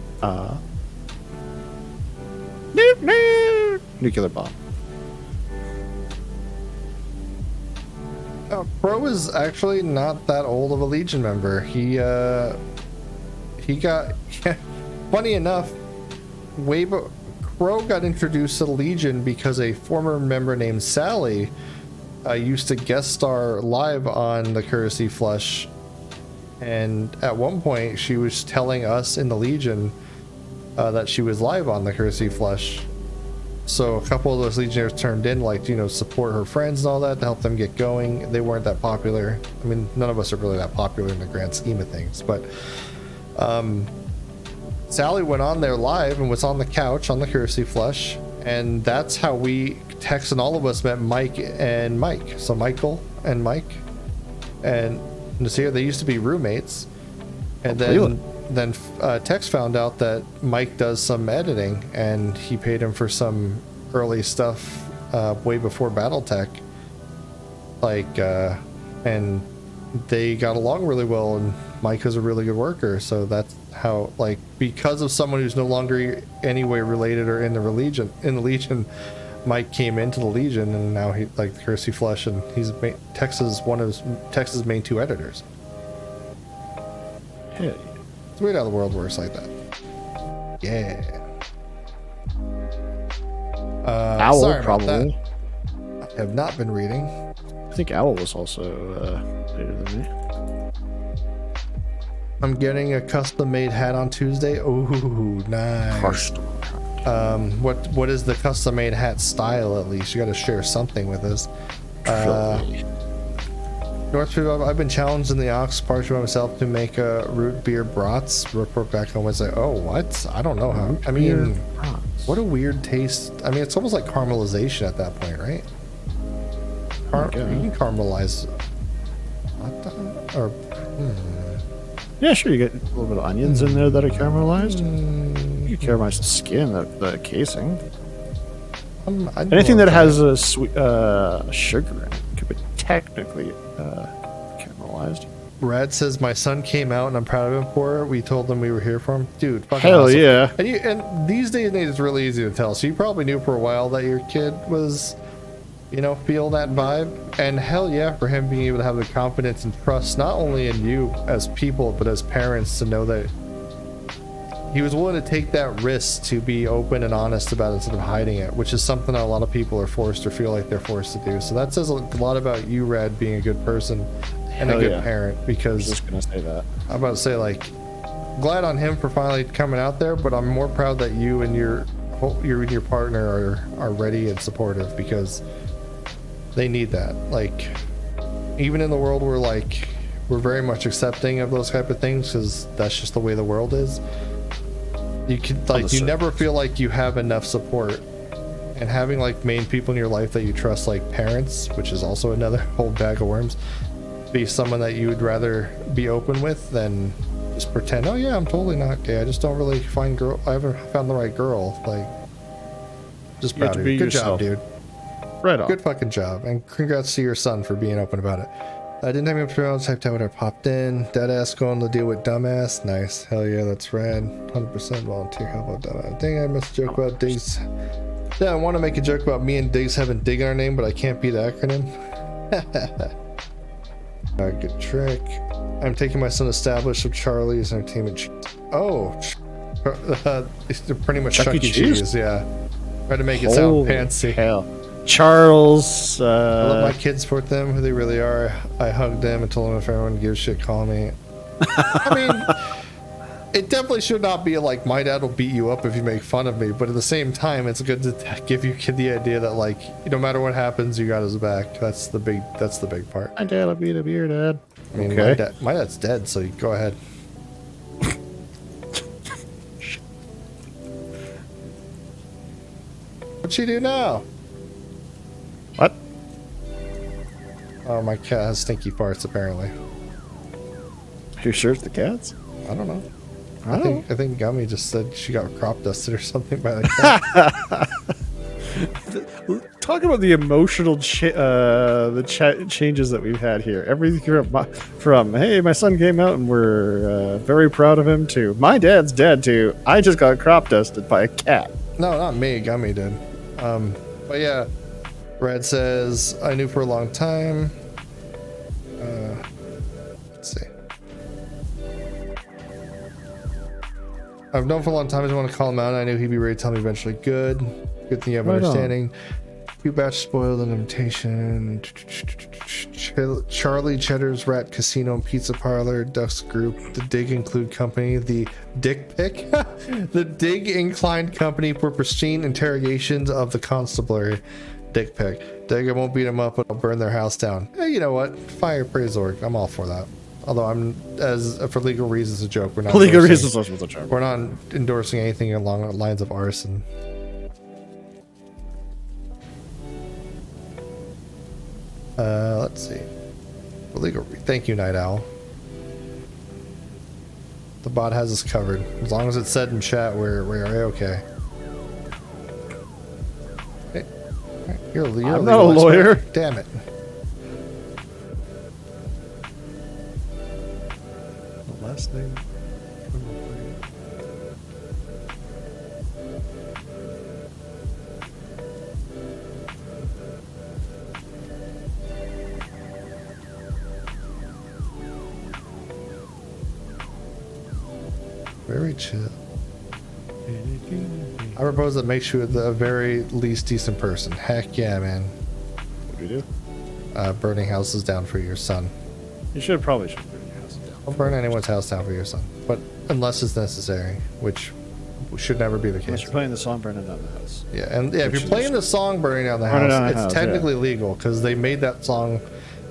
[SPEAKER 2] Newt, Newt. Nuclear bomb.
[SPEAKER 1] Crow is actually not that old of a Legion member. He got funny enough, Crow got introduced to the Legion because a former member named Sally used to guest star live on the Courtesy Flush, and at one point she was telling us in the Legion that she was live on the Courtesy Flush. So a couple of those Legionnaires turned in, like, you know, support her friends and all that to help them get going. They weren't that popular. I mean, none of us are really that popular in the grand scheme of things, but Sally went on there live and was on the couch on the Courtesy Flush, and that's how we, Tex and all of us, met Mike and Mike. So Michael and Mike and Nasir, they used to be roommates, and then Tex found out that Mike does some editing, and he paid him for some early stuff way before BattleTech, and they got along really well, and Mike is a really good worker. So that's how, like, because of someone who's no longer anyway related or in the Legion, Mike came into the Legion, and now he, like, the Courtesy Flush, and he's one of Tex's main two editors.
[SPEAKER 2] Hey.
[SPEAKER 1] It's weird how the world works like that. Yeah.
[SPEAKER 2] Owl,
[SPEAKER 1] sorry about
[SPEAKER 2] probably.
[SPEAKER 1] that. I have not been reading.
[SPEAKER 2] I think Owl was also later than me.
[SPEAKER 1] I'm getting a custom-made hat on Tuesday. Ooh, nice. What is the custom-made hat style? At least you got to share something with us. Northfield, I've been challenged in the Ox partially by myself to make root beer brats. Report back on Wednesday. Oh, what? I don't know how. I mean, what a weird taste. I mean, it's almost like caramelization at that point, right? You can caramelize. Or
[SPEAKER 2] yeah, sure. You get a little bit of onions in there that are caramelized. You can caramelize the skin, the casing. Anything that has a sweet sugar in it could be technically caramelized.
[SPEAKER 1] Brad says my son came out and I'm proud of him for it. We told him we were here for him. Dude, fucking
[SPEAKER 2] hell
[SPEAKER 1] awesome.
[SPEAKER 2] Yeah.
[SPEAKER 1] And these days and age, it's really easy to tell. So you probably knew for a while that your kid was, you know, feeling that vibe. And hell yeah, for him being able to have the confidence and trust, not only in you as people, but as parents, to know that he was willing to take that risk to be open and honest about it instead of hiding it, which is something that a lot of people are forced or feel like they're forced to do. So that says a lot about you, Red, being a good person and a good parent, because
[SPEAKER 2] I was just gonna say that.
[SPEAKER 1] I'm about to say, like, glad on him for finally coming out there, but I'm more proud that you and your partner are ready and supportive, because they need that. Like, even in the world where, like, we're very much accepting of those type of things because that's just the way the world is, you can, like, you never feel like you have enough support, and having, like, main people in your life that you trust, like parents, which is also another whole bag of worms, be someone that you would rather be open with than just pretend, oh yeah, I'm totally not gay, I just don't really I haven't found the right girl. Like, just proud of you. Good job, dude.
[SPEAKER 2] Right on.
[SPEAKER 1] Good fucking job, and congrats to your son for being open about it. I didn't have any materials typed out when I popped in. Deadass going to deal with dumbass. Nice. Hell yeah, that's rad. 100% volunteer help out dumbass. Dang, I missed a joke about Diggs. Yeah, I want to make a joke about me and Diggs having Dig in our name, but I can't be the acronym. Alright, good trick. I'm taking my son established of Charlie's Entertainment. Oh, they're pretty much Chuck E. Cheese, yeah. Try to make it sound fancy.
[SPEAKER 2] Hell. Charles.
[SPEAKER 1] I love my kids for them, who they really are. I hugged them and told them if everyone gives shit, call me. I mean, it definitely should not be like my dad will beat you up if you make fun of me, but at the same time, it's good to give your kid the idea that like no matter what happens, you got his back. That's the big part.
[SPEAKER 2] My dad will beat up your dad.
[SPEAKER 1] I mean,
[SPEAKER 2] okay.
[SPEAKER 1] my dad's dead, so you go ahead. What'd she do now?
[SPEAKER 2] What?
[SPEAKER 1] Oh, my cat has stinky farts apparently.
[SPEAKER 2] Are you sure it's the cats?
[SPEAKER 1] I don't know.
[SPEAKER 2] I
[SPEAKER 1] think Gummy just said she got crop dusted or something by the cat.
[SPEAKER 2] Talk about the emotional changes that we've had here. Everything from hey, my son came out and we're very proud of him, to my dad's dead, to I just got crop dusted by a cat.
[SPEAKER 1] No, not me. Gummy did. But yeah, Red says I knew for a long time. Let's see. I've known for a long time. I just want to call him out. I knew he'd be ready to tell me eventually. Good thing you have understanding. Few batch spoiled and imitation. Charlie Cheddar's Rat Casino and Pizza Parlor, Ducks Group, the Dig Include Company, the Dick Pick, the Dig Inclined Company for pristine interrogations of the constabulary. Dick Pick. Dig, I won't beat them up, but I'll burn their house down. Hey, you know what? Fire praise org. I'm all for that. Although I'm, as for legal reasons, a joke. We're not
[SPEAKER 2] legal reasons was a joke.
[SPEAKER 1] We're not endorsing anything along the lines of arson. Let's see. For legal. Thank you, Night Owl. The bot has us covered. As long as it's said in chat, we're okay. Hey, you're
[SPEAKER 2] I'm not a lawyer.
[SPEAKER 1] Expert. Damn it.
[SPEAKER 2] The last thing.
[SPEAKER 1] Very chill. I propose that makes you the very least decent person. Heck yeah, man.
[SPEAKER 2] What do we do?
[SPEAKER 1] Burning houses down for your son.
[SPEAKER 2] You probably should burn your house down.
[SPEAKER 1] Don't burn anyone's house down for your son, but unless it's necessary, which should never be the case.
[SPEAKER 2] Unless you're playing the song Burning Down the House.
[SPEAKER 1] Yeah, and yeah, if you're playing the song Burning Down the House, it's technically legal because they made that song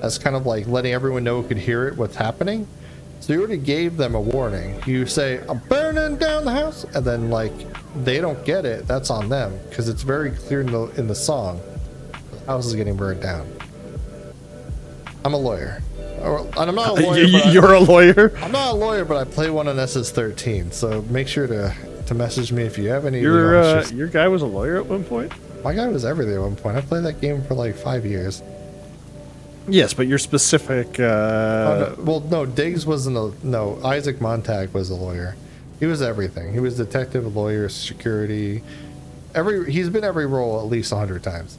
[SPEAKER 1] as kind of like letting everyone know who could hear it, what's happening. So you already gave them a warning. You say, I'm burning down the house, and then like they don't get it, that's on them because it's very clear in the song the house is getting burned down. I'm a lawyer. And I'm not a lawyer.
[SPEAKER 2] You're a lawyer?
[SPEAKER 1] I'm not a lawyer, but I play one on SS13, so make sure to message me if you have any.
[SPEAKER 2] Your guy was a lawyer at one point?
[SPEAKER 1] My guy was everything at one point. I played that game for like 5 years.
[SPEAKER 2] Yes, but your specific...
[SPEAKER 1] no, Diggs wasn't no, Isaac Montag was a lawyer. He was everything. He was detective, lawyer, security. He's been every role at least 100 times.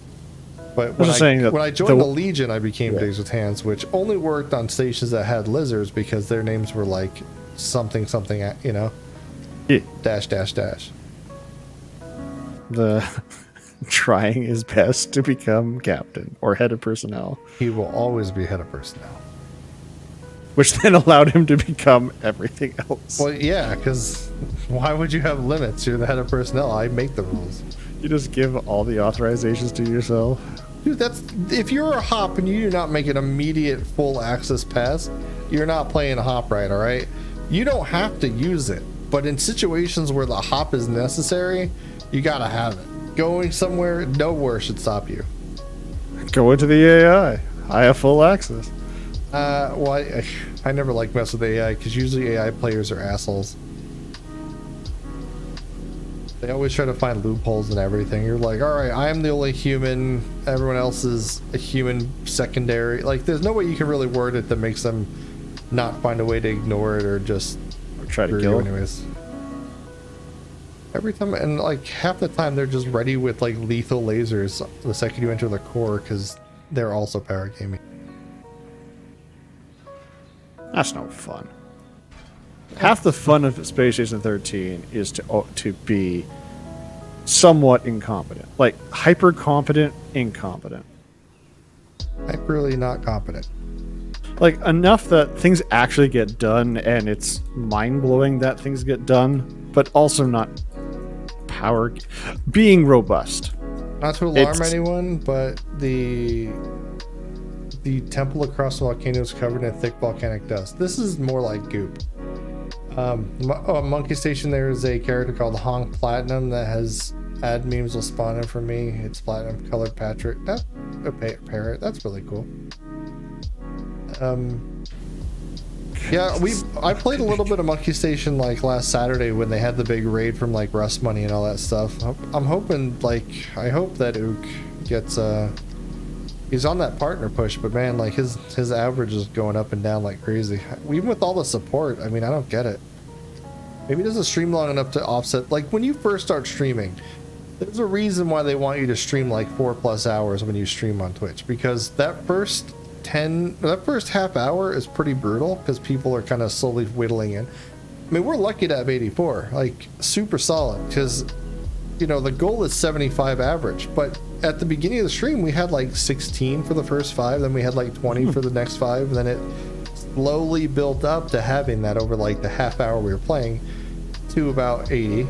[SPEAKER 1] But when I joined the Legion, I became Diggs with Hands, which only worked on stations that had lizards because their names were like something, you know?
[SPEAKER 2] Yeah.
[SPEAKER 1] Dash, dash, dash.
[SPEAKER 2] The... trying his best to become captain or head of personnel.
[SPEAKER 1] He will always be head of personnel.
[SPEAKER 2] Which then allowed him to become everything else.
[SPEAKER 1] Well, yeah, because why would you have limits? You're the head of personnel. I make the rules.
[SPEAKER 2] You just give all the authorizations to yourself.
[SPEAKER 1] Dude, if you're a hop and you do not make an immediate full access pass, you're not playing a hop right, all right? You don't have to use it, but in situations where the hop is necessary, you gotta have it. Going somewhere, nowhere should stop you.
[SPEAKER 2] Go into the AI. I have full access.
[SPEAKER 1] Well, I never like mess with AI because usually AI players are assholes. They always try to find loopholes in everything. You're like, all right, I am the only human. Everyone else is a human secondary. Like, there's no way you can really word it that makes them not find a way to ignore it or just
[SPEAKER 2] try to
[SPEAKER 1] screw
[SPEAKER 2] kill
[SPEAKER 1] you
[SPEAKER 2] it.
[SPEAKER 1] anyways. Every time, and like half the time they're just ready with like lethal lasers the second you enter the core because they're also power gaming.
[SPEAKER 2] That's no fun. Half the fun of Space Station 13 is to be somewhat incompetent, like hyper competent, incompetent,
[SPEAKER 1] Hyperly not competent.
[SPEAKER 2] like enough that things actually get done, and it's mind blowing that things get done, but also not being robust.
[SPEAKER 1] Not to alarm anyone, but the temple across the volcano is covered in thick volcanic dust. This is more like goop. Monkey Station, there is a character called Hong Platinum that has ad memes will spawn in for me. It's platinum colored Patrick. That's a parrot. That's really cool. Yeah, I played a little bit of Monkey Station like last Saturday when they had the big raid from like Rust Money and all that stuff. I'm hoping, like, I hope that Ook gets he's on that partner push, but man, like his average is going up and down like crazy. Even with all the support, I mean, I don't get it. Maybe it doesn't stream long enough to offset. Like when you first start streaming, there's a reason why they want you to stream like 4+ hours when you stream on Twitch, because that first half hour is pretty brutal because people are kind of slowly whittling in. I mean, we're lucky to have 84, like super solid, because you know the goal is 75 average, but at the beginning of the stream we had like 16 for the first 5, then we had like 20 for the next 5, then it slowly built up to having that over like the half hour we were playing to about 80.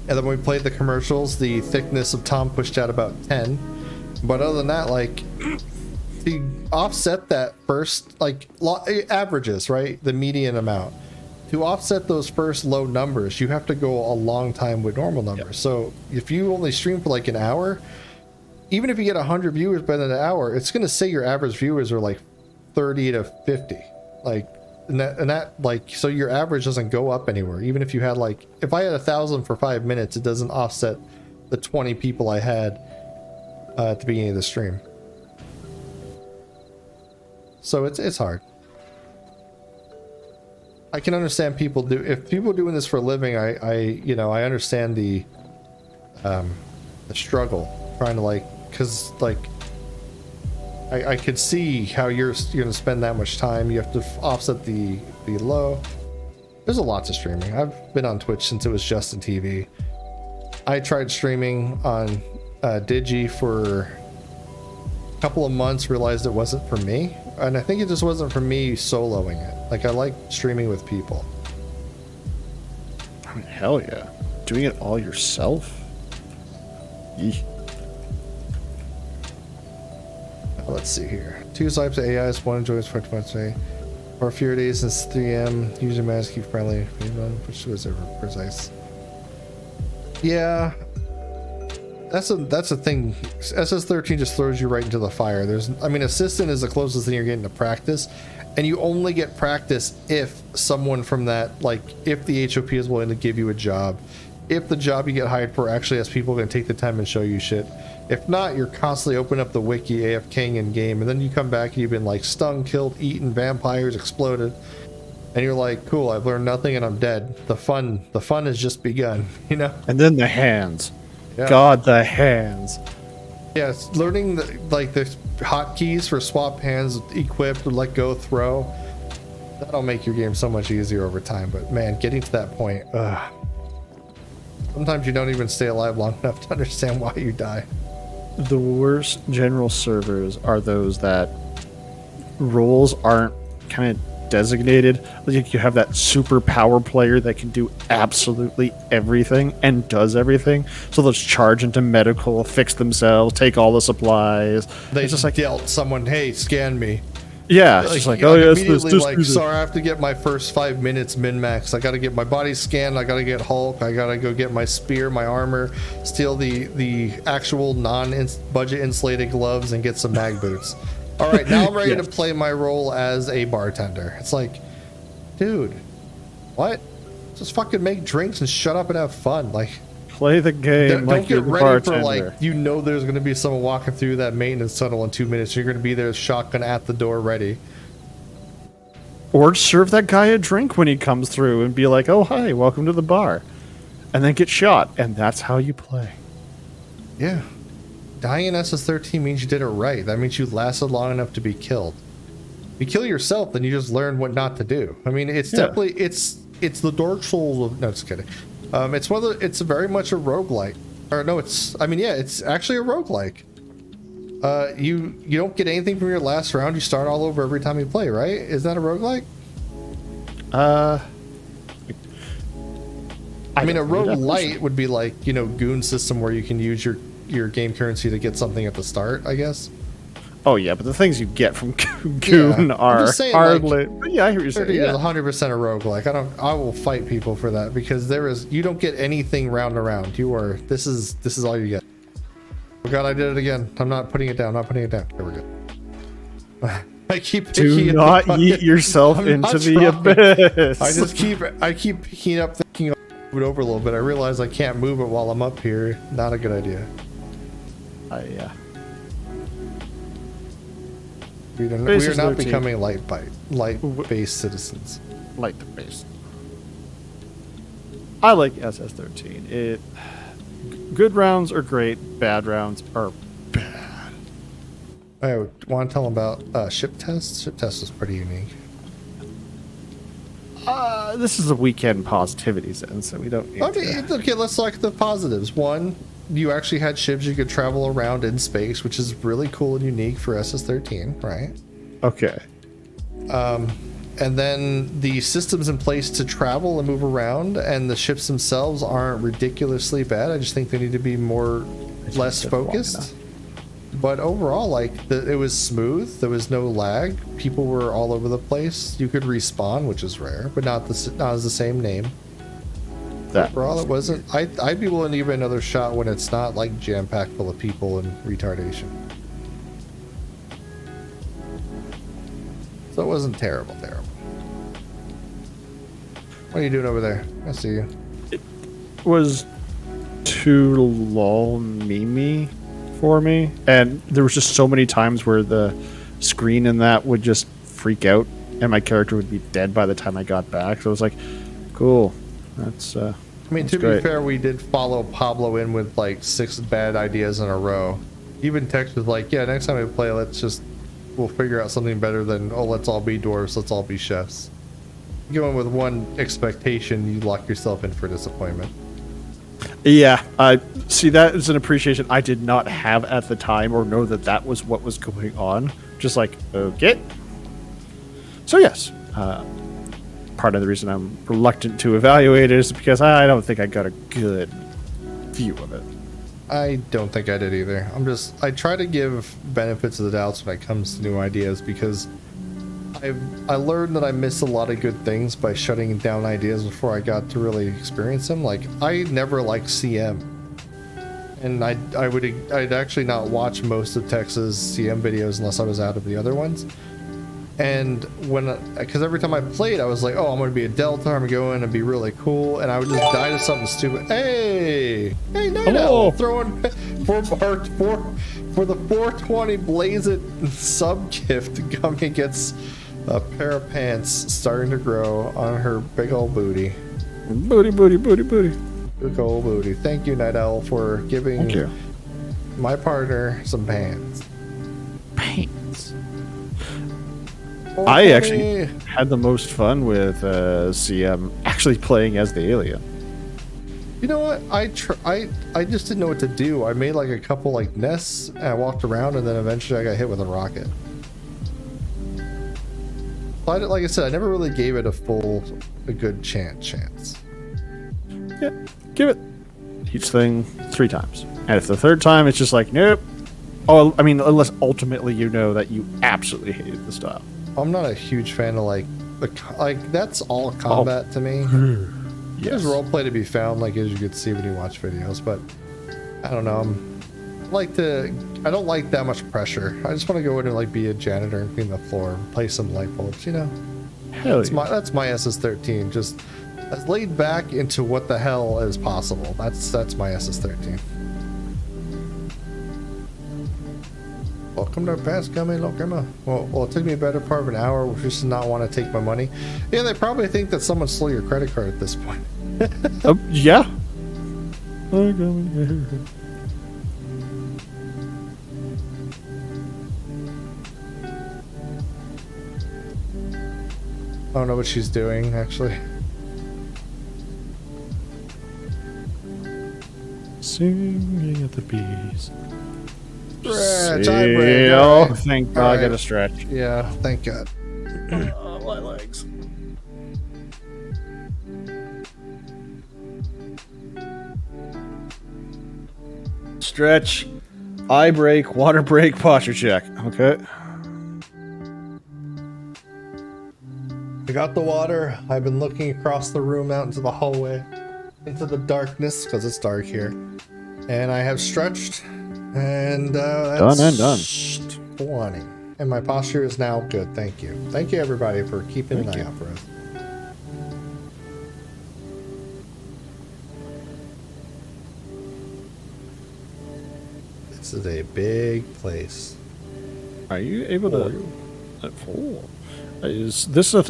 [SPEAKER 1] And then when we played the commercials, the thickness of Tom pushed out about 10. But other than that, like to offset that first, like averages, right, the median amount, to offset those first low numbers, you have to go a long time with normal numbers. Yep. So if you only stream for like an hour, even if you get 100 viewers by the hour, it's going to say your average viewers are like 30 to 50, like, and that like, so your average doesn't go up anywhere. Even if you had like, if I had 1,000 for 5 minutes, it doesn't offset the 20 people I had at the beginning of the stream. So it's hard. I can understand people if people are doing this for a living, I understand the struggle trying to, like, because like I could see how you're going to spend that much time. You have to offset the low. There's a lot to streaming. I've been on Twitch since it was Justin TV. I tried streaming on Digi for a couple of months, realized it wasn't for me. And I think it just wasn't for me soloing it. Like, I like streaming with people.
[SPEAKER 2] I mean, hell yeah. Doing it all yourself? Yeesh.
[SPEAKER 1] Let's see here. 2 types of AIs, 1 enjoys 5 months a day. For fewer days since 3M. User mass keep friendly. Which was ever precise. Yeah. That's a thing. SS13 just throws you right into the fire. I mean, assistant is the closest thing you're getting to practice, and you only get practice if someone from that, like, if the HOP is willing to give you a job, if the job you get hired for actually has people going to take the time and show you shit. If not, you're constantly opening up the wiki, AFKing in game, and then you come back and you've been like stung, killed, eaten, vampires exploded, and you're like, cool, I've learned nothing and I'm dead. The fun has just begun, you know?
[SPEAKER 2] And then the hands.
[SPEAKER 1] Yeah.
[SPEAKER 2] God, the hands.
[SPEAKER 1] Yeah, it's learning the hotkeys for swap hands, equip, let go, throw. That'll make your game so much easier over time. But man, getting to that point, sometimes you don't even stay alive long enough to understand why you die.
[SPEAKER 2] The worst general servers are those that roles aren't kind of designated. Like, you have that super power player that can do absolutely everything and does everything, so they'll charge into medical, fix themselves, take all the supplies.
[SPEAKER 1] They
[SPEAKER 2] just like
[SPEAKER 1] dealt someone, hey, scan me.
[SPEAKER 2] Yeah, it's just like, oh yeah,
[SPEAKER 1] immediately like, sorry, I have to get my first 5 minutes min max. I got to get my body scanned. I got to get Hulk. I got to go get my spear, my armor, steal the actual non-budget insulated gloves, and get some mag boots. All right, now I'm ready to play my role as a bartender. It's like, dude, what? Just fucking make drinks and shut up and have fun. Like,
[SPEAKER 2] Play the game
[SPEAKER 1] Don't
[SPEAKER 2] like
[SPEAKER 1] get
[SPEAKER 2] you're the
[SPEAKER 1] ready
[SPEAKER 2] bartender.
[SPEAKER 1] for like there's going to be someone walking through that maintenance tunnel in 2 minutes. You're going to be there, shotgun at the door, ready.
[SPEAKER 2] Or serve that guy a drink when he comes through and be like, "Oh, hi, welcome to the bar," and then get shot, and that's how you play.
[SPEAKER 1] Yeah, dying in SS13 means you did it right. That means you lasted long enough to be killed. If you kill yourself, then you just learn what not to do. I mean, it's definitely it's the Dark Souls of no, just kidding. It's very much a roguelike. Or no, it's actually a roguelike. You don't get anything from your last round. You start all over every time you play, right? Is that a roguelike? I mean, a roguelite would be like, goon system where you can use your game currency to get something at the start, I guess.
[SPEAKER 2] Oh yeah, but the things you get from Goon are hardly. Like, yeah, I hear what you're saying.
[SPEAKER 1] It is 100% a roguelike. I will fight people for that because you don't get anything round and round. This is all you get. Oh god, I did it again. I'm not putting it down. There we go. I keep
[SPEAKER 2] do not yeet yourself into the abyss.
[SPEAKER 1] I keep picking up, thinking I'll move it over a little bit. I realize I can't move it while I'm up here. Not a good idea.
[SPEAKER 2] Yeah.
[SPEAKER 1] We are not becoming light-based citizens.
[SPEAKER 2] Light-based. I like SS13. Good rounds are great. Bad rounds are bad.
[SPEAKER 1] I want to tell them about ship tests. Ship test was pretty unique.
[SPEAKER 2] This is a weekend positivity zone, so we don't need
[SPEAKER 1] okay, let's look at the positives. One, you actually had ships you could travel around in space, which is really cool and unique for SS13, right?
[SPEAKER 2] Okay.
[SPEAKER 1] And then the systems in place to travel and move around, and the ships themselves aren't ridiculously bad. I just think they need to be less focused. But overall, it was smooth. There was no lag. People were all over the place. You could respawn, which is rare, but not as the same name. Overall, it wasn't. I'd be willing to give it another shot when it's not like jam-packed full of people and retardation. So it wasn't terrible. What are you doing over there? I see you.
[SPEAKER 2] It was too lol meme for me, and there was just so many times where the screen in that would just freak out, and my character would be dead by the time I got back. So I was like, cool. That's
[SPEAKER 1] I mean, to be fair, we did follow Pablo in with 6 bad ideas in a row. Even text was like, yeah, next time we play, we'll figure out something better than, let's all be dwarves, let's all be chefs. Going with one expectation, you lock yourself in for disappointment.
[SPEAKER 2] Yeah, see, that is an appreciation I did not have at the time or know that was what was going on. Just like, okay. So yes, part of the reason I'm reluctant to evaluate it is because I don't think I got a good view of it.
[SPEAKER 1] I don't think I did either. I try to give benefits of the doubts when it comes to new ideas because I learned that I missed a lot of good things by shutting down ideas before I got to really experience them. I never liked CM, and I'd actually not watch most of Tex's CM videos unless I was out of the other ones. And because every time I played, I was like, oh, I'm going to be a Delta, I'm going to go in and be really cool, and I would just die to something stupid. Hey, Night Owl, throwing for the 420 Blaze It sub gift. Gummy gets a pair of pants starting to grow on her big old booty.
[SPEAKER 2] Booty.
[SPEAKER 1] Big old booty. Thank you, Night Owl, for giving my partner some pants.
[SPEAKER 2] I actually had the most fun with CM actually playing as the alien.
[SPEAKER 1] You know what? I just didn't know what to do. I made a couple nests and I walked around, and then eventually I got hit with a rocket. Like I said, I never really gave it a good chance.
[SPEAKER 2] Yeah, give it each thing 3 times, and if the 3rd time it's just like nope. Oh, I mean, unless ultimately you know that you absolutely hated the style.
[SPEAKER 1] I'm not a huge fan of that's all combat to me.
[SPEAKER 2] Yes.
[SPEAKER 1] There's roleplay to be found, as you could see when you watch videos, but I don't know. I don't like that much pressure. I just want to go in and be a janitor and clean the floor, and play some light bulbs.
[SPEAKER 2] Hell
[SPEAKER 1] That's my SS13. Just as laid back into what the hell is possible. That's my SS13. Welcome to Past Coming Lokema. Well, it took me a better part of an hour, which is to not want to take my money. Yeah, they probably think that someone stole your credit card at this point.
[SPEAKER 2] Yeah.
[SPEAKER 1] I don't know what she's doing, actually.
[SPEAKER 2] Singing at the bees.
[SPEAKER 1] Stretch,
[SPEAKER 2] Oh, thank God I got a stretch.
[SPEAKER 1] Yeah, thank God.
[SPEAKER 2] Oh, my legs. Stretch, eye break, water break, posture check. Okay.
[SPEAKER 1] I got the water. I've been looking across the room out into the hallway, into the darkness, because it's dark here. And I have stretched, and that's
[SPEAKER 2] Done and done.
[SPEAKER 1] 20. And my posture is now good. Thank you. Thank you, everybody, for keeping an eye out for us. This is a big place.
[SPEAKER 2] Are you able to? Is this a?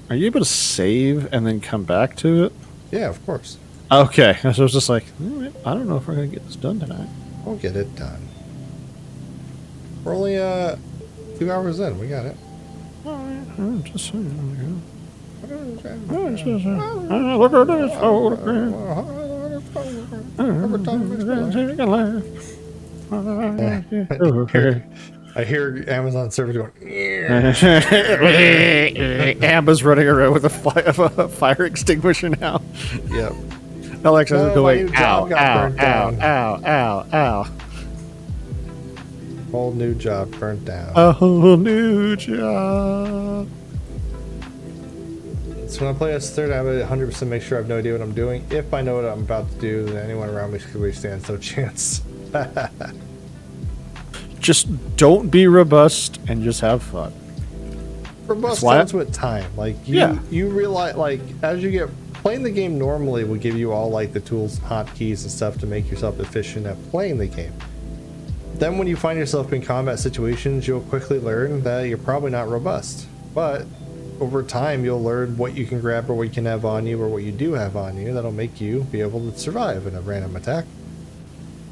[SPEAKER 2] Are you able to save and then come back to it?
[SPEAKER 1] Yeah, of course.
[SPEAKER 2] Okay, so I was just like, I don't know if we're gonna get this done tonight.
[SPEAKER 1] We'll get it done. We're only 2 hours in. We got it.
[SPEAKER 2] Just saying. Look at this
[SPEAKER 1] I hear Amazon server going.
[SPEAKER 2] Amber's running around with a fire extinguisher now.
[SPEAKER 1] Yep.
[SPEAKER 2] Alexa's
[SPEAKER 1] No, my
[SPEAKER 2] going,
[SPEAKER 1] new
[SPEAKER 2] ow,
[SPEAKER 1] job got
[SPEAKER 2] ow,
[SPEAKER 1] burnt
[SPEAKER 2] ow,
[SPEAKER 1] down.
[SPEAKER 2] ow, ow, ow.
[SPEAKER 1] Whole new job burnt down.
[SPEAKER 2] A whole new job.
[SPEAKER 1] So when I play as third, I have 100% make sure I have no idea what I'm doing. If I know what I'm about to do, then anyone around me could stand no chance.
[SPEAKER 2] Just don't be robust and just have fun.
[SPEAKER 1] Robust
[SPEAKER 2] why-
[SPEAKER 1] comes with time. Like you realize, like as you get playing the game normally will give you all like the tools, hotkeys, and stuff to make yourself efficient at playing the game. Then when you find yourself in combat situations, you'll quickly learn that you're probably not robust. But over time, you'll learn what you can grab or what you can have on you or what you do have on you. That'll make you be able to survive in a random attack.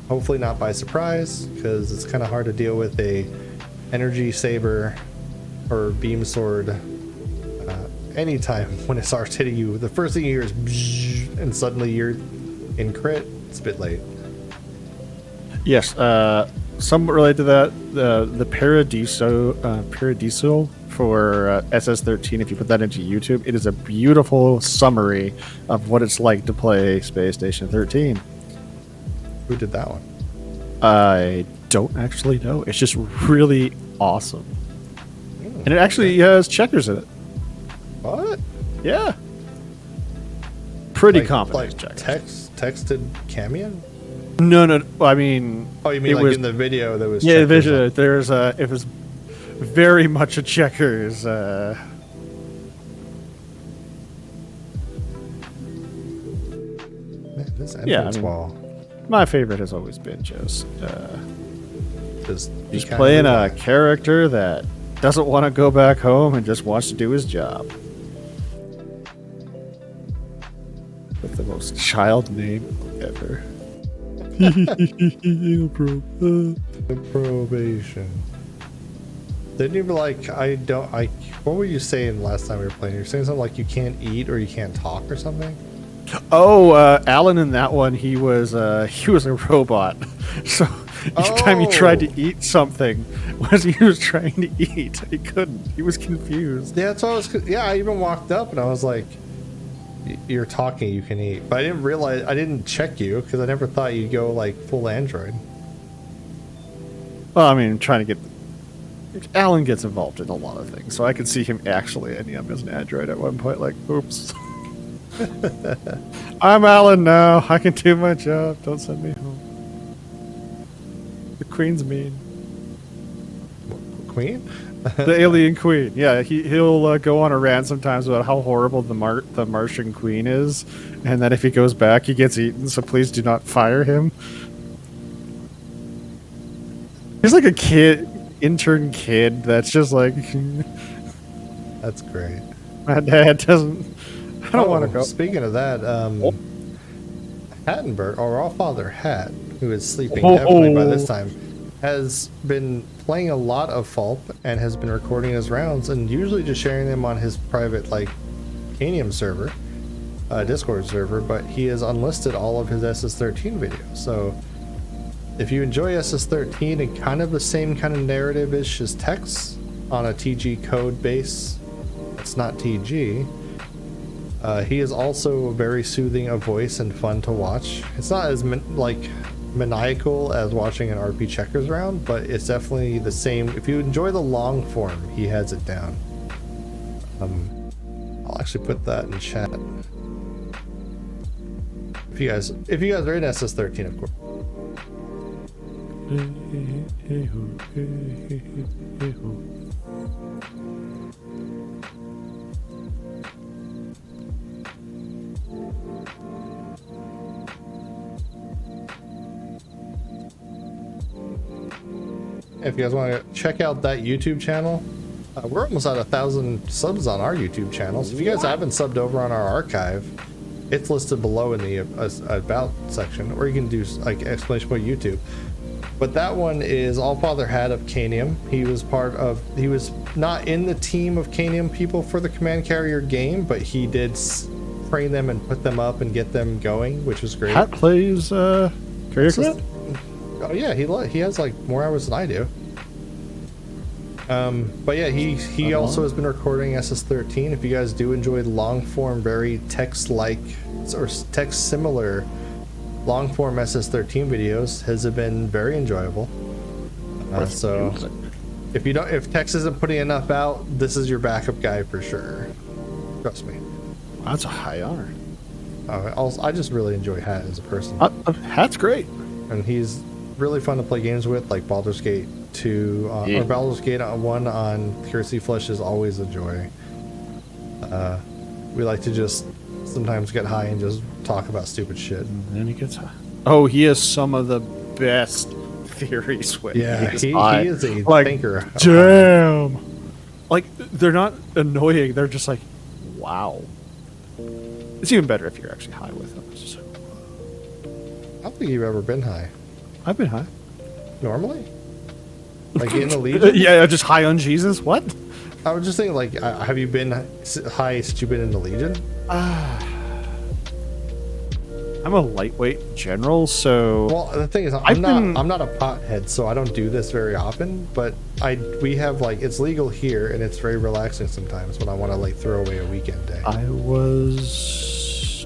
[SPEAKER 1] Hopefully not by surprise, because it's kind of hard to deal with a energy saber or beam sword anytime when it starts hitting you. The first thing you hear is bzzz, and suddenly you're in crit. It's a bit late.
[SPEAKER 2] Yes, somewhat related to that, the Paradiso for SS13, if you put that into YouTube, it is a beautiful summary of what it's like to play Space Station 13.
[SPEAKER 1] Who did that one?
[SPEAKER 2] I don't actually know. It's just really awesome. And it actually has checkers in it.
[SPEAKER 1] What?
[SPEAKER 2] Yeah. Pretty
[SPEAKER 1] Like
[SPEAKER 2] competent checkers.
[SPEAKER 1] Texted Camion?
[SPEAKER 2] No. I mean...
[SPEAKER 1] Oh, you mean
[SPEAKER 2] it
[SPEAKER 1] like
[SPEAKER 2] was,
[SPEAKER 1] in the video there was
[SPEAKER 2] yeah,
[SPEAKER 1] checkers
[SPEAKER 2] the
[SPEAKER 1] on-
[SPEAKER 2] video, it was very much a checkers.
[SPEAKER 1] Man, this entrance
[SPEAKER 2] Yeah, I mean,
[SPEAKER 1] wall.
[SPEAKER 2] My favorite has always been just
[SPEAKER 1] Just
[SPEAKER 2] playing a character that doesn't want to go back home and just wants to do his job. With the most child name ever.
[SPEAKER 1] probation. Didn't you be like, what were you saying last time we were playing? You were saying something like you can't eat or you can't talk or something?
[SPEAKER 2] Oh, Alan in that one, he was a robot. So each time he tried to eat something, was he was trying to eat, he couldn't. He was confused.
[SPEAKER 1] Yeah, that's what I was. Yeah, I even walked up and I was like, "You're talking, you can eat." But I didn't realize, I didn't check you because I never thought you'd go like full Android.
[SPEAKER 2] Well, I mean, trying to get. Alan gets involved in a lot of things, so I could see him actually ending up as an android at one point. Like, oops. I'm Alan now. I can do my job. Don't send me home. The Queen's mean.
[SPEAKER 1] Queen?
[SPEAKER 2] The alien queen. Yeah, he'll go on a rant sometimes about how horrible the Martian queen is, and that if he goes back, he gets eaten. So please do not fire him. He's like a intern kid that's just like.
[SPEAKER 1] That's great.
[SPEAKER 2] My dad doesn't. I don't want to go.
[SPEAKER 1] Speaking of that, Hattenberg, or Allfather Hat, who is sleeping heavily by this time, has been playing a lot of Fulp and has been recording his rounds and usually just sharing them on his private like Canium server, Discord server, but he has unlisted all of his SS13 videos. So if you enjoy SS13 and kind of the same kind of narrative-ish as Tex on a TG code base, it's not TG. He is also very soothing of voice and fun to watch. It's not as maniacal as watching an RP Checkers round, but it's definitely the same. If you enjoy the long form, he has it down. I'll actually put that in chat. If you guys are in SS13, of course. If you guys want to check out that YouTube channel, we're almost at 1,000 subs on our YouTube channel. So if you guys haven't subbed over on our archive, it's listed below in the about section, or you can do like explanation about YouTube. But that one is Allfather Hat of Canium. He was not in the team of Canium people for the Command Carrier game, but he did train them and put them up and get them going, which was great.
[SPEAKER 2] Hat plays Carrier Command?
[SPEAKER 1] Oh yeah, he has like more hours than I do. But yeah, he also has been recording SS13. If you guys do enjoy long form, very text-like or text similar long form SS13 videos, his have been very enjoyable. So if Tex isn't putting enough out, this is your backup guy for sure. Trust me.
[SPEAKER 2] That's a high honor.
[SPEAKER 1] I just really enjoy Hat as a person.
[SPEAKER 2] Hat's great,
[SPEAKER 1] and he's really fun to play games with, like Baldur's Gate 2 or Baldur's Gate 1 on Currency Flesh is always a joy. We like to just sometimes get high and just talk about stupid shit. And
[SPEAKER 2] then he gets high. Oh, he has some of the best theories when
[SPEAKER 1] he is a thinker.
[SPEAKER 2] Damn. Like, they're not annoying, they're just like, wow. It's even better if you're actually high with them. It's just like,
[SPEAKER 1] I don't think you've ever been high.
[SPEAKER 2] I've been high.
[SPEAKER 1] Normally? Like in the Legion?
[SPEAKER 2] Yeah, just high on Jesus? What?
[SPEAKER 1] I was just thinking, like, have you been high since you've been in the Legion?
[SPEAKER 2] I'm a lightweight general, so...
[SPEAKER 1] Well, the thing is, I'm not a pothead, so I don't do this very often, but we have, like, it's legal here, and it's very relaxing sometimes when I want to, like, throw away a weekend day.
[SPEAKER 2] I was...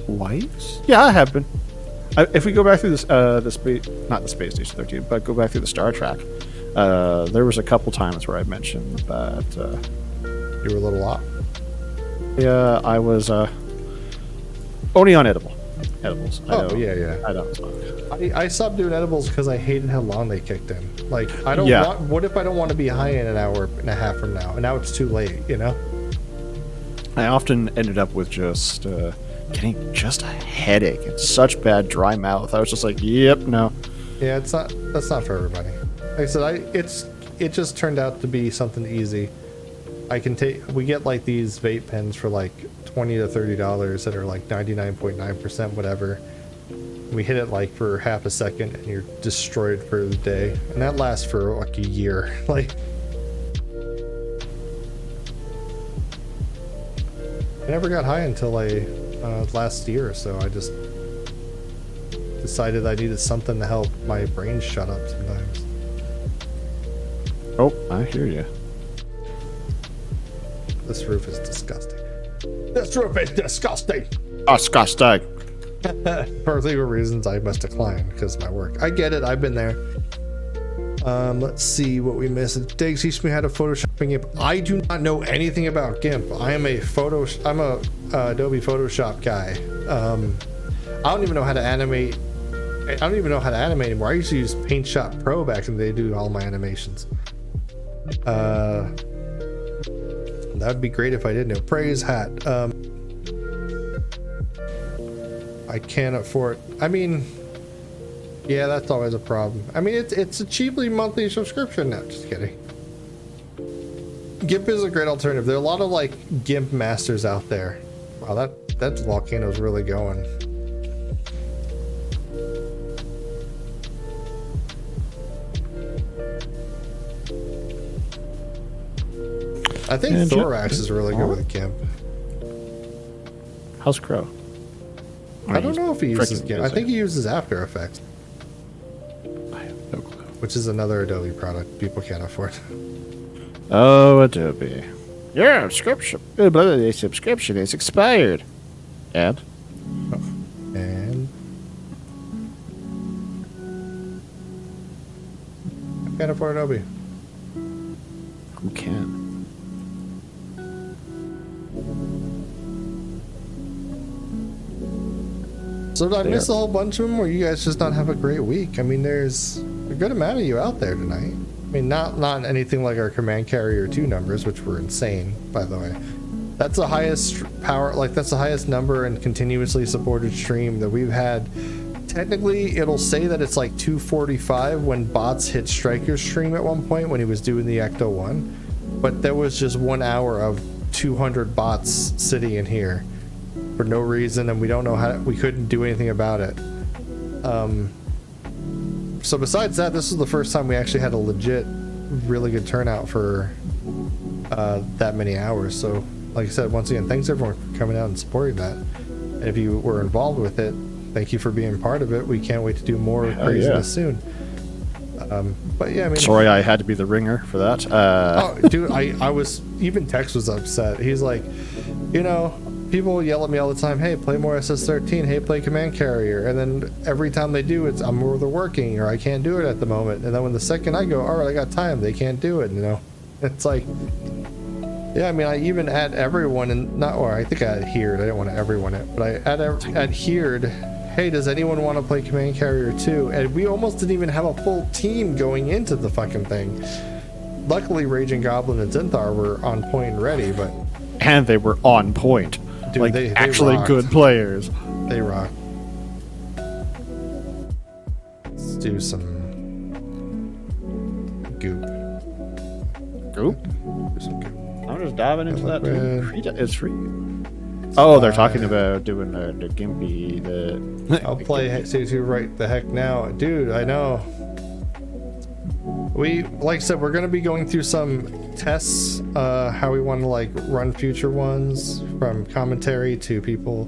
[SPEAKER 2] twice? Yeah, I have been. If we go back through this, not the Space Station 13, but go back through the Star Trek, there was a couple times where I mentioned that
[SPEAKER 1] you were a little off.
[SPEAKER 2] Yeah, I was only on edibles.
[SPEAKER 1] Yeah.
[SPEAKER 2] I don't smoke.
[SPEAKER 1] I stopped doing edibles because I hated how long they kicked in. Like, I don't want. What if I don't want to be high in an hour and a half from now, and now it's too late? You know.
[SPEAKER 2] I often ended up with just getting just a headache and such bad dry mouth. I was just like, yep, no.
[SPEAKER 1] Yeah, that's not for everybody. Like I said, it just turned out to be something easy. We get like these vape pens for like $20 to $30 that are like 99.9% whatever. We hit it like for half a second and you're destroyed for the day, and that lasts for like a year. Like, I never got high until last year or so. I just decided I needed something to help my brain shut up sometimes.
[SPEAKER 2] Oh, I hear you.
[SPEAKER 1] This roof is disgusting. This roof is disgusting.
[SPEAKER 2] Disgusting.
[SPEAKER 1] For legal reasons, I must decline because of my work. I get it. I've been there. Let's see what we missed. Diggs teach me how to Photoshop GIMP. I do not know anything about GIMP. I'm a Adobe Photoshop guy. I don't even know how to animate. I don't even know how to animate anymore. I used to use Paint Shop Pro back in the day to do all my animations. That'd be great if I did know. Praise hat. I can't afford. I mean, yeah, that's always a problem. I mean, it's a cheaply monthly subscription. No, just kidding. GIMP is a great alternative. There are a lot of like GIMP masters out there. Wow, that volcano's really going. I think
[SPEAKER 2] And
[SPEAKER 1] Thorax is really good with GIMP.
[SPEAKER 2] How's Crow?
[SPEAKER 1] I don't know if he uses
[SPEAKER 2] Frickin'
[SPEAKER 1] GIMP. I
[SPEAKER 2] busy.
[SPEAKER 1] think he uses After Effects,
[SPEAKER 2] I have no clue.
[SPEAKER 1] which is another Adobe product people can't afford.
[SPEAKER 2] Oh, Adobe. Your subscription is expired. And?
[SPEAKER 1] And I can't afford Adobe.
[SPEAKER 2] Who can?
[SPEAKER 1] So did I miss a whole bunch of them, or you guys just not have a great week? I mean, there's a good amount of you out there tonight. I mean, not anything like our Command Carrier 2 numbers, which were insane, by the way. That's the highest power, like that's the highest number and continuously supported stream that we've had. Technically, it'll say that it's like 245 when bots hit Striker's stream at one point when he was doing the Ecto 1. But there was just 1 hour of 200 bots sitting in here for no reason, and we don't know how, we couldn't do anything about it. So besides that, this is the first time we actually had a legit, really good turnout for that many hours. So like I said, once again, thanks everyone for coming out and supporting that. And if you were involved with it, thank you for being part of it. We can't wait to do more craziness soon. But yeah, I mean,
[SPEAKER 2] Sorry, I had to be the ringer for that.
[SPEAKER 1] oh, dude, I was, even Tex was upset. He's like, you know, people yell at me all the time, hey, play more SS13, hey, play Command Carrier. And then every time they do, it's I'm either working or I can't do it at the moment. And then when the second I go, all right, I got time, they can't do it, you know? It's like, yeah, I mean, I even add everyone, and not, or I think I adhered, I didn't want to everyone it, but I adhered, hey, does anyone want to play Command Carrier 2? And we almost didn't even have a full team going into the fucking thing. Luckily, Raging Goblin and Zinthar were on point and ready, but...
[SPEAKER 2] And they were on point.
[SPEAKER 1] Dude,
[SPEAKER 2] like,
[SPEAKER 1] they
[SPEAKER 2] actually
[SPEAKER 1] rocked.
[SPEAKER 2] good players.
[SPEAKER 1] They rock. Let's do some goop.
[SPEAKER 2] Goop?
[SPEAKER 1] Do some goop.
[SPEAKER 2] I'm just diving into that.
[SPEAKER 1] Red.
[SPEAKER 2] It's free. Oh, they're talking about doing the Gimpy.
[SPEAKER 1] I'll play C2 right the heck now. Dude, I know. We, like I said, we're going to be going through some tests, how we want to like run future ones, from commentary to people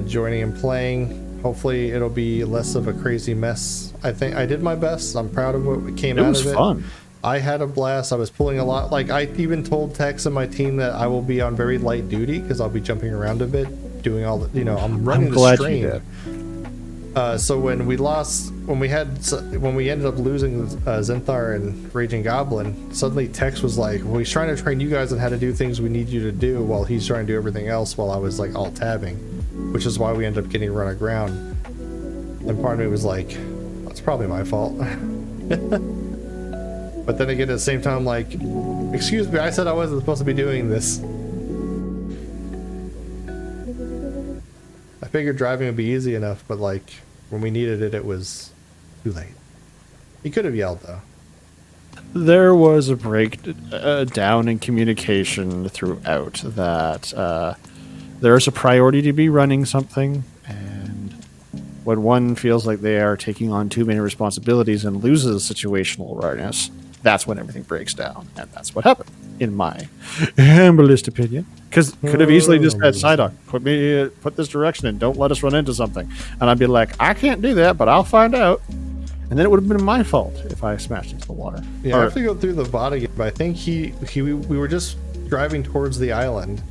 [SPEAKER 1] joining and playing. Hopefully it'll be less of a crazy mess. I think I did my best. I'm proud of what came out of it.
[SPEAKER 2] It was fun.
[SPEAKER 1] I had a blast. I was pulling a lot. Like, I even told Tex and my team that I will be on very light duty because I'll be jumping around a bit, doing all the, you know, I'm running the stream. So when we ended up losing Zinthar and Raging Goblin, suddenly Tex was like, well, he's trying to train you guys on how to do things we need you to do while he's trying to do everything else while I was like all tabbing, which is why we ended up getting run aground. And part of me was like, that's probably my fault. But then again, at the same time, like, excuse me, I said I wasn't supposed to be doing this. I figured driving would be easy enough, but like, when we needed it, it was too late. He could have yelled, though.
[SPEAKER 2] There was a breakdown in communication throughout that there's a priority to be running something, and when one feels like they are taking on too many responsibilities and loses situational awareness, that's when everything breaks down, and that's what happened, in my humblest opinion. Because could have easily just said, Psydoc, put this direction in, don't let us run into something. And I'd be like, I can't do that, but I'll find out. And then it would have been my fault if I smashed into the water.
[SPEAKER 1] Yeah, I have to go through the bot again, but I think we were just driving towards the island,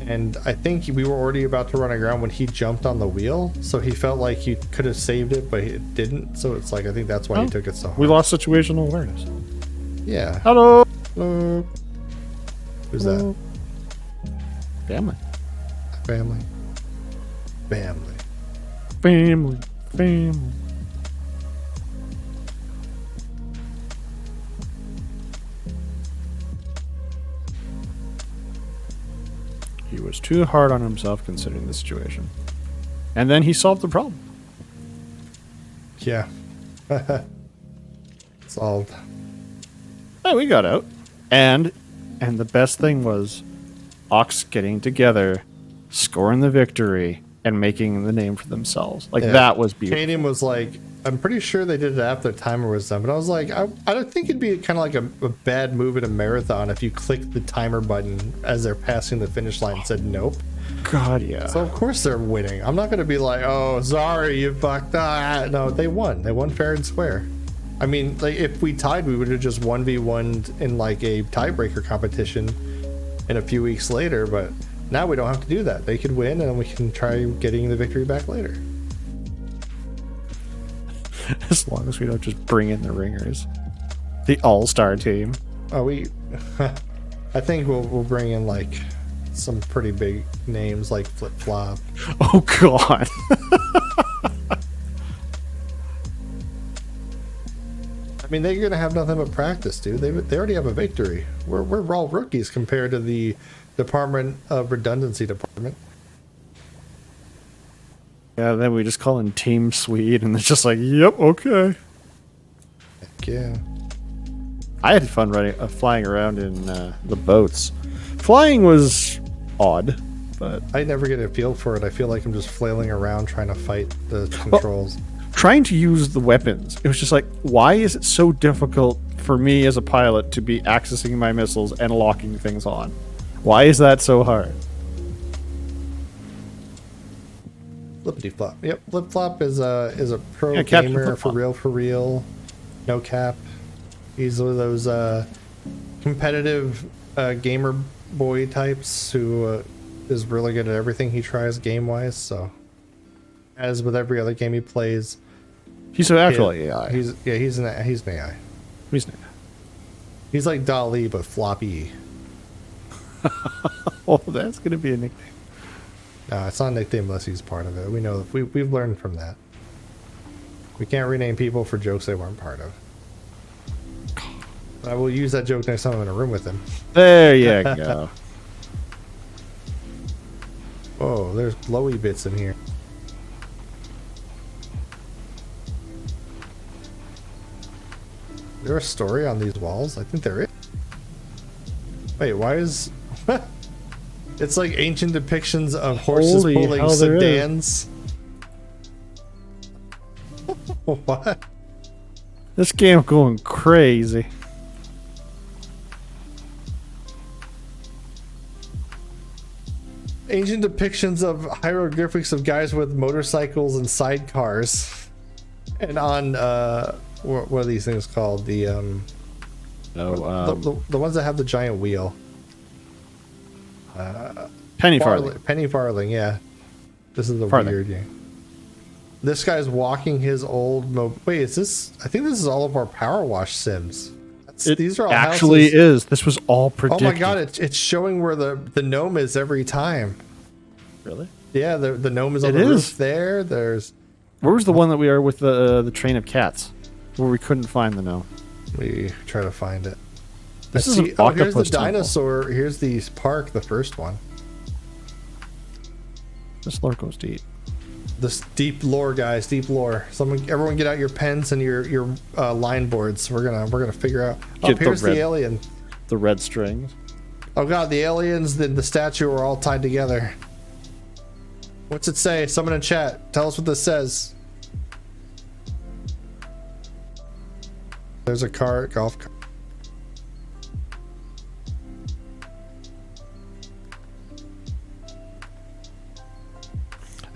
[SPEAKER 1] and I think we were already about to run aground when he jumped on the wheel, so he felt like he could have saved it, but he didn't. So it's like, I think that's why he took it so hard.
[SPEAKER 2] We lost situational awareness.
[SPEAKER 1] Yeah.
[SPEAKER 2] Hello.
[SPEAKER 1] Hello. Who's that?
[SPEAKER 2] Family.
[SPEAKER 1] Family. Family.
[SPEAKER 2] Family. Family. He was too hard on himself considering the situation. And then he solved the problem.
[SPEAKER 1] Yeah. Solved.
[SPEAKER 2] Oh, we got out. And the best thing was Ox getting together, scoring the victory, and making the name for themselves. Like,
[SPEAKER 1] Yeah.
[SPEAKER 2] that was beautiful.
[SPEAKER 1] Canadian was like, I'm pretty sure they did it after the timer was done, but I was like, I don't think it'd be kind of like a bad move in a marathon if you clicked the timer button as they're passing the finish line and said nope.
[SPEAKER 2] God, yeah.
[SPEAKER 1] So of course they're winning. I'm not going to be like, oh, sorry, you fucked up. No, they won. They won fair and square. I mean, like, if we tied, we would have just 1v1'd in like a tiebreaker competition in a few weeks later, but now we don't have to do that. They could win and we can try getting the victory back later.
[SPEAKER 2] As long as we don't just bring in the ringers. The all-star team.
[SPEAKER 1] Oh, I think we'll bring in like some pretty big names like Flip Flop.
[SPEAKER 2] Oh, God.
[SPEAKER 1] I mean, they're gonna have nothing but practice, dude. They already have a victory. We're all rookies compared to the Department of Redundancy department.
[SPEAKER 2] Yeah, then we just call in Team Swede, and it's just like, yep, okay.
[SPEAKER 1] Heck yeah.
[SPEAKER 2] I had fun flying around in the boats. Flying was odd, but
[SPEAKER 1] I never get a feel for it. I feel like I'm just flailing around trying to fight the controls.
[SPEAKER 2] trying to use the weapons, it was just like, why is it so difficult for me as a pilot to be accessing my missiles and locking things on? Why is that so hard?
[SPEAKER 1] Flippity Flop. Yep, Flip Flop is a pro
[SPEAKER 2] Yeah, Captain
[SPEAKER 1] gamer
[SPEAKER 2] Flip-Flop.
[SPEAKER 1] for real. No cap. He's one of those competitive gamer boy types who is really good at everything he tries game wise. So, as with every other game he plays,
[SPEAKER 2] He's an actual AI.
[SPEAKER 1] he's an AI.
[SPEAKER 2] He's an AI.
[SPEAKER 1] He's like Dali but floppy.
[SPEAKER 2] Oh, that's gonna be a nickname.
[SPEAKER 1] No, it's not a nickname unless he's part of it. We know we've learned from that. We can't rename people for jokes they weren't part of. I will use that joke next time I'm in a room with him.
[SPEAKER 2] There you go.
[SPEAKER 1] Oh, there's glowy bits in here. Is there a story on these walls? I think there is. Wait, why is... It's like ancient depictions of horses
[SPEAKER 2] Holy
[SPEAKER 1] pulling
[SPEAKER 2] hell, there is.
[SPEAKER 1] sedans. What?
[SPEAKER 2] This game going crazy.
[SPEAKER 1] Ancient depictions of hieroglyphics of guys with motorcycles and sidecars. And on, what are these things called? The ones that have the giant wheel.
[SPEAKER 2] Penny farthing.
[SPEAKER 1] Penny farthing, yeah. This is the
[SPEAKER 2] Farthing.
[SPEAKER 1] weird game. This guy's walking his old wait, is this? I think this is all of our PowerWash sims. These are all
[SPEAKER 2] actually
[SPEAKER 1] houses.
[SPEAKER 2] is. This was all predicted.
[SPEAKER 1] Oh my god, it's showing where the gnome is every time.
[SPEAKER 2] Really?
[SPEAKER 1] Yeah, the gnome is on
[SPEAKER 2] It
[SPEAKER 1] the
[SPEAKER 2] is.
[SPEAKER 1] roof there. There's
[SPEAKER 2] Where was the one that we are with the train of cats, where we couldn't find the gnome?
[SPEAKER 1] we try to find it.
[SPEAKER 2] This
[SPEAKER 1] I
[SPEAKER 2] is
[SPEAKER 1] see,
[SPEAKER 2] an
[SPEAKER 1] oh, here's the
[SPEAKER 2] octopus temple.
[SPEAKER 1] dinosaur. Here's the park, the first one.
[SPEAKER 2] This lore goes deep.
[SPEAKER 1] This deep lore, guys, deep lore. Everyone, get out your pens and your line boards. We're gonna figure out. Oh,
[SPEAKER 2] Get the
[SPEAKER 1] here's
[SPEAKER 2] red-
[SPEAKER 1] the alien.
[SPEAKER 2] The red strings.
[SPEAKER 1] Oh god, the aliens, the statue are all tied together. What's it say? Someone in chat, tell us what this says. There's a golf cart.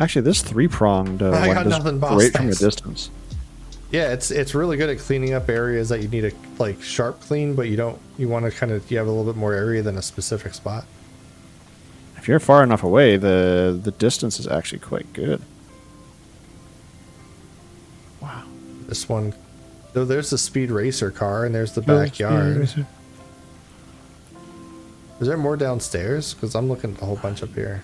[SPEAKER 2] Actually, this three-pronged
[SPEAKER 1] I
[SPEAKER 2] one
[SPEAKER 1] got
[SPEAKER 2] is
[SPEAKER 1] nothing, boss,
[SPEAKER 2] great from a
[SPEAKER 1] thanks.
[SPEAKER 2] distance.
[SPEAKER 1] Yeah, it's really good at cleaning up areas that you need to like sharp clean, but you want to you have a little bit more area than a specific spot.
[SPEAKER 2] If you're far enough away, the distance is actually quite good. Wow.
[SPEAKER 1] This one, though, there's the speed racer car, and there's the backyard. Is there more downstairs? Because I'm looking at a whole bunch up here.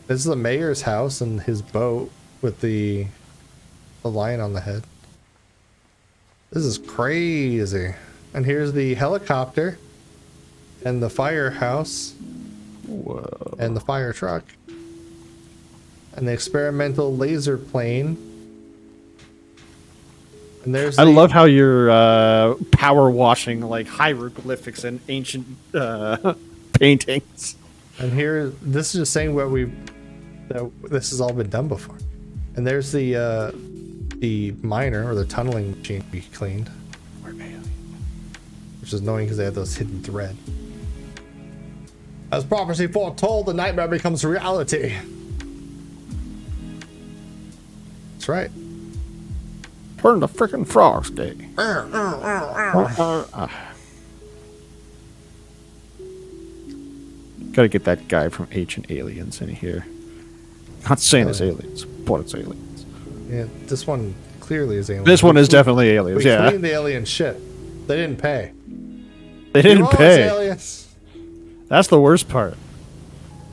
[SPEAKER 1] This is the mayor's house and his boat with the lion on the head. This is crazy. And here's the helicopter and the firehouse.
[SPEAKER 2] Whoa.
[SPEAKER 1] And the fire truck. And the experimental laser plane. And there's
[SPEAKER 2] I love how you're power washing like hieroglyphics and ancient paintings.
[SPEAKER 1] And here, this is just saying what this has all been done before. And there's the miner or the tunneling machine to be cleaned. Which is annoying because they have those hidden thread. As prophecy foretold, the nightmare becomes reality. That's right.
[SPEAKER 2] Turn the frickin' frogs day. Gotta get that guy from Ancient Aliens in here. Not saying it's aliens, but it's aliens.
[SPEAKER 1] Yeah, this one clearly is alien.
[SPEAKER 2] This one is definitely aliens,
[SPEAKER 1] we
[SPEAKER 2] yeah.
[SPEAKER 1] cleaned the alien shit. They didn't pay.
[SPEAKER 2] They didn't pay.
[SPEAKER 1] Aliens.
[SPEAKER 2] That's the worst part.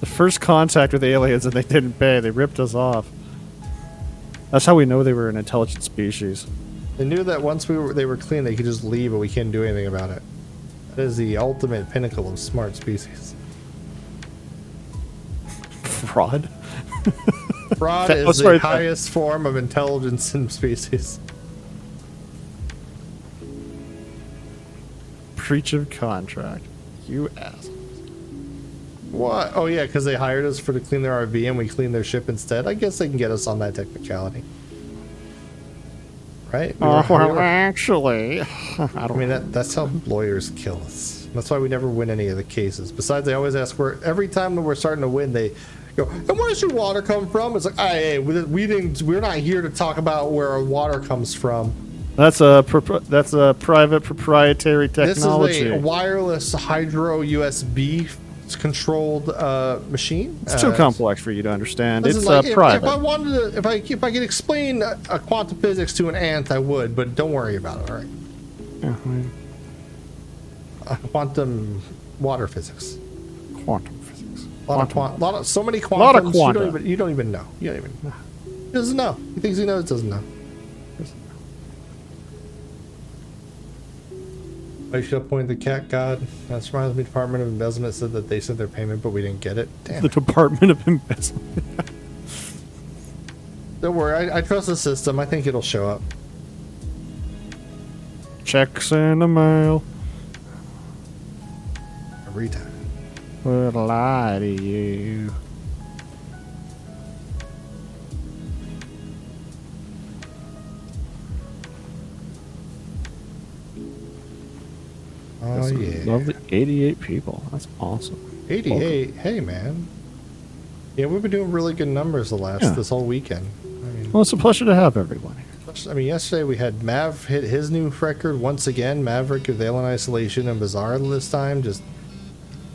[SPEAKER 2] The first contact with aliens and they didn't pay. They ripped us off. That's how we know they were an intelligent species.
[SPEAKER 1] They knew that once they were clean, they could just leave, but we can't do anything about it. That is the ultimate pinnacle of smart species.
[SPEAKER 2] Fraud?
[SPEAKER 1] Fraud is the highest form of intelligence in species.
[SPEAKER 2] Breach of contract. You assholes.
[SPEAKER 1] What? Oh yeah, because they hired us to clean their RV and we cleaned their ship instead. I guess they can get us on that technicality. Right?
[SPEAKER 2] Well, actually,
[SPEAKER 1] I mean, that's how lawyers kill us. That's why we never win any of the cases. Besides, they always ask every time that we're starting to win, they go, and where does your water come from? It's like, hey, we're not here to talk about where our water comes from.
[SPEAKER 2] That's a private proprietary technology.
[SPEAKER 1] This is a wireless hydro USB controlled machine.
[SPEAKER 2] It's too complex for you to understand. It's
[SPEAKER 1] like,
[SPEAKER 2] private.
[SPEAKER 1] If I wanted to, if I could explain a quantum physics to an ant, I would, but don't worry about it. All right. Quantum water physics.
[SPEAKER 2] Quantum physics.
[SPEAKER 1] So many quantums. You don't even know. He doesn't know. He thinks he knows. Doesn't know. I should have pointed the cat god. That reminds me, Department of Embezzlement said that they sent their payment, but we didn't get it. Damn.
[SPEAKER 2] The Department of Embezzlement.
[SPEAKER 1] Don't worry, I trust the system. I think it'll show up.
[SPEAKER 2] Checks in the mail.
[SPEAKER 1] Every time.
[SPEAKER 2] Would lie to you.
[SPEAKER 1] Oh yeah.
[SPEAKER 2] Lovely 88 people. That's awesome.
[SPEAKER 1] 88. Welcome. Hey man. Yeah, we've been doing really good numbers this whole weekend. I mean,
[SPEAKER 2] well, it's a pleasure to have everyone here.
[SPEAKER 1] I mean, yesterday we had Mav hit his new record once again. Maverick with Alien Isolation and Bizarre this time just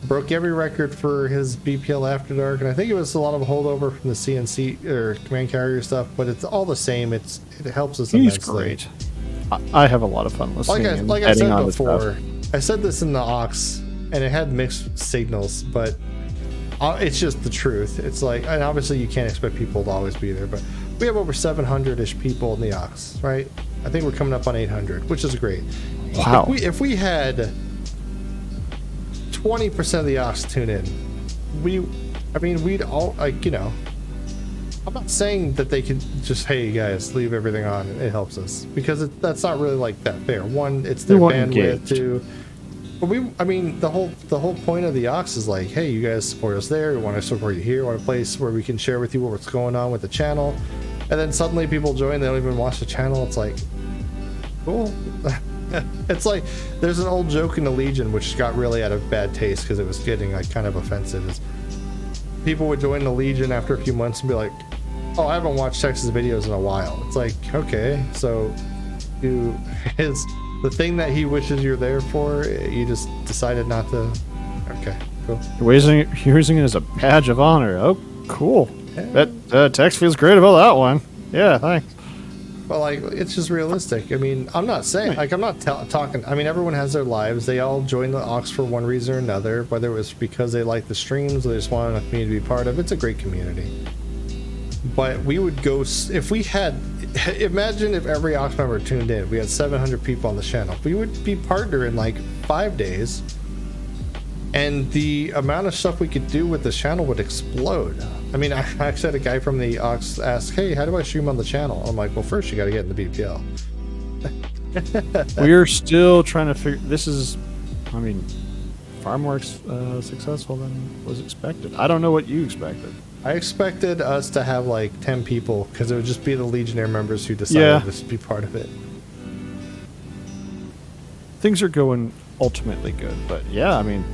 [SPEAKER 1] broke every record for his BPL After Dark, and I think it was a lot of holdover from the CNC or Command Carrier stuff, but it's all the same. It helps us immensely.
[SPEAKER 2] He's great. I have a lot of fun listening.
[SPEAKER 1] Like I said before, I said this in the aux, and it had mixed signals, but it's just the truth. It's like, and obviously you can't expect people to always be there, but we have over 700-ish people in the aux, right? I think we're coming up on 800, which is great.
[SPEAKER 2] Wow.
[SPEAKER 1] If we had 20% of the aux tune in, we'd all, like, you know, I'm not saying that they could just, hey guys, leave everything on. It helps us because that's not really like that fair. One, it's their bandwidth. Two, but the whole point of the aux is like, hey, you guys support us there. We want to support you here. We want a place where we can share with you what's going on with the channel. And then suddenly people join. They don't even watch the channel. It's like, cool. It's like there's an old joke in the Legion which got really out of bad taste because it was getting like kind of offensive. Is people would join the Legion after a few months and be like, oh, I haven't watched Texas videos in a while. It's like, okay, so is the thing that he wishes you're there for, you just decided not to. Okay, cool.
[SPEAKER 2] You're using it as a badge of honor. Oh, cool.
[SPEAKER 1] Yeah.
[SPEAKER 2] That text feels great about that one. Yeah, thanks.
[SPEAKER 1] But like, it's just realistic. I mean, I'm not saying, like, I'm not talking. I mean, everyone has their lives. They all join the aux for one reason or another, whether it was because they like the streams or they just wanted a community to be part of. It's a great community. But we would go, if we had, imagine if every aux member tuned in. We had 700 people on the channel. We would be partner in like 5 days. and the amount of stuff we could do with the channel would explode. I mean, I actually had a guy from the Ox ask, hey, how do I stream on the channel? I'm like, well, first you got to get in the BPL.
[SPEAKER 2] We're still trying to figure. This is, I mean, far more successful than was expected. I don't know what you expected.
[SPEAKER 1] I expected us to have like 10 people because it would just be the Legionnaire members who decided to be part of it.
[SPEAKER 2] Things are going ultimately good, but yeah, I mean,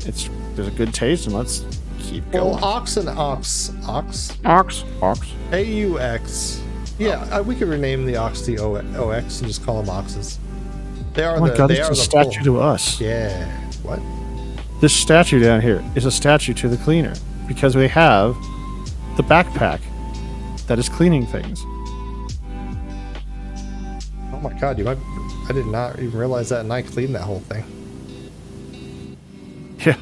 [SPEAKER 2] there's a good taste, and let's keep going.
[SPEAKER 1] Well, Ox and Ox.
[SPEAKER 2] Ox.
[SPEAKER 1] AUX. Yeah, we could rename the Ox to OX and just call them Oxes. They are
[SPEAKER 2] Oh my God,
[SPEAKER 1] they
[SPEAKER 2] it's
[SPEAKER 1] are
[SPEAKER 2] a
[SPEAKER 1] the
[SPEAKER 2] statue
[SPEAKER 1] full.
[SPEAKER 2] to us.
[SPEAKER 1] Yeah. What?
[SPEAKER 2] This statue down here is a statue to the cleaner because we have the backpack that is cleaning things.
[SPEAKER 1] Oh my God, I did not even realize that, and I cleaned that whole thing.
[SPEAKER 2] Yeah.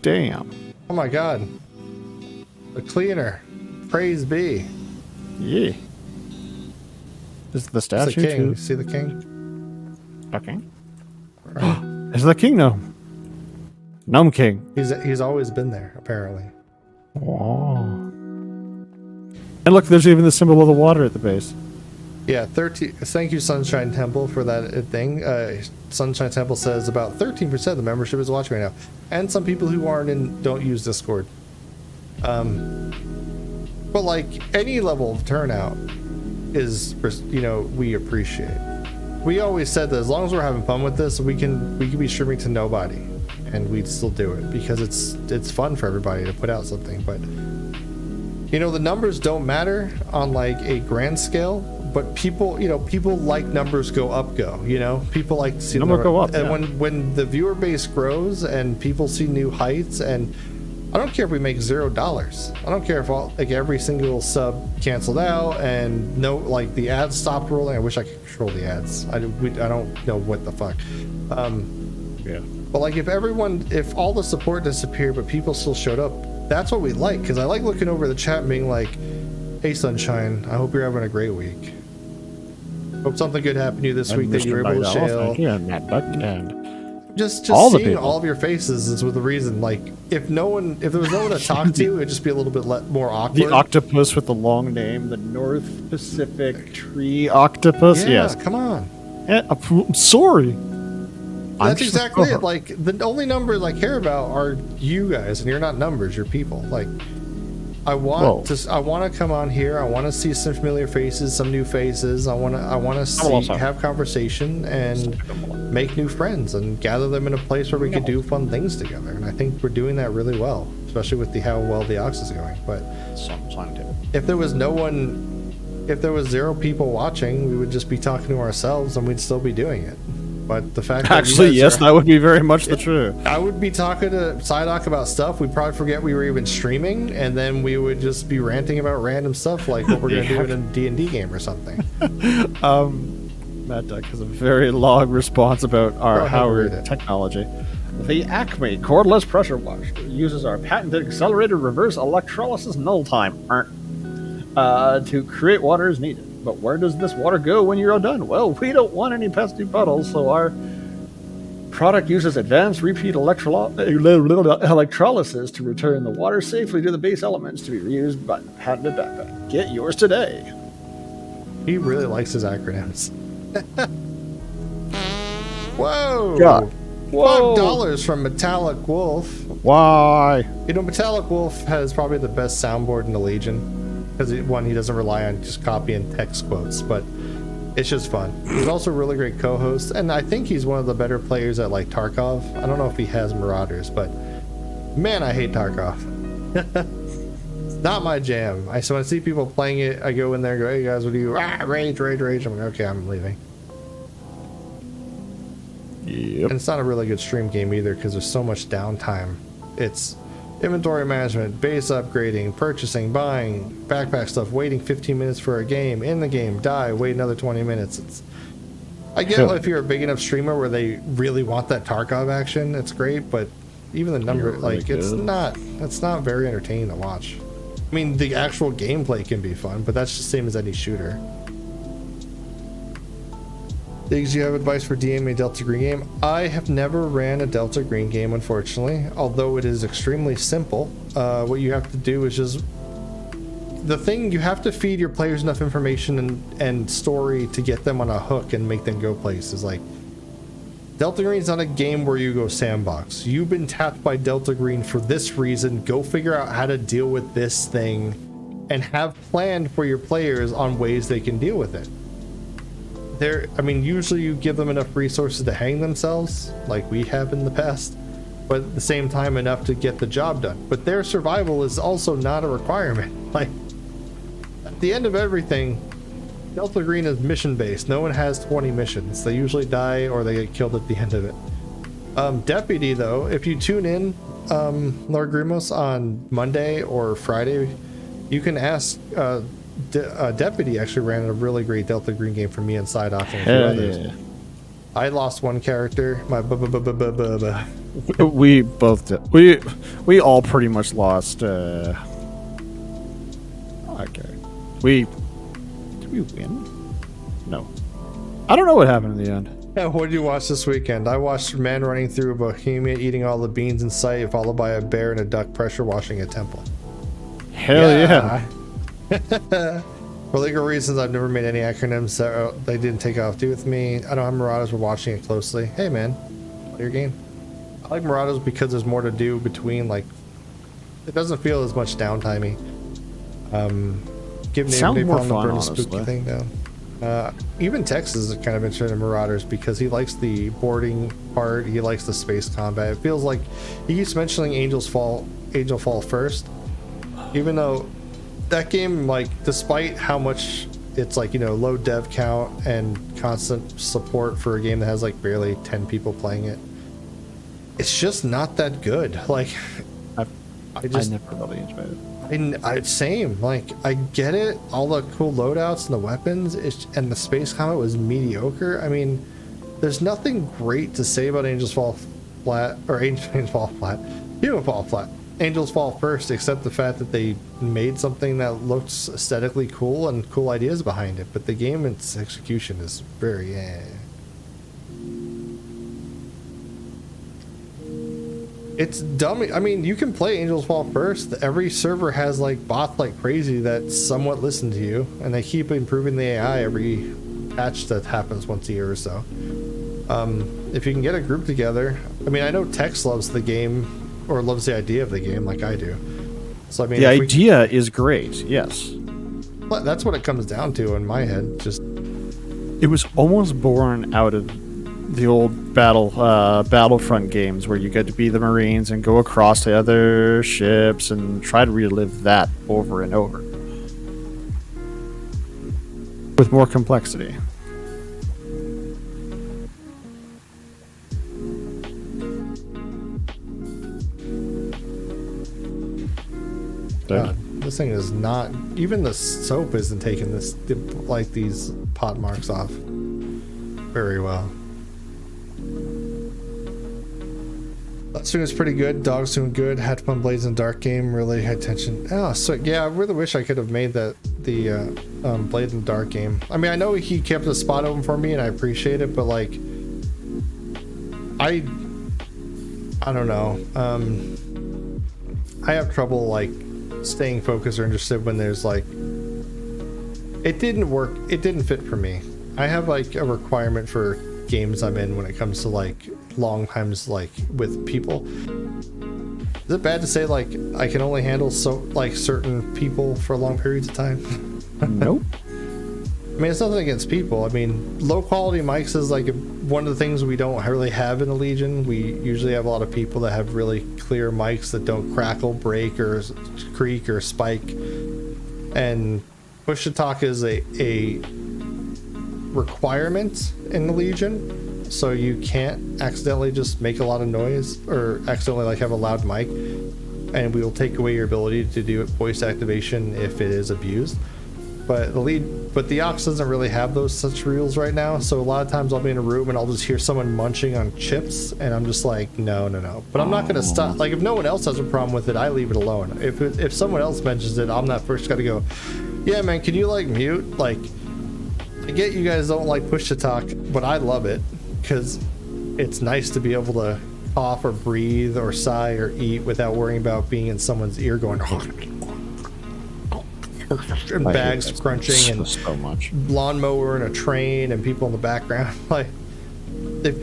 [SPEAKER 2] Damn.
[SPEAKER 1] Oh my God. The cleaner. Praise be.
[SPEAKER 2] Yeah. Is the
[SPEAKER 1] It's
[SPEAKER 2] statue
[SPEAKER 1] the king.
[SPEAKER 2] too?
[SPEAKER 1] You see the king?
[SPEAKER 2] Okay.
[SPEAKER 1] Right.
[SPEAKER 2] Is the king gnome? Gnome king.
[SPEAKER 1] He's always been there, apparently.
[SPEAKER 2] Oh. And look, there's even the symbol of the water at the base.
[SPEAKER 1] Yeah, thank you, Sunshine Temple, for that thing. Sunshine Temple says about 13% of the membership is watching right now. And some people who don't use Discord. But like any level of turnout is, we appreciate. We always said that as long as we're having fun with this, we can be streaming to nobody, and we'd still do it because it's fun for everybody to put out something. But the numbers don't matter on like a grand scale, but people like numbers go up. People like to see
[SPEAKER 2] Number go up,
[SPEAKER 1] and
[SPEAKER 2] yeah.
[SPEAKER 1] when the viewer base grows and people see new heights, and I don't care if we make $0. I don't care if every single sub canceled out and the ads stopped rolling. I wish I could control the ads. I don't know what the fuck.
[SPEAKER 2] Yeah.
[SPEAKER 1] But if all the support disappeared but people still showed up, that's what we like. Because I like looking over the chat and being like, hey Sunshine, I hope you're having a great week. Hope something good happened to you this week that you were able to share.
[SPEAKER 2] Yeah, Matt Buck and
[SPEAKER 1] Just
[SPEAKER 2] all the
[SPEAKER 1] seeing
[SPEAKER 2] people.
[SPEAKER 1] all of your faces is with the reason. Like, if there was no one to talk to, it'd just be a little bit more awkward.
[SPEAKER 2] the octopus with the long name, the North Pacific Tree Octopus.
[SPEAKER 1] Yeah,
[SPEAKER 2] Yes.
[SPEAKER 1] come on.
[SPEAKER 2] I'm sorry.
[SPEAKER 1] That's exactly it. Like, the only numbers I care about are you guys, and you're not numbers, you're people. Like, I want to come on here. I want to see some familiar faces, some new faces. I want to have conversation and make new friends and gather them in a place where we can do fun things together. And I think we're doing that really well, especially with how well the Ox is going. But if there was if there was 0 people watching, we would just be talking to ourselves and we'd still be doing it. But the fact that
[SPEAKER 2] that would be very much the truth.
[SPEAKER 1] I would be talking to Psydoc about stuff. We'd probably forget we were even streaming, and then we would just be ranting about random stuff like what we're going to do in a D&D game or something.
[SPEAKER 2] Matt Duck has a very long response about our technology. The Acme cordless pressure washer uses our patented accelerated reverse electrolysis null time to create water as needed. But where does this water go when you're all done? Well, we don't want any pesky puddles, so our product uses advanced repeat electrolysis to return the water safely to the base elements to be reused by the patented backpack. Get yours today.
[SPEAKER 1] He really likes his acronyms. Whoa!
[SPEAKER 2] God. Whoa.
[SPEAKER 1] $5 from Metallic Wolf.
[SPEAKER 2] Why?
[SPEAKER 1] Metallic Wolf has probably the best soundboard in the Legion. Because he doesn't rely on just copying text quotes, but it's just fun. He's also a really great co-host, and I think he's one of the better players at like Tarkov. I don't know if he has Marauders, but man, I hate Tarkov. It's not my jam. So when I see people playing it, I go in there and go, hey guys, what do you rage? I'm like, okay, I'm leaving.
[SPEAKER 2] Yep.
[SPEAKER 1] And it's not a really good stream game either because there's so much downtime. It's inventory management, base upgrading, purchasing, buying, backpack stuff, waiting 15 minutes for a game, in the game, die, wait another 20 minutes. I get if you're a big enough streamer where they really want that Tarkov action, it's great, but even the number, it's not very entertaining to watch. I mean, the actual gameplay can be fun, but that's the same as any shooter. Diggs, you have advice for DMing a Delta Green game? I have never ran a Delta Green game, unfortunately, although it is extremely simple. What you have to do is just... The thing, you have to feed your players enough information and story to get them on a hook and make them go places. Like, Delta Green's not a game where you go sandbox. You've been tapped by Delta Green for this reason. Go figure out how to deal with this thing and have planned for your players on ways they can deal with it. I mean, usually you give them enough resources to hang themselves, like we have in the past, but at the same time enough to get the job done. But their survival is also not a requirement. Like, at the end of everything, Delta Green is mission based. No one has 20 missions. They usually die or they get killed at the end of it. Deputy, though, if you tune in, Lord Grimos, on Monday or Friday, you can ask. Deputy actually ran a really great Delta Green game for me and Psydoc and a few others. Yeah. I lost one character. My
[SPEAKER 2] We both did. We all pretty much lost. Okay. Did we win? No. I don't know what happened in the end.
[SPEAKER 1] Yeah, what did you watch this weekend? I watched a man running through a Bohemia eating all the beans in sight, followed by a bear and a duck pressure washing a temple.
[SPEAKER 2] Hell yeah.
[SPEAKER 1] For legal reasons, I've never made any acronyms, so they didn't take off. Do with me. I don't have Marauders. We're watching it closely. Hey, man, play your game. I like Marauders because there's more to do between, like, it doesn't feel as much downtimey. Give
[SPEAKER 2] sounds more fun,
[SPEAKER 1] burn spooky thing down. Even Tex is kind of interested in Marauders because he likes the boarding part. He likes the space combat. It feels like he keeps mentioning Angel Fall first, even though that game, like, despite how much it's like, you know, low dev count and constant support for a game that has like barely 10 people playing it, it's just not that good. Like,
[SPEAKER 2] I never really enjoyed it.
[SPEAKER 1] Same. Like, I get it, all the cool loadouts and the weapons, and the space combat was mediocre. I mean, there's nothing great to say about Angels Fall Flat, or Angels Fall Flat, Human Fall Flat. Angels Fall first, except the fact that they made something that looks aesthetically cool and cool ideas behind it, but the game, its execution is very It's dumb. I mean, you can play Angels Fall first. Every server has like bots like crazy that somewhat listen to you, and they keep improving the AI every patch that happens once a year or so. If you can get a group together, I mean, I know Tex loves the game, or loves the idea of the game like I do. So I mean,
[SPEAKER 2] the idea is great. Yes,
[SPEAKER 1] that's what it comes down to in my head. Just,
[SPEAKER 2] it was almost born out of the old Battlefront games where you get to be the Marines and go across to other ships and try to relive that over and over with more complexity.
[SPEAKER 1] God, this thing is not, even the soap isn't taking this, like, these pot marks off very well. That soon is pretty good. Dog's doing good. Had fun blazing dark game. Really had tension. Oh, so yeah, I really wish I could have made the Blades in the Dark game. I mean, I know he kept the spot open for me, and I appreciate it, but like, I don't know. I have trouble like staying focused or interested when there's like, it didn't work. It didn't fit for me. I have like a requirement for games I'm in when it comes to like long times like with people. Is it bad to say like I can only handle certain people for long periods of time?
[SPEAKER 2] Nope.
[SPEAKER 1] I mean, it's nothing against people. I mean, low quality mics is like one of the things we don't really have in the Legion. We usually have a lot of people that have really clear mics that don't crackle, break, or creak, or spike. And push to talk is a requirement in the Legion, so you can't accidentally just make a lot of noise or accidentally like have a loud mic, and we will take away your ability to do voice activation if it is abused. But the Aux doesn't really have those such rules right now, so a lot of times I'll be in a room and I'll just hear someone munching on chips, and I'm just like, no. But I'm not gonna stop. Like, if no one else has a problem with it, I leave it alone. If someone else mentions it, I'm not first gotta go, yeah man, can you like mute? Like, I get you guys don't like push to talk, but I love it because it's nice to be able to cough or breathe or sigh or eat without worrying about being in someone's ear going and bags crunching and
[SPEAKER 2] so much
[SPEAKER 1] lawnmower and a train and people in the background. Like,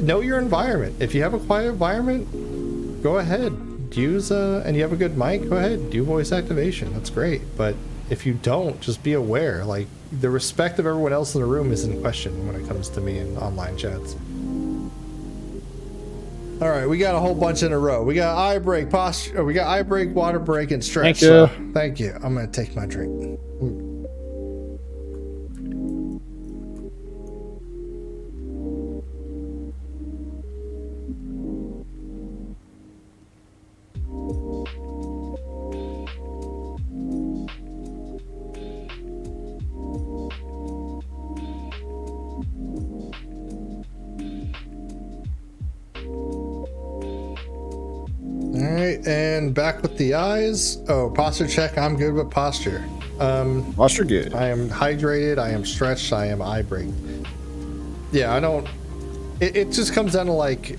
[SPEAKER 1] know your environment. If you have a quiet environment, go ahead. Use and you have a good mic, go ahead, do voice activation. That's great. But if you don't, just be aware. Like, the respect of everyone else in the room is in question when it comes to me in online chats. All right, we got a whole bunch in a row. We got eye break, posture. We got eye break, water break, and stretch.
[SPEAKER 2] Thank you.
[SPEAKER 1] So, thank you. I'm gonna take my drink. Alright, and back with the eyes. Oh, posture check. I'm good with posture.
[SPEAKER 2] Posture good.
[SPEAKER 1] I am hydrated, I am stretched, I am eye braked. Yeah, I don't... It just comes down to, like...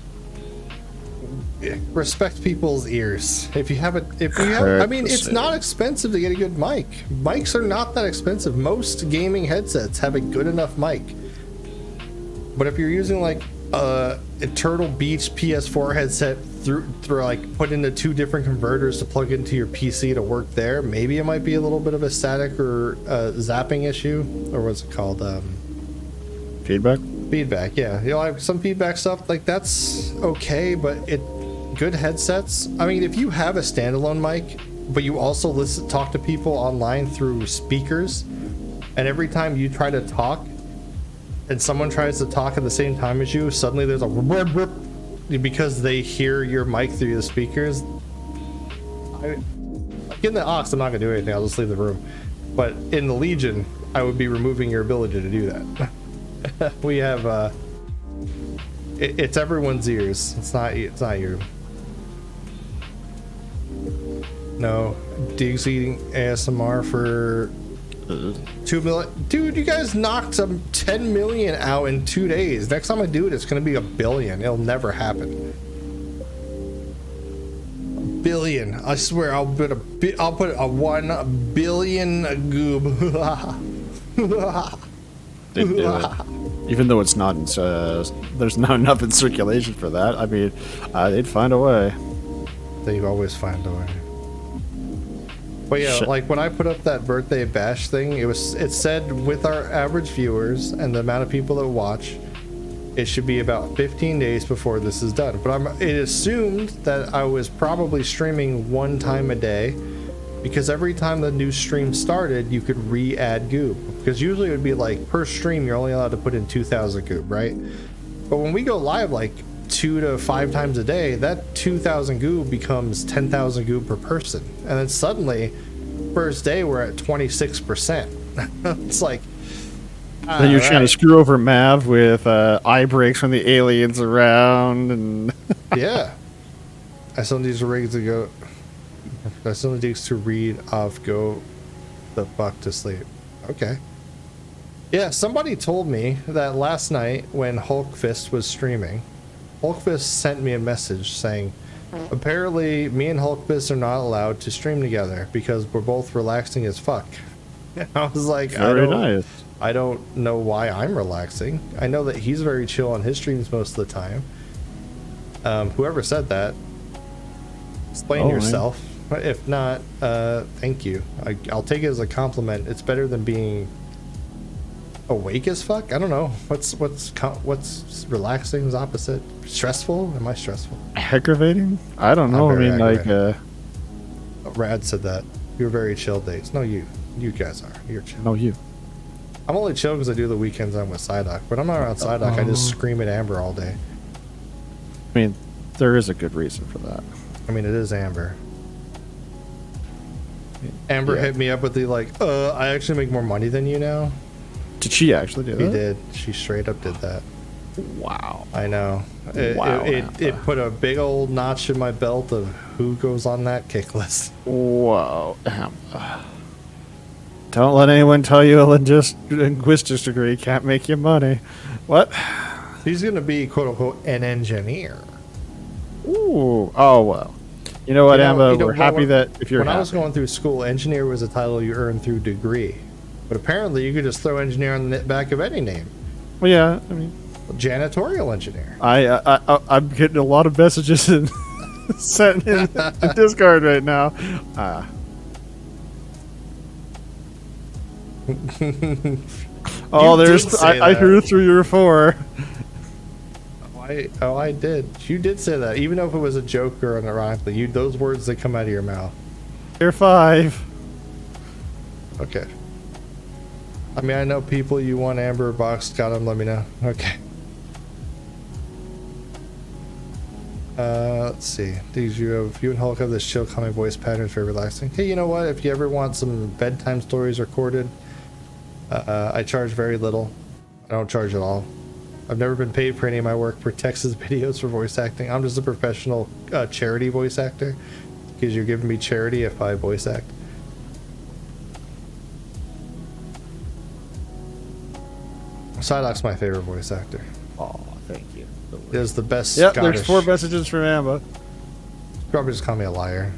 [SPEAKER 1] respect people's ears. If you have... I mean, it's not expensive to get a good mic. Mics are not that expensive. Most gaming headsets have a good enough mic. But if you're using, like, a Turtle Beach PS4 headset through like put into 2 different converters to plug into your PC to work there, maybe it might be a little bit of a static or zapping issue, or what's it called?
[SPEAKER 2] Feedback.
[SPEAKER 1] Yeah, you know, I have some feedback stuff like that's okay, but good headsets. I mean, if you have a standalone mic, but you also talk to people online through speakers, and every time you try to talk, and someone tries to talk at the same time as you, suddenly there's a rip because they hear your mic through the speakers. In the Ox, I'm not gonna do anything. I'll just leave the room. But in the Legion, I would be removing your ability to do that. We have it's everyone's ears. It's not you. No, Diggs eating ASMR for 2 million. Dude, you guys knocked some 10 million out in 2 days. Next time I do it, it's gonna be 1 billion. It'll never happen. 1 billion. I swear, I'll put a 1 billion goob.
[SPEAKER 2] They'd do it. Even though it's not, there's not enough in circulation for that. I mean, they'd find a way.
[SPEAKER 1] They always find a way. But yeah, like when I put up that birthday bash thing, it said with our average viewers and the amount of people that watch, it should be about 15 days before this is done. But it assumed that I was probably streaming 1 time a day, because every time the new stream started, you could re-add goob. Because usually it would be like per stream, you're only allowed to put in 2,000 goob, right? But when we go live like 2 to 5 times a day, that 2,000 goob becomes 10,000 goob per person. And then suddenly, first day, we're at 26%. It's like...
[SPEAKER 2] Then you're trying to screw over Mav with eye breaks from the aliens around, and...
[SPEAKER 1] Yeah. I still need rigs to go... I still need to read off, go the fuck to sleep. Okay. Yeah, somebody told me that last night when Hulkfist was streaming, Hulkfist sent me a message saying, apparently me and Hulkfist are not allowed to stream together because we're both relaxing as fuck. I was like,
[SPEAKER 2] very nice.
[SPEAKER 1] I don't know why I'm relaxing. I know that he's very chill on his streams most of the time. Whoever said that, explain yourself. If not, thank you. I'll take it as a compliment. It's better than being awake as fuck. I don't know. What's relaxing's opposite? Stressful? Am I stressful?
[SPEAKER 2] Aggravating? I don't know. I mean, like,
[SPEAKER 1] Rad said that. You're very chill days. No, you guys are. You're chill.
[SPEAKER 2] No, you.
[SPEAKER 1] I'm only chill because I do the weekends I'm with Psydoc. But I'm not around Psydoc. I just scream at Amber all day.
[SPEAKER 2] I mean, there is a good reason for that.
[SPEAKER 1] I mean, it is Amber. Amber hit me up with the like, I actually make more money than you now.
[SPEAKER 2] Did she actually do that?
[SPEAKER 1] She did. She straight up did that.
[SPEAKER 2] Wow.
[SPEAKER 1] I know.
[SPEAKER 2] Wow.
[SPEAKER 1] It put a big old notch in my belt of who goes on that kick list.
[SPEAKER 2] Wow. Don't let anyone tell you a linguistics degree can't make you money. What?
[SPEAKER 1] He's going to be, quote unquote, an engineer.
[SPEAKER 2] Ooh. Oh, well. You know what, Amba? We're happy that if you're
[SPEAKER 1] When
[SPEAKER 2] happy.
[SPEAKER 1] I was going through school, engineer was a title you earned through degree. But apparently you could just throw engineer on the back of any name.
[SPEAKER 2] Well, yeah, I mean,
[SPEAKER 1] Janitorial engineer.
[SPEAKER 2] I'm getting a lot of messages in, sent in Discord right now. Oh, there's. I heard through your 4.
[SPEAKER 1] I did. You did say that, even though if it was a joke or unironically. Those words that come out of your mouth.
[SPEAKER 2] You're 5.
[SPEAKER 1] Okay. I mean, I know people you want Amber Box. Got them. Let me know. Okay. Let's see. You and Hulk have this chill, calming voice pattern. It's very relaxing. Hey, you know what? If you ever want some bedtime stories recorded, I charge very little. I don't charge at all. I've never been paid for any of my work for Texas videos for voice acting. I'm just a professional charity voice actor because you're giving me charity if I voice act. Psydoc's my favorite voice actor.
[SPEAKER 2] Oh, thank you.
[SPEAKER 1] It is the best.
[SPEAKER 2] Yep,
[SPEAKER 1] Scottish.
[SPEAKER 2] there's 4 messages from Amba.
[SPEAKER 1] Probably just call me a liar.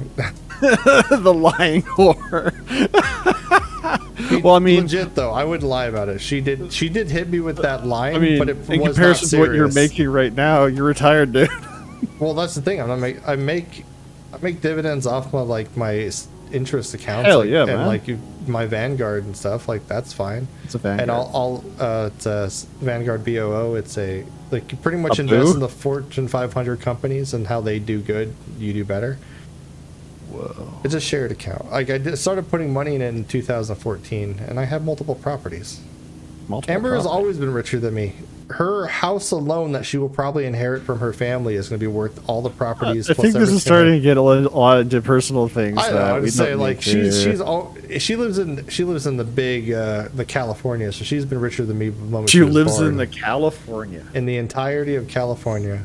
[SPEAKER 2] The lying whore. Well, I mean,
[SPEAKER 1] legit though, I wouldn't lie about it. She did hit me with that line.
[SPEAKER 2] I mean,
[SPEAKER 1] but it
[SPEAKER 2] in
[SPEAKER 1] was
[SPEAKER 2] comparison to
[SPEAKER 1] not
[SPEAKER 2] what you're
[SPEAKER 1] serious.
[SPEAKER 2] making right now, you're retired, dude.
[SPEAKER 1] Well, that's the thing. I make dividends off my interest accounts.
[SPEAKER 2] Hell
[SPEAKER 1] like,
[SPEAKER 2] yeah,
[SPEAKER 1] and
[SPEAKER 2] man.
[SPEAKER 1] like my Vanguard and stuff. Like that's fine.
[SPEAKER 2] It's a Vanguard.
[SPEAKER 1] And it's a Vanguard BOO. It's a like you pretty much
[SPEAKER 2] A
[SPEAKER 1] invest
[SPEAKER 2] boo?
[SPEAKER 1] in the Fortune 500 companies and how they do good, you do better.
[SPEAKER 2] Whoa.
[SPEAKER 1] It's a shared account. Like started putting money in it in 2014, and I have multiple properties. Amber has always been richer than me. Her house alone that she will probably inherit from her family is going to be worth all the properties.
[SPEAKER 2] I think this is starting to get a lot into personal things.
[SPEAKER 1] I know. I would say
[SPEAKER 2] don't
[SPEAKER 1] like
[SPEAKER 2] need
[SPEAKER 1] she lives in the big the California, so she's been richer than me the moment
[SPEAKER 2] She
[SPEAKER 1] was
[SPEAKER 2] lives
[SPEAKER 1] born.
[SPEAKER 2] in the California.
[SPEAKER 1] In the entirety of California.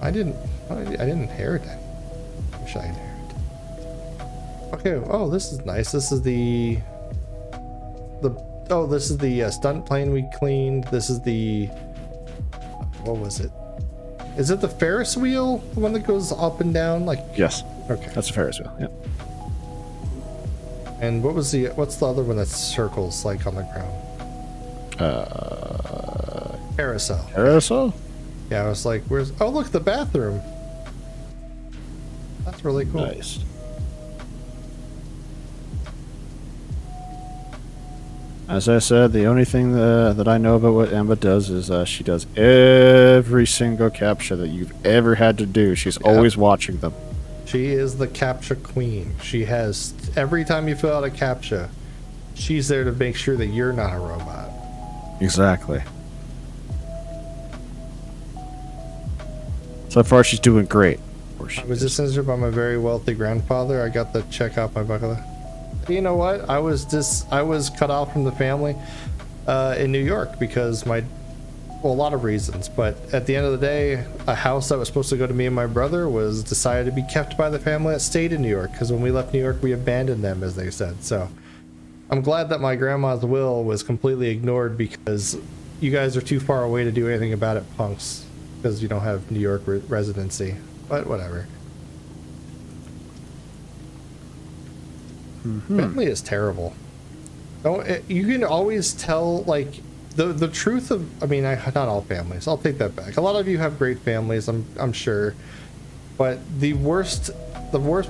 [SPEAKER 1] I didn't inherit that. Wish I inherited. Okay. Oh, this is nice. This is the stunt plane we cleaned. This is the, what was it? Is it the Ferris wheel? The one that goes up and down? Like,
[SPEAKER 2] Yes.
[SPEAKER 1] okay.
[SPEAKER 2] That's a Ferris wheel. Yeah.
[SPEAKER 1] And what's the other one that circles like on the ground? Carousel.
[SPEAKER 2] Carousel?
[SPEAKER 1] Yeah, I was like, oh look, the bathroom. That's really cool.
[SPEAKER 2] Nice. As I said, the only thing that I know about what Emma does is she does every single captcha that you've ever had to do. She's always watching them.
[SPEAKER 1] She is the captcha queen. She has, every time you fill out a captcha, she's there to make sure that you're not a robot.
[SPEAKER 2] Exactly. So far, she's doing great.
[SPEAKER 1] I was just censored by my very wealthy grandfather. I got to check out my bucket list. You know what? I was cut off from the family in New York because a lot of reasons. But at the end of the day, a house that was supposed to go to me and my brother was decided to be kept by the family that stayed in New York. Because when we left New York, we abandoned them, as they said. So I'm glad that my grandma's will was completely ignored because you guys are too far away to do anything about it, punks. Because you don't have New York residency. But whatever. Family is terrible. You can always tell, like, the truth of, I mean, not all families. I'll take that back. A lot of you have great families, I'm sure. But the worst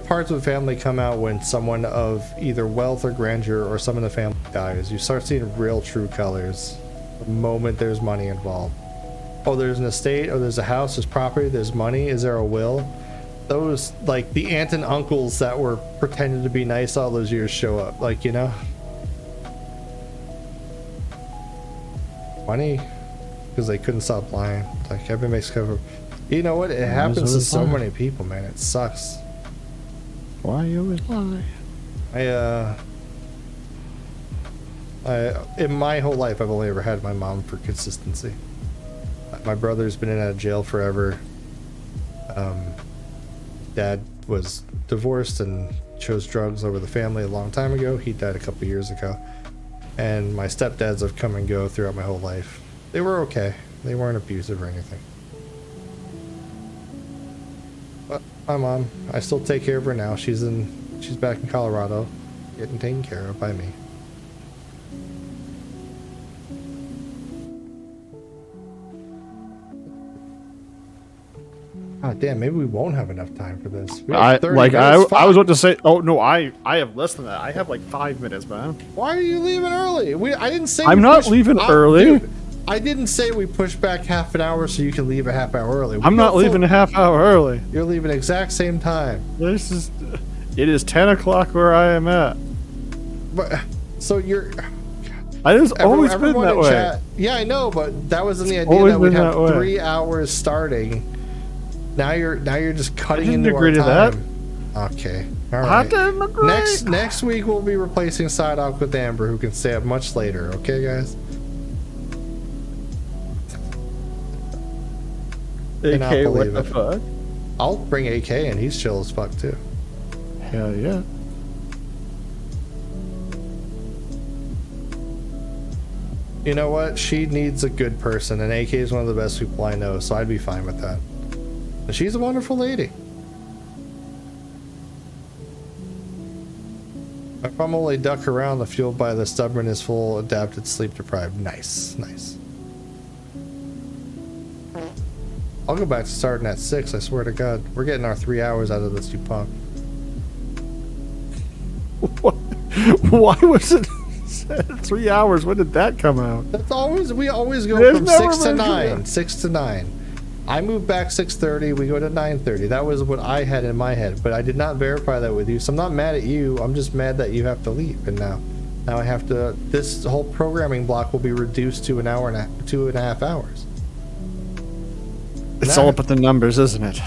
[SPEAKER 1] parts of a family come out when someone of either wealth or grandeur or some of the family dies. You start seeing real true colors the moment there's money involved. Oh, there's an estate, oh, there's a house, there's property, there's money, is there a will? Those, like, the aunt and uncles that were pretending to be nice all those years show up, like, you know? Funny, because they couldn't stop lying. Like, everybody makes cover. You know what? It happens to so many people, man. It sucks.
[SPEAKER 2] Why you always lie?
[SPEAKER 1] In my whole life, I've only ever had my mom for consistency. My brother's been in and out of jail forever. Dad was divorced and chose drugs over the family a long time ago. He died a couple years ago. And my stepdads have come and go throughout my whole life. They were okay. They weren't abusive or anything. But my mom, I still take care of her now. She's back in Colorado, getting taken care of by me. Ah, damn, maybe we won't have enough time for this. We have 30 minutes.
[SPEAKER 2] I was about to say, oh no, I have less than that. I have like 5 minutes, man.
[SPEAKER 1] Why are you leaving early? I didn't say
[SPEAKER 2] I'm not leaving early.
[SPEAKER 1] Dude, I didn't say we push back half an hour so you can leave a half hour early.
[SPEAKER 2] I'm not leaving a half hour early.
[SPEAKER 1] You're leaving exact same time.
[SPEAKER 2] It is 10 o'clock where I am at.
[SPEAKER 1] But so you're.
[SPEAKER 2] I just always been that way.
[SPEAKER 1] Chat, yeah, I know, but that was in the idea that we'd have 3 hours starting. Now you're just cutting into our time. Okay. All right.
[SPEAKER 2] I didn't agree.
[SPEAKER 1] Next week we'll be replacing Psydoc with Amber, who can stay up much later. Okay, guys.
[SPEAKER 2] AK, what the fuck?
[SPEAKER 1] I'll bring AK and he's chill as fuck too.
[SPEAKER 2] Hell yeah.
[SPEAKER 1] You know what? She needs a good person, and AK is one of the best people I know, so I'd be fine with that. And she's a wonderful lady. If I'm only duck around the fueled by the stubbornness, full, adapted, sleep deprived. Nice, nice. I'll go back to starting at 6, I swear to God. We're getting our 3 hours out of this, you punk.
[SPEAKER 2] What? Why was it 3 hours? When did that come out?
[SPEAKER 1] That's always, we always go from 6 to 9. 6 to 9. I moved back 6:30, we go to 9:30. That was what I had in my head, but I did not verify that with you, so I'm not mad at you. I'm just mad that you have to leave, and now I have to, this whole programming block will be reduced to 2.5 hours.
[SPEAKER 2] It's all about the numbers, isn't it?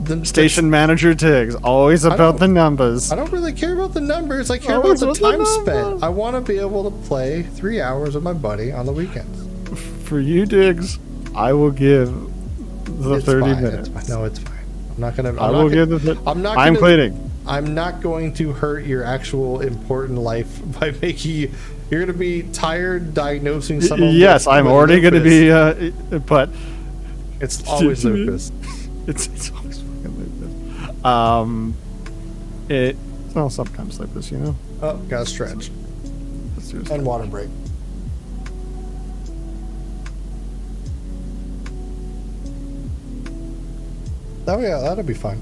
[SPEAKER 1] The
[SPEAKER 2] Station manager Tiggs, always about the numbers.
[SPEAKER 1] I don't really care about the numbers. I care about the time spent. I want to be able to play 3 hours with my buddy on the weekends.
[SPEAKER 2] For you, Diggs, I will give the 30 minutes.
[SPEAKER 1] No, it's fine. I'm not gonna.
[SPEAKER 2] I will give the. I'm pleading.
[SPEAKER 1] I'm not going to hurt your actual important life by making you. You're gonna be tired diagnosing someone.
[SPEAKER 2] Yes, I'm already gonna be. But
[SPEAKER 1] it's always lupus.
[SPEAKER 2] It's always fucking lupus. Well, sometimes lupus, you know.
[SPEAKER 1] Oh, gotta stretch. And water break. Oh yeah, that'll be fun.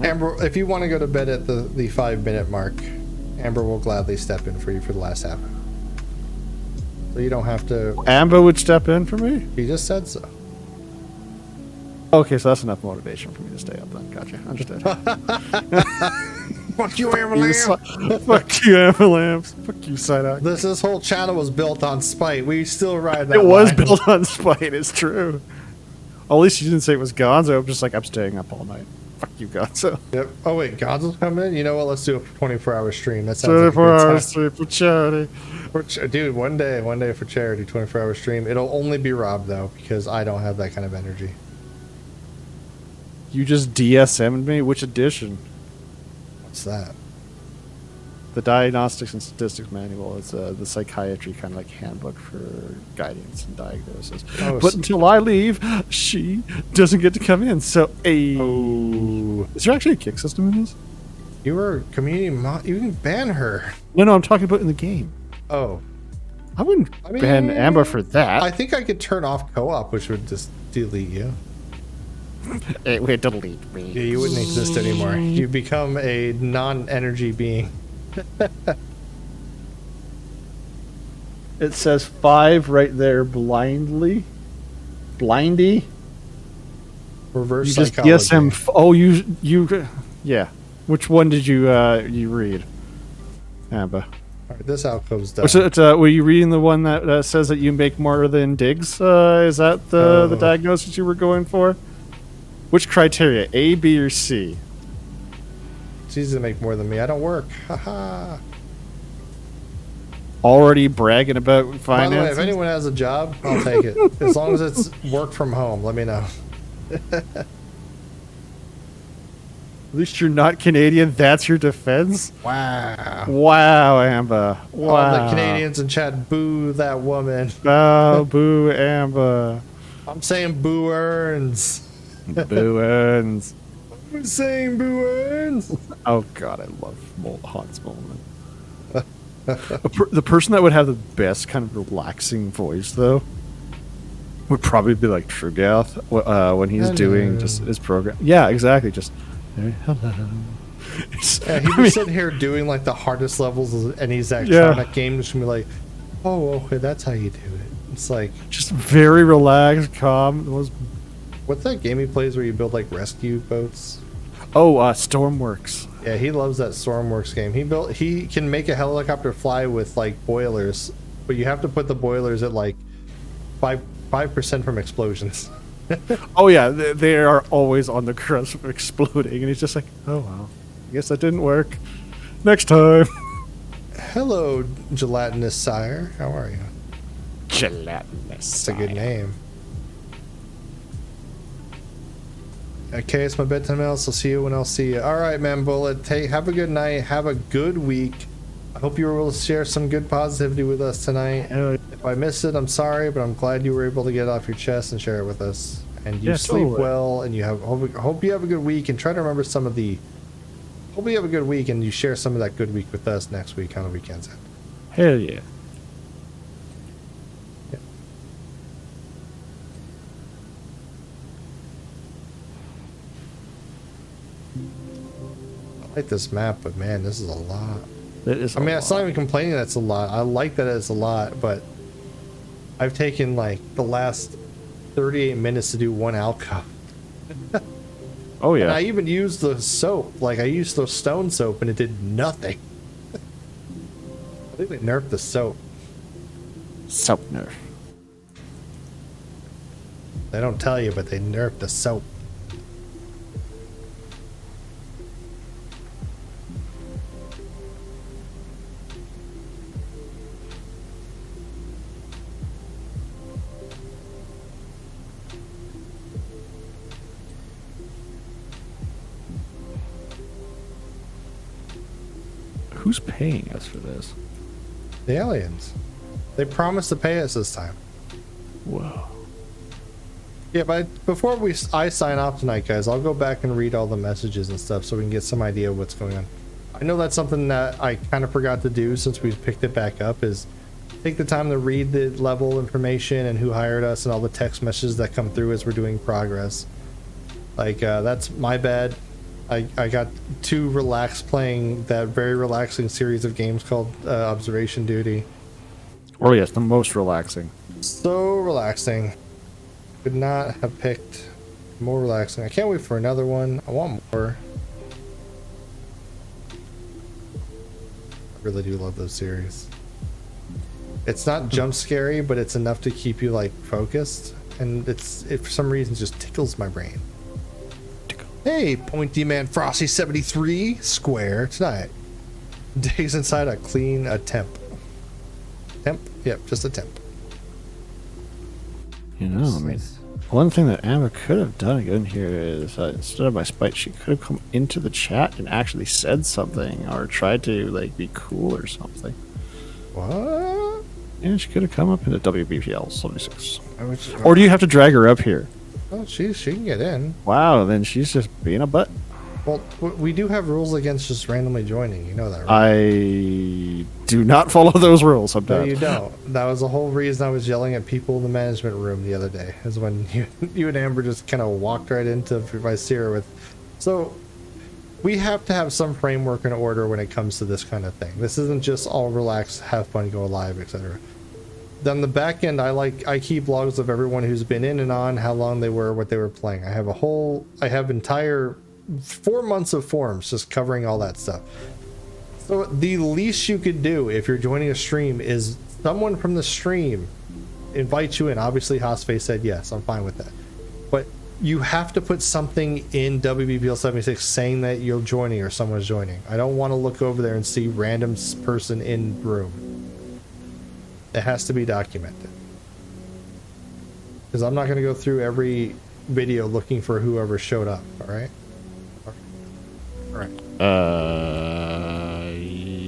[SPEAKER 1] Amber, if you want to go to bed at the 5-minute mark, Amber will gladly step in for you for the last half hour. So you don't have to.
[SPEAKER 2] Amber would step in for me?
[SPEAKER 1] He just said so.
[SPEAKER 2] Okay, so that's enough motivation for me to stay up then. Gotcha. Understood.
[SPEAKER 1] Fuck you, Amber Lamb.
[SPEAKER 2] Fuck you, Amber Lambs. Fuck you, Psydoc.
[SPEAKER 1] This whole channel was built on spite. We still ride that.
[SPEAKER 2] It was built on spite, it's true. At least you didn't say it was Gonzo. I'm just like, I'm staying up all night. Fuck you, Gonzo.
[SPEAKER 1] Yep. Oh, wait, Gonzo's coming in? You know what? Let's do a 24-hour stream. That sounds
[SPEAKER 2] 24
[SPEAKER 1] like a good
[SPEAKER 2] hours stream for charity.
[SPEAKER 1] Dude, one day for charity, 24-hour stream. It'll only be Rob, though, because I don't have that kind of energy.
[SPEAKER 2] You just DSM'd me? Which edition?
[SPEAKER 1] What's that?
[SPEAKER 2] The Diagnostics and Statistics Manual. It's the psychiatry kind of like handbook for guidance and diagnosis. Oh, but until I leave, she doesn't get to come in. So, is there actually a kick system in this?
[SPEAKER 1] You were community you can ban her.
[SPEAKER 2] No, I'm talking about in the game.
[SPEAKER 1] Oh.
[SPEAKER 2] I wouldn't ban Amber for that.
[SPEAKER 1] I think I could turn off co-op, which would just delete you.
[SPEAKER 2] It would delete me.
[SPEAKER 1] Yeah, you wouldn't exist anymore. You become a non-energy being.
[SPEAKER 2] It says 5 right there, blindy.
[SPEAKER 1] Reverse
[SPEAKER 2] you just
[SPEAKER 1] psychology.
[SPEAKER 2] you yeah. Which one did you read, Amber?
[SPEAKER 1] All right, this alcove's done.
[SPEAKER 2] Were you reading the one that says that you make more than Diggs? Is that the diagnosis you were going for? Which criteria, A, B, or C?
[SPEAKER 1] It's easy to make more than me. I don't work. Haha.
[SPEAKER 2] Already bragging about finances?
[SPEAKER 1] By the way, if anyone has a job, I'll take it. As long as it's work from home, let me know.
[SPEAKER 2] At least you're not Canadian. That's your defense.
[SPEAKER 1] Wow.
[SPEAKER 2] Wow, Amber. Wow.
[SPEAKER 1] All the Canadians in chat, boo that woman.
[SPEAKER 2] Oh, boo, Amber.
[SPEAKER 1] I'm saying boo Earns.
[SPEAKER 2] Boo Earns.
[SPEAKER 1] I'm saying boo Earns.
[SPEAKER 2] Oh God, I love Hans Molman. The person that would have the best kind of relaxing voice, though, would probably be like Trugath when he's doing just his program. Yeah, exactly. Just hello.
[SPEAKER 1] Yeah, he'd be sitting here doing like the hardest levels of any Zachtronic game, just gonna be like, "Oh, okay, that's how you do it." It's like
[SPEAKER 2] just very relaxed, calm.
[SPEAKER 1] What's that game he plays where you build like rescue boats?
[SPEAKER 2] Oh, Stormworks.
[SPEAKER 1] Yeah, he loves that Stormworks game. He can make a helicopter fly with like boilers, but you have to put the boilers at like 5% from explosions.
[SPEAKER 2] Oh yeah, they are always on the cusp of exploding, and he's just like, oh well, I guess that didn't work. Next time.
[SPEAKER 1] Hello, Gelatinous Sire. How are you?
[SPEAKER 2] Gelatinous.
[SPEAKER 1] That's a good name. Okay, it's my bedtime else. I'll see you when I'll see you. All right, man, Bullet. Hey, have a good night. Have a good week. I hope you were able to share some good positivity with us tonight. If I missed it, I'm sorry, but I'm glad you were able to get it off your chest and share it with us. And you sleep well, and you have hope you have a good week. And try to remember some of the. Hope you have a good week, and you share some of that good week with us next week on the weekends.
[SPEAKER 2] Hell yeah.
[SPEAKER 1] I like this map, but man, this is a lot.
[SPEAKER 2] It is.
[SPEAKER 1] I mean, it's not even complaining that's a lot. I like that it's a lot, but I've taken like the last 38 minutes to do one alcove.
[SPEAKER 2] Oh yeah.
[SPEAKER 1] And I even used the soap. Like I used the stone soap, and it did nothing. I think they nerfed the soap.
[SPEAKER 2] Soap nerf.
[SPEAKER 1] They don't tell you, but they nerfed the soap.
[SPEAKER 2] Who's paying us for this?
[SPEAKER 1] The aliens. They promised to pay us this time.
[SPEAKER 2] Whoa.
[SPEAKER 1] Yeah, but before I sign off tonight, guys, I'll go back and read all the messages and stuff so we can get some idea of what's going on. I know that's something that I kind of forgot to do since we picked it back up, is take the time to read the level information and who hired us and all the text messages that come through as we're doing progress. Like, that's my bad. I got too relaxed playing that very relaxing series of games called Observation Duty.
[SPEAKER 2] Oh yes, the most relaxing.
[SPEAKER 1] So relaxing. Could not have picked more relaxing. I can't wait for another one. I want more. I really do love those series. It's not jump scary, but it's enough to keep you like focused, and it for some reason just tickles my brain. Hey, Pointy Man Frosty 73 square tonight. Digs inside a clean temp. Temp? Yep, just a temp.
[SPEAKER 2] You know, I mean, one thing that Amber could have done again here is instead of my spite, she could have come into the chat and actually said something or tried to like be cool or something.
[SPEAKER 1] What?
[SPEAKER 2] Yeah, she could have come up into WBPL 76. Or do you have to drag her up here?
[SPEAKER 1] Oh, she can get in.
[SPEAKER 2] Wow, then she's just being a butt.
[SPEAKER 1] Well, we do have rules against just randomly joining. You know that, right?
[SPEAKER 2] I do not follow those rules sometimes.
[SPEAKER 1] No, you don't. That was the whole reason I was yelling at people in the management room the other day, is when you and Amber just kind of walked right into Visera with. So we have to have some framework and order when it comes to this kind of thing. This isn't just all relax, have fun, go live, etc. Then the back end, I keep logs of everyone who's been in and on, how long they were, what they were playing. I have entire 4 months of forums just covering all that stuff. So the least you could do if you're joining a stream is someone from the stream invite you in. Obviously, Hosface said yes, I'm fine with that. But you have to put something in WBPL 76 saying that you're joining or someone's joining. I don't want to look over there and see random person in room. It has to be documented. Because I'm not going to go through every video looking for whoever showed up, alright?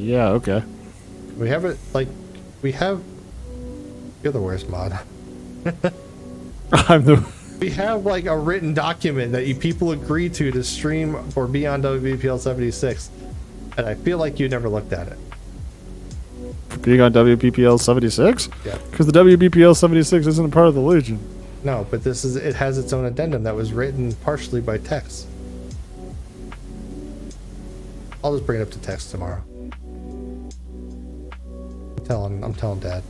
[SPEAKER 2] Yeah, okay.
[SPEAKER 1] We have it, like, we have... You're the worst mod.
[SPEAKER 2] I'm the...
[SPEAKER 1] We have, like, a written document that you people agree to stream or be on WBPL 76. And I feel like you never looked at it.
[SPEAKER 2] Being on WBPL 76?
[SPEAKER 1] Yeah.
[SPEAKER 2] Because the WBPL 76 isn't a part of the Legion.
[SPEAKER 1] No, but this is, it has its own addendum that was written partially by text. I'll just bring it up to text tomorrow. I'm telling Dad.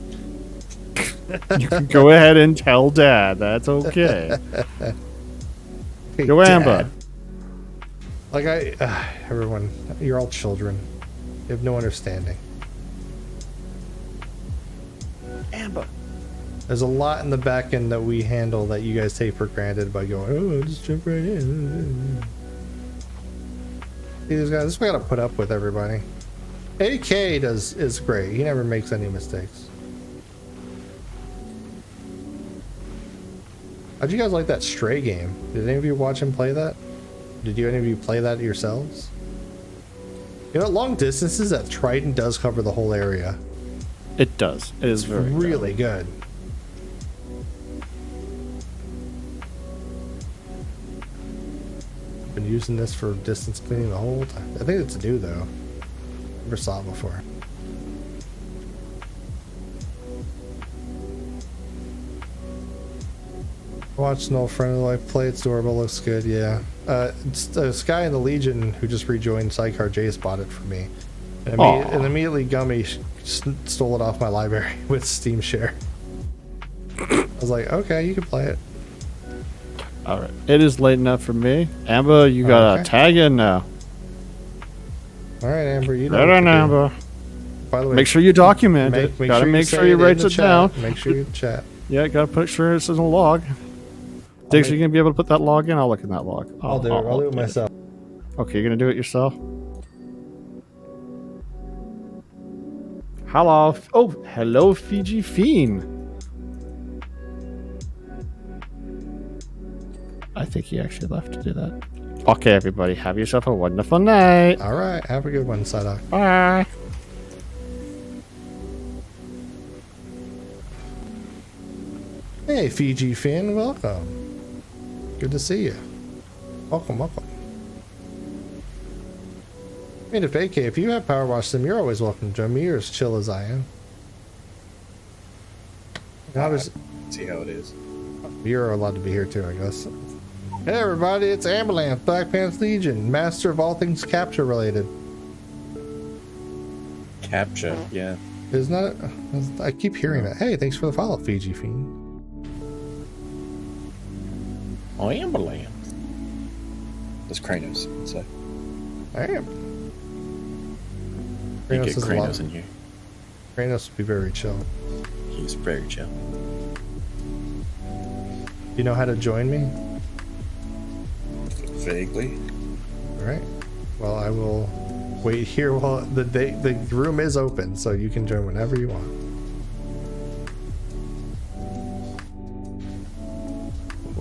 [SPEAKER 2] You can go ahead and tell Dad. That's okay.
[SPEAKER 1] Hey,
[SPEAKER 2] Go Amber.
[SPEAKER 1] Like everyone, you're all children. You have no understanding.
[SPEAKER 2] Amber.
[SPEAKER 1] There's a lot in the back end that we handle that you guys take for granted by going, oh, just jump right in. See, this is what I gotta put up with, everybody. AK is great. He never makes any mistakes. How'd you guys like that Stray game? Did any of you watch him play that? Did any of you play that yourselves? You know, at long distances, that Trident does cover the whole area.
[SPEAKER 2] It does. It is very
[SPEAKER 1] really good. Been using this for distance cleaning the whole time. I think it's new though. Never saw it before. Watched an old friend of the life play. It's adorable. Looks good. Yeah. This guy in the Legion who just rejoined Sidecar Jace bought it for me, and, immediately Gummy stole it off my library with Steam Share. I was like, okay, you can play it.
[SPEAKER 2] All right. It is late enough for me. Amber, you got to tag in now.
[SPEAKER 1] All right, Amber, you know.
[SPEAKER 2] Right on, Amber.
[SPEAKER 1] By the way,
[SPEAKER 2] make sure you document it. Gotta make sure you write it down.
[SPEAKER 1] Make sure you chat.
[SPEAKER 2] Yeah, gotta put sure it's in a log. Diggs, are you gonna be able to put that log in? I'll look in that log.
[SPEAKER 1] I'll do it. I'll do it myself.
[SPEAKER 2] Okay, you're gonna do it yourself. Hello. Oh, hello, Fiji Fiend. I think he actually left to do that. Okay, everybody, have yourself a wonderful night.
[SPEAKER 1] All right, have a good one, Psydoc.
[SPEAKER 2] Bye.
[SPEAKER 1] Hey, Fiji Finn, welcome. Good to see you. Welcome, welcome. I mean, if AK, if you have PowerWash Sim, you're always welcome to join me. You're as chill as I am.
[SPEAKER 10] See how it is.
[SPEAKER 1] You're allowed to be here too, I guess. Hey everybody, it's Ambulance, Black Pants Legion, master of all things capture related.
[SPEAKER 10] Capture, yeah.
[SPEAKER 1] Isn't that it? I keep hearing that. Hey, thanks for the follow, Fiji Fiend.
[SPEAKER 10] Oh, Ambulance. That's Kranos, so.
[SPEAKER 1] I am.
[SPEAKER 10] You get Kranos in here.
[SPEAKER 1] Kranos would be very chill.
[SPEAKER 10] He's very chill.
[SPEAKER 1] You know how to join me?
[SPEAKER 10] Vaguely.
[SPEAKER 1] Alright. Well, I will wait here while the room is open, so you can join whenever you want.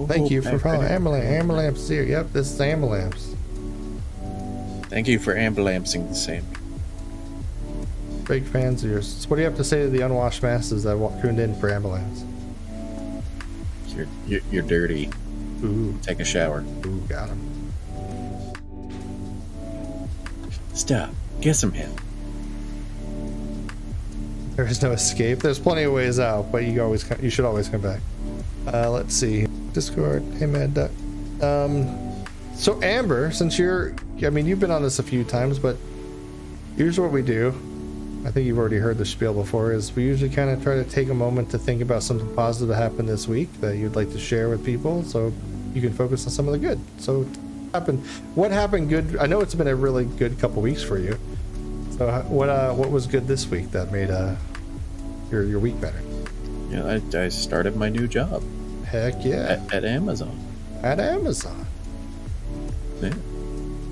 [SPEAKER 1] Thank you for following. Ambulance is here. Yep, this is Ambulance.
[SPEAKER 10] Thank you for ambulancing the same.
[SPEAKER 1] Big fans of yours. So what do you have to say to the unwashed masses that tuned in for Ambulance?
[SPEAKER 10] You're dirty.
[SPEAKER 1] Ooh.
[SPEAKER 10] Take a shower.
[SPEAKER 1] Ooh, got him.
[SPEAKER 10] Stop. Get some help.
[SPEAKER 1] There is no escape. There's plenty of ways out, but you should always come back. Let's see. Discord. Hey, Mad Duck. So Amber, since you've been on this a few times, but here's what we do. I think you've already heard the spiel before, is we usually kind of try to take a moment to think about something positive that happened this week that you'd like to share with people so you can focus on some of the good. So what happened good? I know it's been a really good couple weeks for you. So what was good this week that made your week better?
[SPEAKER 10] Yeah, I started my new job.
[SPEAKER 1] Heck yeah.
[SPEAKER 10] At Amazon.
[SPEAKER 1] At Amazon.
[SPEAKER 10] Yeah.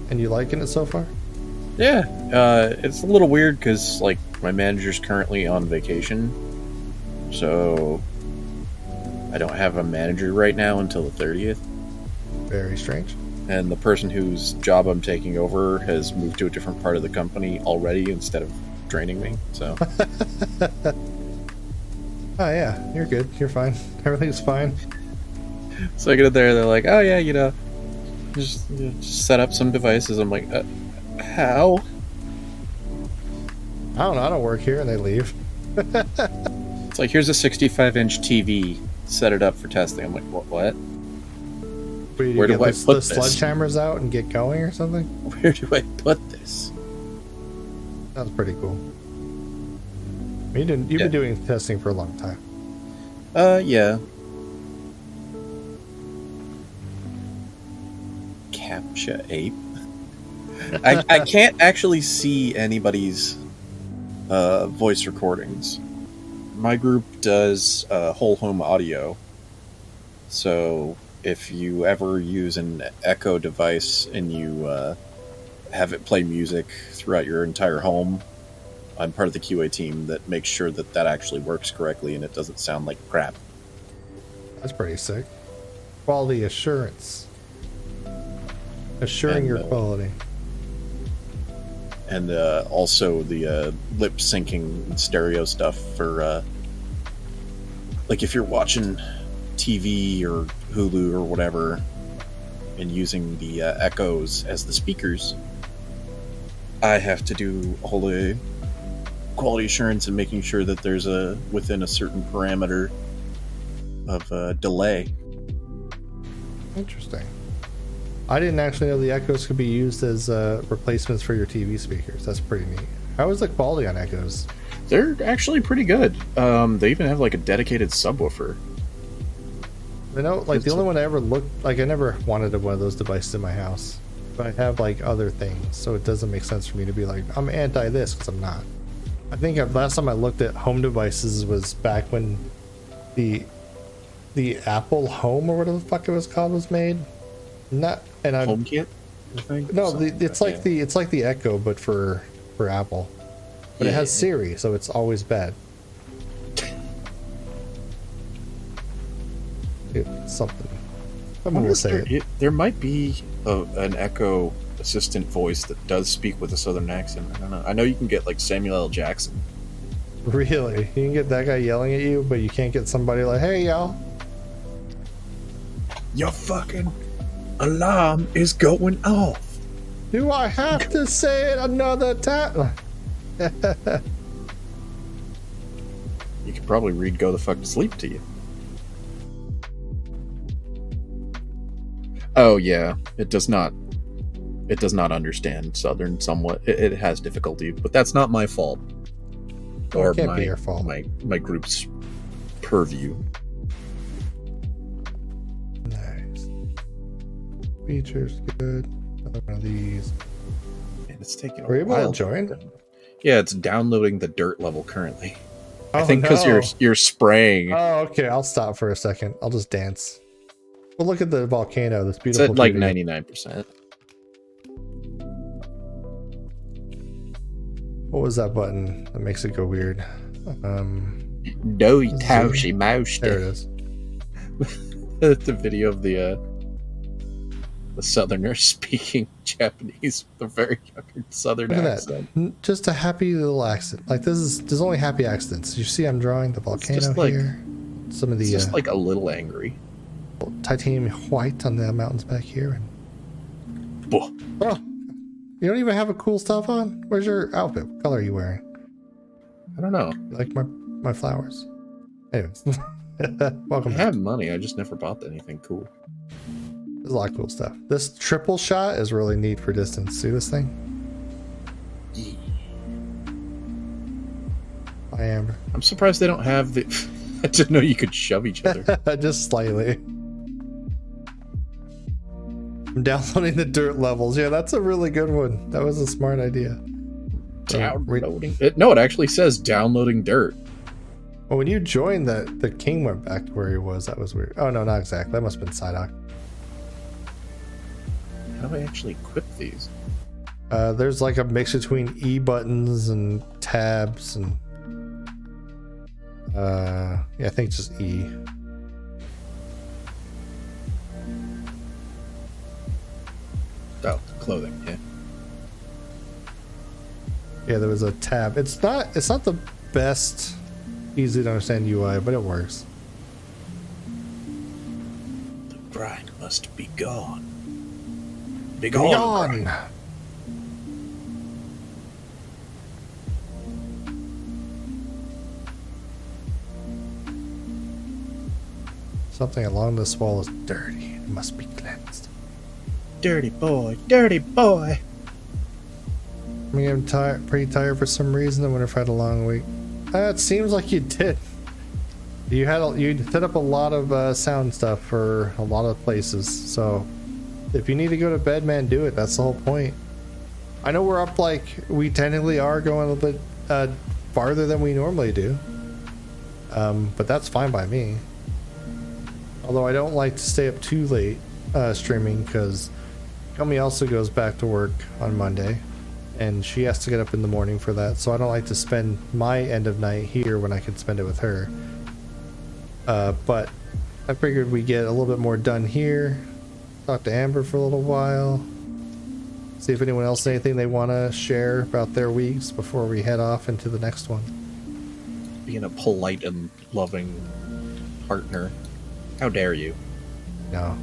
[SPEAKER 1] And you liking it so far?
[SPEAKER 10] Yeah, it's a little weird because, like, my manager's currently on vacation, so I don't have a manager right now until the 30th.
[SPEAKER 1] Very strange.
[SPEAKER 10] and the person whose job I'm taking over has moved to a different part of the company already instead of training me. So,
[SPEAKER 1] Oh yeah, you're good. You're fine. Everything's fine.
[SPEAKER 10] so I get in there. They're like, "Oh yeah, just set up some devices." I'm like, "How?"
[SPEAKER 1] I don't know. I don't work here, and they leave.
[SPEAKER 10] It's like, here's a 65-inch TV. Set it up for testing. I'm like, what?
[SPEAKER 1] Where
[SPEAKER 10] do I put
[SPEAKER 1] the
[SPEAKER 10] this?
[SPEAKER 1] sledgehammers out and get going or something?
[SPEAKER 10] Where do I put this?
[SPEAKER 1] Sounds pretty cool. You've been doing testing for a long time.
[SPEAKER 10] Yeah. Captcha ape. I can't actually see anybody's voice recordings. My group does whole home audio. So if you ever use an Echo device and you have it play music throughout your entire home, I'm part of the QA team that makes sure that that actually works correctly and it doesn't sound like crap.
[SPEAKER 1] That's pretty sick. Quality assurance. Assuring your quality.
[SPEAKER 10] And also the lip syncing stereo stuff for like if you're watching TV or Hulu or whatever and using the echoes as the speakers, I have to do all the quality assurance and making sure that there's within a certain parameter of delay.
[SPEAKER 1] Interesting. I didn't actually know the Echoes could be used as replacements for your TV speakers. That's pretty neat. How is the quality on Echoes?
[SPEAKER 10] They're actually pretty good. They even have like a dedicated subwoofer.
[SPEAKER 1] I know, like the only one I ever looked like, I never wanted one of those devices in my house, but I have like other things, so it doesn't make sense for me to be like I'm anti this because I'm not. I think last time I looked at home devices was back when the Apple Home or whatever the fuck it was called was made. Not and I
[SPEAKER 10] HomeKit. I think.
[SPEAKER 1] No, it's like the Echo, but for Apple. But it has Siri, so it's always bad. It's something. I'm gonna say it.
[SPEAKER 10] There might be an Echo assistant voice that does speak with a southern accent. I don't know. I know you can get like Samuel L. Jackson.
[SPEAKER 1] Really? You can get that guy yelling at you, but you can't get somebody like, "Hey, y'all.
[SPEAKER 10] Your fucking alarm is going off.
[SPEAKER 1] Do I have to say it another time?"
[SPEAKER 10] You could probably read "Go the fuck to sleep" to you. Oh yeah, it does not understand Southern somewhat. It has difficulty, but that's not my fault. Or
[SPEAKER 1] it can't be your fault.
[SPEAKER 10] My group's purview.
[SPEAKER 1] Nice. Features good. Another one of these.
[SPEAKER 10] And it's taking
[SPEAKER 1] Were
[SPEAKER 10] a
[SPEAKER 1] you
[SPEAKER 10] while.
[SPEAKER 1] able to join?
[SPEAKER 10] Yeah, it's downloading the dirt level currently.
[SPEAKER 1] Oh,
[SPEAKER 10] I think because
[SPEAKER 1] no.
[SPEAKER 10] you're spraying.
[SPEAKER 1] Oh, okay. I'll stop for a second. I'll just dance. Well, look at the volcano. This
[SPEAKER 10] It's
[SPEAKER 1] beautiful.
[SPEAKER 10] at like
[SPEAKER 1] beauty.
[SPEAKER 10] 99%.
[SPEAKER 1] What was that button that makes it go weird?
[SPEAKER 10] No, Toshi Mouse.
[SPEAKER 1] There it is.
[SPEAKER 10] The video of the Southerner speaking Japanese with a very younger Southern
[SPEAKER 1] Look at
[SPEAKER 10] accent.
[SPEAKER 1] that. Just a happy little accident. Like there's only happy accidents. You see, I'm drawing the volcano
[SPEAKER 10] just like-
[SPEAKER 1] here. Some of the
[SPEAKER 10] It's just like a little angry.
[SPEAKER 1] titanium white on the mountains back here.
[SPEAKER 10] Buh.
[SPEAKER 1] Oh, you don't even have a cool stuff on. Where's your outfit? What color are you wearing?
[SPEAKER 10] I don't know.
[SPEAKER 1] You like my flowers. Anyways, welcome.
[SPEAKER 10] I have money. I just never bought anything cool.
[SPEAKER 1] There's a lot of cool stuff. This triple shot is really neat for distance. See this thing? Hi, Amber.
[SPEAKER 10] I'm surprised they don't have the. I didn't know you could shove each other.
[SPEAKER 1] Just slightly. I'm downloading the dirt levels. Yeah, that's a really good one. That was a smart idea.
[SPEAKER 10] Downloading. No, it actually says downloading dirt.
[SPEAKER 1] Well, when you joined that, the king went back to where he was. That was weird. Oh, no, not exactly. That must have been Psydoc.
[SPEAKER 10] How do I actually equip these?
[SPEAKER 1] There's like a mix between E buttons and tabs and yeah, I think just E.
[SPEAKER 10] Oh, clothing. Yeah.
[SPEAKER 2] Yeah, there was a tab. It's not the best easy to understand UI, but it works.
[SPEAKER 10] The grind must be gone. Be
[SPEAKER 2] Gone.
[SPEAKER 10] grind.
[SPEAKER 2] Something along this wall is dirty. It must be cleansed.
[SPEAKER 10] Dirty boy, dirty boy.
[SPEAKER 2] I'm getting pretty tired for some reason. I wonder if I had a long week. It seems like you did. You set up a lot of sound stuff for a lot of places. So if you need to go to bed, man, do it. That's the whole point. I know we're up, like, we technically are going a little bit farther than we normally do. But that's fine by me. Although I don't like to stay up too late streaming, because Gummy also goes back to work on Monday. And she has to get up in the morning for that. So I don't like to spend my end of night here when I can spend it with her. But I figured we get a little bit more done here. Talk to Amber for a little while. See if anyone else has anything they want to share about their weeks before we head off into the next one.
[SPEAKER 10] Being a polite and loving partner. How dare you?
[SPEAKER 2] No.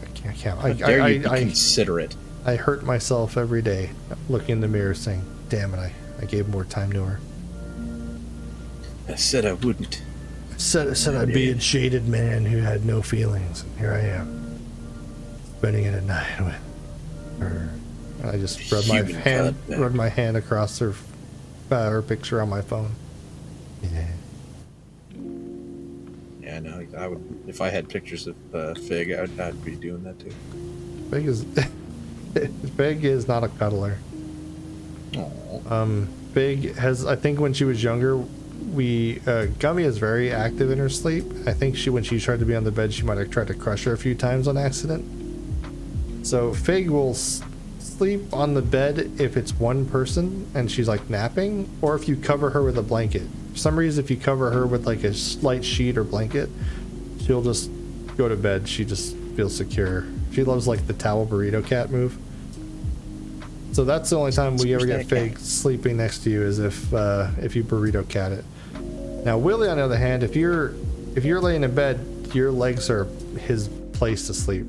[SPEAKER 2] I can't.
[SPEAKER 10] How dare you be considerate?
[SPEAKER 2] I hurt myself every day looking in the mirror saying, damn it, I gave more time to her.
[SPEAKER 10] I said I wouldn't.
[SPEAKER 2] I said I'd be a jaded man who had no feelings, and here I am, spending it at night with her. And I just rubbed my hand across her picture on my phone. Yeah.
[SPEAKER 10] Yeah, no, I would. If I had pictures of Fig, I'd be doing that too.
[SPEAKER 2] Fig is not a cuddler.
[SPEAKER 10] Aww.
[SPEAKER 2] Fig has, I think when she was younger, Gummy is very active in her sleep. I think when she tried to be on the bed, she might have tried to crush her a few times on accident. So Fig will sleep on the bed if it's one person and she's like napping, or if you cover her with a blanket. For some reason, if you cover her with like a light sheet or blanket, she'll just go to bed. She just feels secure. She loves like the towel burrito cat move. So that's the only time we ever get Fig sleeping next to you, is if you burrito cat it. Now Willie, on the other hand, if you're laying in bed, your legs are his place to sleep.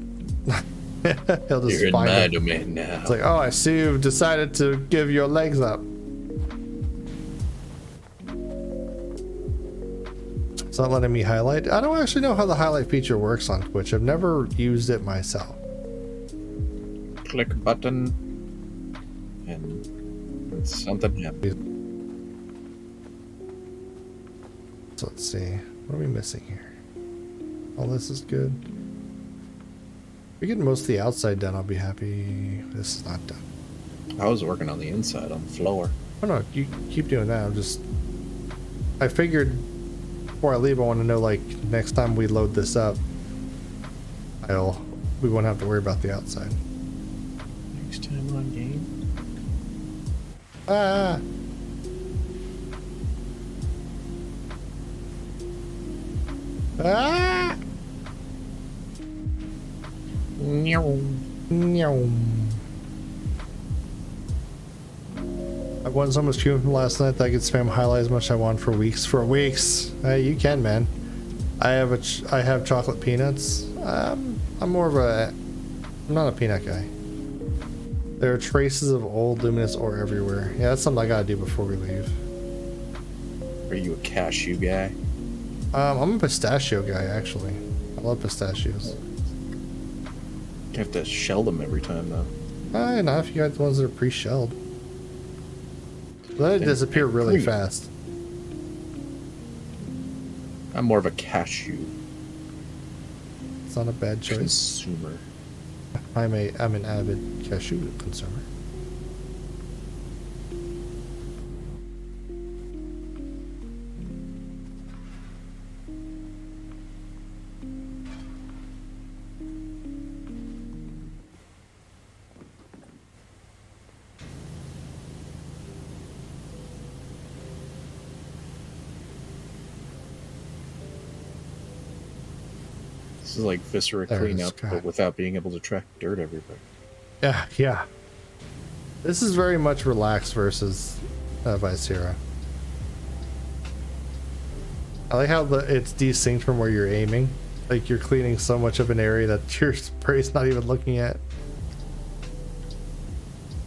[SPEAKER 2] He'll just
[SPEAKER 10] You're in
[SPEAKER 2] find
[SPEAKER 10] my
[SPEAKER 2] it.
[SPEAKER 10] domain now.
[SPEAKER 2] It's like, oh, I see you've decided to give your legs up. It's not letting me highlight. I don't actually know how the highlight feature works on Twitch. I've never used it myself.
[SPEAKER 10] Click a button and something happens.
[SPEAKER 2] So let's see. What are we missing here? All this is good. If we get most of the outside done, I'll be happy. This is not done.
[SPEAKER 10] I was working on the inside, on the floor.
[SPEAKER 2] Oh no, you keep doing that. I figured before I leave, I want to know, like, next time we load this up, we won't have to worry about the outside.
[SPEAKER 10] Next time on game.
[SPEAKER 2] Ah! Ah! I won so much queuing from last night that I could spam highlight as much as I want for weeks. You can, man. I have chocolate peanuts. I'm not a peanut guy. There are traces of old luminous ore everywhere. Yeah, that's something I gotta do before we leave.
[SPEAKER 10] Are you a cashew guy?
[SPEAKER 2] I'm a pistachio guy, actually. I love pistachios.
[SPEAKER 10] You have to shell them every time, though.
[SPEAKER 2] Not if you got the ones that are pre-shelled. They disappear really fast.
[SPEAKER 10] I'm more of a cashew
[SPEAKER 2] It's not a bad choice.
[SPEAKER 10] consumer.
[SPEAKER 2] I'm an avid cashew consumer.
[SPEAKER 10] This is like Viscera
[SPEAKER 2] There's
[SPEAKER 10] cleanup,
[SPEAKER 2] Scott.
[SPEAKER 10] but without being able to track dirt everywhere.
[SPEAKER 2] Yeah, yeah. This is very much relaxed versus Viscera. I like how it's desynced from where you're aiming. Like you're cleaning so much of an area that your spray's not even looking at.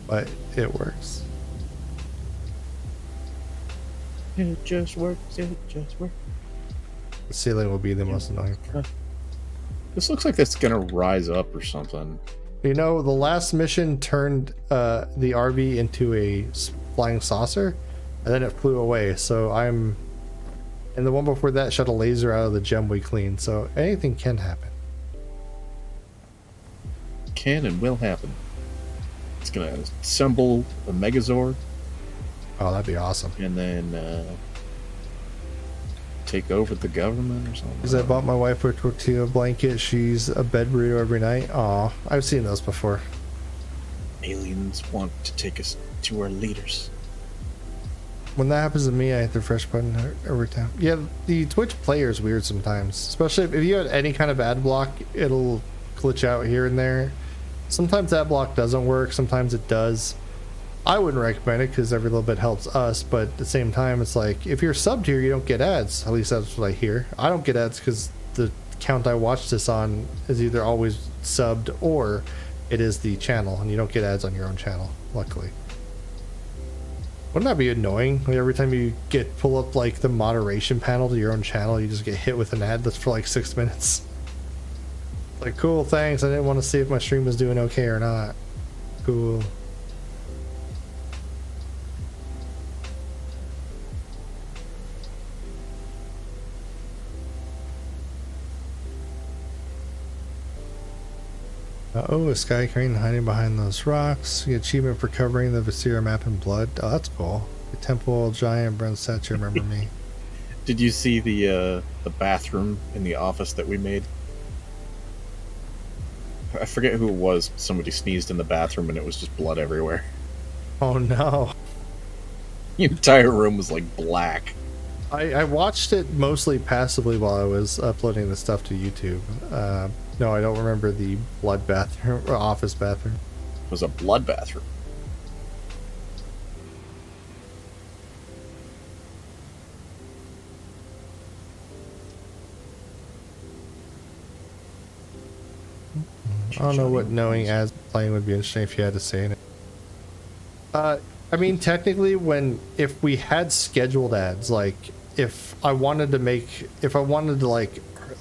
[SPEAKER 2] But it works.
[SPEAKER 10] It just works. It just works.
[SPEAKER 2] The ceiling will be the most annoying part.
[SPEAKER 10] This looks like it's gonna rise up or something.
[SPEAKER 2] You know, the last mission turned the RV into a flying saucer, and then it flew away. So and the one before that shot a laser out of the gem we cleaned. So anything can happen.
[SPEAKER 10] Can and will happen. It's gonna assemble a Megazord
[SPEAKER 2] Oh, that'd be awesome.
[SPEAKER 10] and then take over the government or something.
[SPEAKER 2] Because I bought my wife a tortilla blanket. She's a bed burrito every night. Aw, I've seen those before.
[SPEAKER 10] Aliens want to take us to our leaders.
[SPEAKER 2] When that happens to me, I hit the refresh button every time. Yeah, the Twitch player is weird sometimes. Especially if you had any kind of ad block, it'll glitch out here and there. Sometimes ad block doesn't work, sometimes it does. I wouldn't recommend it because every little bit helps us, but at the same time, it's like, if you're subbed here, you don't get ads. At least that's what I hear. I don't get ads because the account I watch this on is either always subbed or it is the channel, and you don't get ads on your own channel, luckily. Wouldn't that be annoying? Like every time you pull up like the moderation panel to your own channel, you just get hit with an ad that's for like 6 minutes. Like, cool, thanks. I didn't want to see if my stream was doing okay or not. Cool. Oh, a sky crane hiding behind those rocks. The achievement for covering the Viscera map in blood. Oh, that's cool. The temple giant bronze statue, remember me.
[SPEAKER 10] Did you see the bathroom in the office that we made? I forget who it was. Somebody sneezed in the bathroom and it was just blood everywhere.
[SPEAKER 2] Oh no.
[SPEAKER 10] The entire room was like black.
[SPEAKER 2] I watched it mostly passively while I was uploading the stuff to YouTube. No, I don't remember the blood bathroom or office bathroom.
[SPEAKER 10] It was a blood bathroom.
[SPEAKER 2] I don't know what knowing as playing would be interesting if you had to say in it. I mean, technically, if we had scheduled ads, like if I wanted to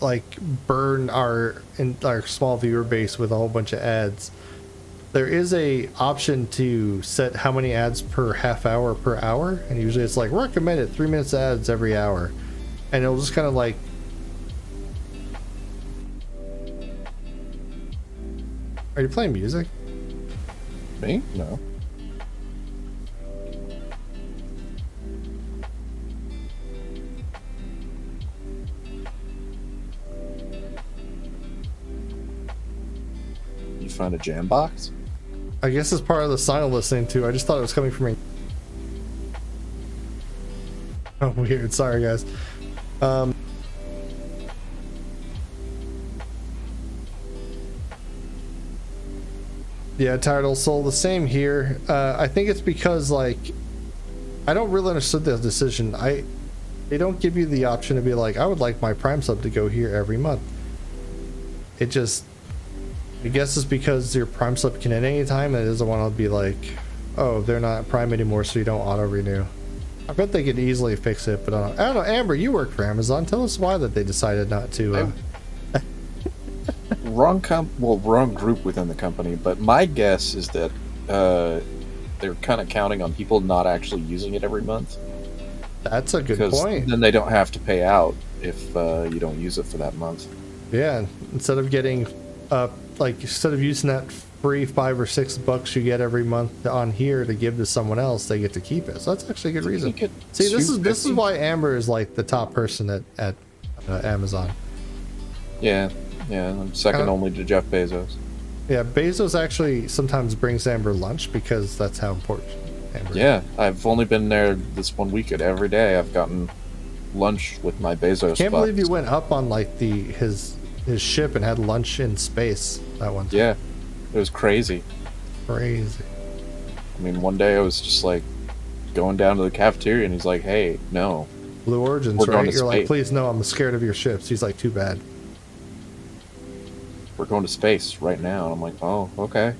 [SPEAKER 2] like burn our small viewer base with a whole bunch of ads, there is a option to set how many ads per half hour per hour, and usually it's like recommended 3 minutes ads every hour, and it'll just kind of like. Are you playing music?
[SPEAKER 10] Me? No. You found a jam box?
[SPEAKER 2] I guess it's part of the song I'm listening to. I just thought it was coming from me. Oh, weird. Sorry, guys. Yeah, Tired Old Soul, the same here. I think it's because, like, I don't really understand the decision. They don't give you the option to be like, I would like my Prime sub to go here every month. It just, I guess it's because your Prime sub can at any time, and it doesn't want to be like, oh, they're not Prime anymore, so you don't auto-renew. I bet they could easily fix it, but I don't know. Amber, you work for Amazon. Tell us why that they decided not to.
[SPEAKER 10] Wrong group within the company, but my guess is that they're kind of counting on people not actually using it every month.
[SPEAKER 2] That's a good point.
[SPEAKER 10] Then they don't have to pay out if you don't use it for that month.
[SPEAKER 2] Yeah, instead of getting instead of using that free $5 or $6 you get every month on here to give to someone else, they get to keep it. So that's actually a good reason. See, this is why Amber is like the top person at Amazon.
[SPEAKER 10] Yeah, I'm second only to Jeff Bezos.
[SPEAKER 2] Yeah, Bezos actually sometimes brings Amber lunch because that's how important Amber is.
[SPEAKER 10] Yeah, I've only been there this 1 week, and every day I've gotten lunch with my Bezos.
[SPEAKER 2] I can't believe you went up on like his his ship and had lunch in space that one time.
[SPEAKER 10] Yeah, it was crazy.
[SPEAKER 2] Crazy.
[SPEAKER 10] I mean, one day I was just like going down to the cafeteria, and he's like, "Hey, no,
[SPEAKER 2] Blue Origins,
[SPEAKER 10] We're going
[SPEAKER 2] right?
[SPEAKER 10] to
[SPEAKER 2] You're like,
[SPEAKER 10] space.
[SPEAKER 2] please no, I'm scared of your ships. He's like, too bad.
[SPEAKER 10] we're going to space right now." And I'm like, "Oh, okay."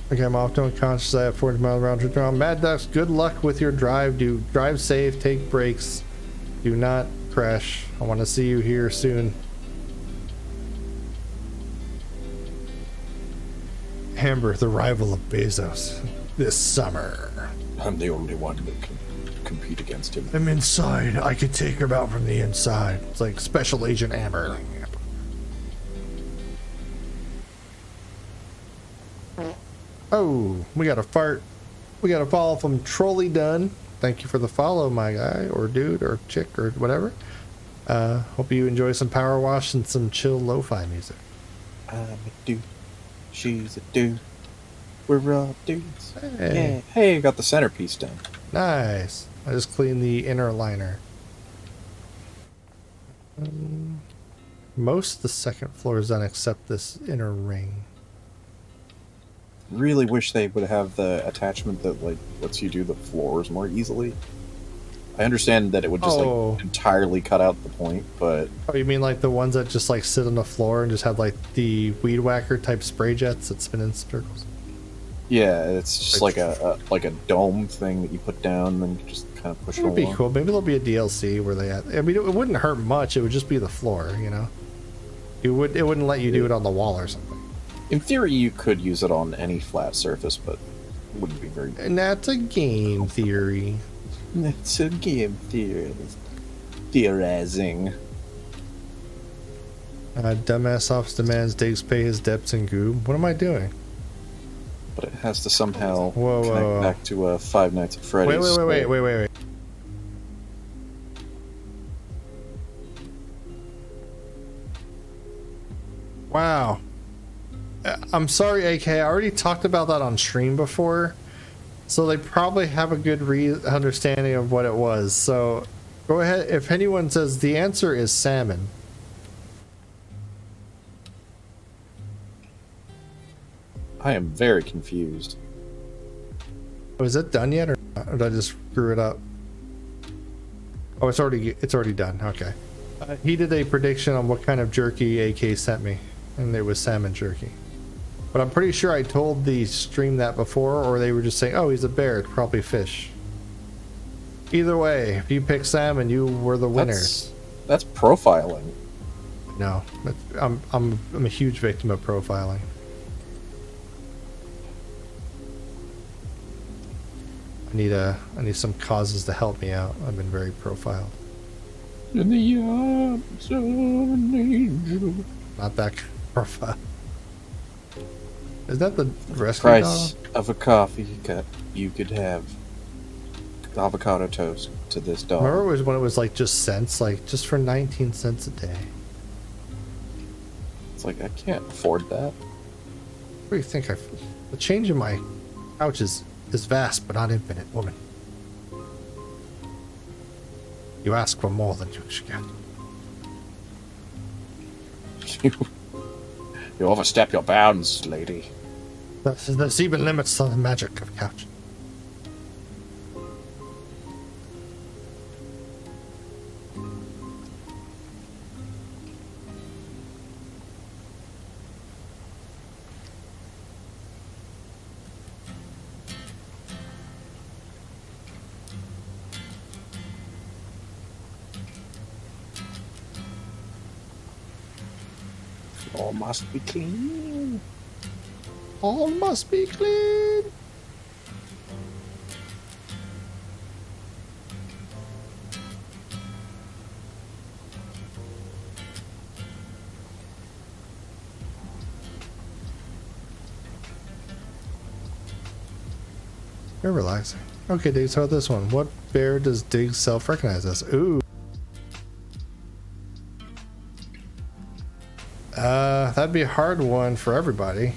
[SPEAKER 2] Okay, I'm often unconscious. I have 40 miles round trip around. Mad Ducks, good luck with your drive. Do drive safe, take breaks. Do not crash. I want to see you here soon. Amber, the rival of Bezos, this summer.
[SPEAKER 10] I'm the only one that can compete against him.
[SPEAKER 2] I'm inside. I could take him out from the inside. It's like Special Agent Amber. Oh, we got a fart. We got a follow from Trolley Done. Thank you for the follow, my guy, or dude, or chick, or whatever. Hope you enjoy some power wash and some chill lo-fi music.
[SPEAKER 10] I'm a dude. She's a dude. We're all dudes.
[SPEAKER 2] Hey.
[SPEAKER 10] Yeah. Hey, got the centerpiece done.
[SPEAKER 2] Nice. I just cleaned the inner liner. Most of the second floor is done except this inner ring.
[SPEAKER 10] Really wish they would have the attachment that like lets you do the floors more easily. I understand that it would just like entirely cut out the point, but
[SPEAKER 2] Oh, you mean like the ones that just like sit on the floor and just have like the weed whacker type spray jets that spin in circles?
[SPEAKER 10] yeah, it's just like a dome thing that you put down and then you just kind of push it
[SPEAKER 2] It would be
[SPEAKER 10] along.
[SPEAKER 2] cool. Maybe there'll be a DLC where they I mean, it wouldn't hurt much. It would just be the floor, you know? It wouldn't let you do it on the wall or something.
[SPEAKER 10] In theory, you could use it on any flat surface, but it wouldn't be very.
[SPEAKER 2] And that's a game theory.
[SPEAKER 10] That's a game theory. Theorizing.
[SPEAKER 2] Dumbass office demands Diggs pay his debts in Goob. What am I doing?
[SPEAKER 10] But it has to somehow
[SPEAKER 2] Whoa,
[SPEAKER 10] connect
[SPEAKER 2] whoa.
[SPEAKER 10] back to Five Nights at Freddy's.
[SPEAKER 2] Wait. Wow. I'm sorry, AK. I already talked about that on stream before. So they probably have a good understanding of what it was. So go ahead. If anyone says the answer is salmon.
[SPEAKER 10] I am very confused.
[SPEAKER 2] Oh, is it done yet, or did I just screw it up? Oh, it's already done. Okay. He did a prediction on what kind of jerky AK sent me, and it was salmon jerky. But I'm pretty sure I told the stream that before, or they were just saying, "Oh, he's a bear. It's probably fish." Either way, if you pick salmon, you were the winners.
[SPEAKER 10] That's profiling.
[SPEAKER 2] No, I'm a huge victim of profiling. I need some causes to help me out. I've been very profiled.
[SPEAKER 10] In the arms of an angel.
[SPEAKER 2] Not that kind of profile. Is that the rescue
[SPEAKER 10] Price
[SPEAKER 2] dog?
[SPEAKER 10] of a coffee cup you could have avocado toast to this dog.
[SPEAKER 2] Remember it was when it was like just cents, like just for 19 cents a day.
[SPEAKER 10] It's like I can't afford that.
[SPEAKER 2] What do you think? The change in my couch is vast but not infinite, woman. You ask for more than you should get.
[SPEAKER 10] You overstep your bounds, lady.
[SPEAKER 2] There's even limits to the magic of couch.
[SPEAKER 10] All must be clean.
[SPEAKER 2] All must be clean. You're relaxing. Okay, Diggs, how about this one? What bear does Diggs self-recognize as? Ooh. That'd be a hard one for everybody.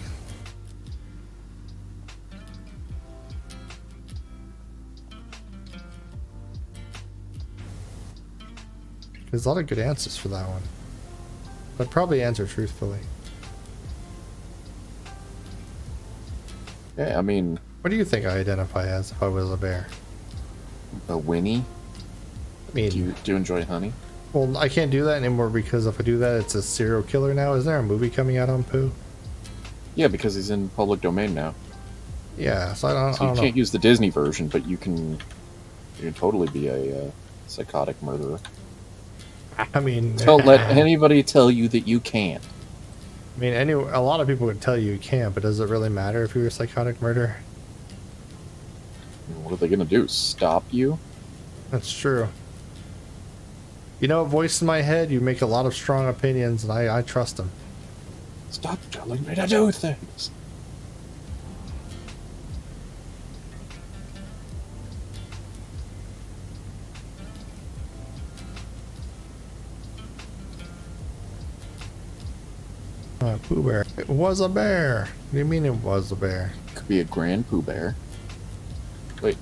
[SPEAKER 1] There's a lot of good answers for that one. But probably answer truthfully.
[SPEAKER 10] Yeah, I mean,
[SPEAKER 1] What do you think I identify as if I was a bear?
[SPEAKER 10] a Winnie.
[SPEAKER 1] I mean,
[SPEAKER 10] Do you enjoy honey?
[SPEAKER 1] well, I can't do that anymore because if I do that, it's a serial killer now. Is there a movie coming out on Pooh?
[SPEAKER 10] Yeah, because he's in public domain now.
[SPEAKER 1] Yeah, so I don't
[SPEAKER 10] So you
[SPEAKER 1] know.
[SPEAKER 10] can't use the Disney version, but you can totally be a psychotic murderer.
[SPEAKER 1] I mean,
[SPEAKER 10] Don't let anybody tell you that you can't.
[SPEAKER 1] I mean, a lot of people would tell you can't, but does it really matter if you're a psychotic murderer?
[SPEAKER 10] What are they gonna do? Stop you?
[SPEAKER 1] That's true. You know, a voice in my head, you make a lot of strong opinions, and I trust them.
[SPEAKER 10] Stop telling me to do things.
[SPEAKER 1] Pooh Bear. It was a bear. What do you mean it was a bear?
[SPEAKER 10] Could be a Grand Pooh Bear. Wait,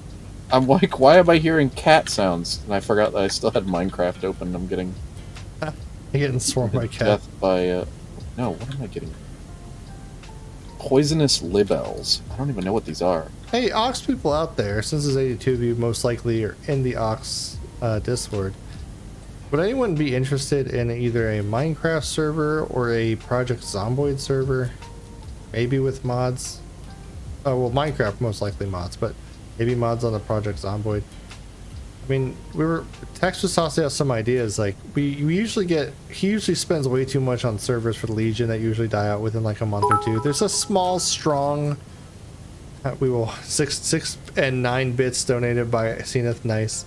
[SPEAKER 10] I'm like, why am I hearing cat sounds? And I forgot that I still had Minecraft open. I'm getting
[SPEAKER 1] I'm getting swarmed by cat.
[SPEAKER 10] death by, no, what am I getting? Poisonous libels. I don't even know what these are.
[SPEAKER 1] Hey, Ox people out there, since there's 82 of you most likely are in the Ox Discord, would anyone be interested in either a Minecraft server or a Project Zomboid server? Maybe with mods? Oh, well, Minecraft most likely mods, but maybe mods on the Project Zomboid. I mean, Tex was tossing out some ideas. Like, he usually spends way too much on servers for the Legion that usually die out within like a month or two. There's a small, strong, 6 and 9 bits donated by Zenith Nice.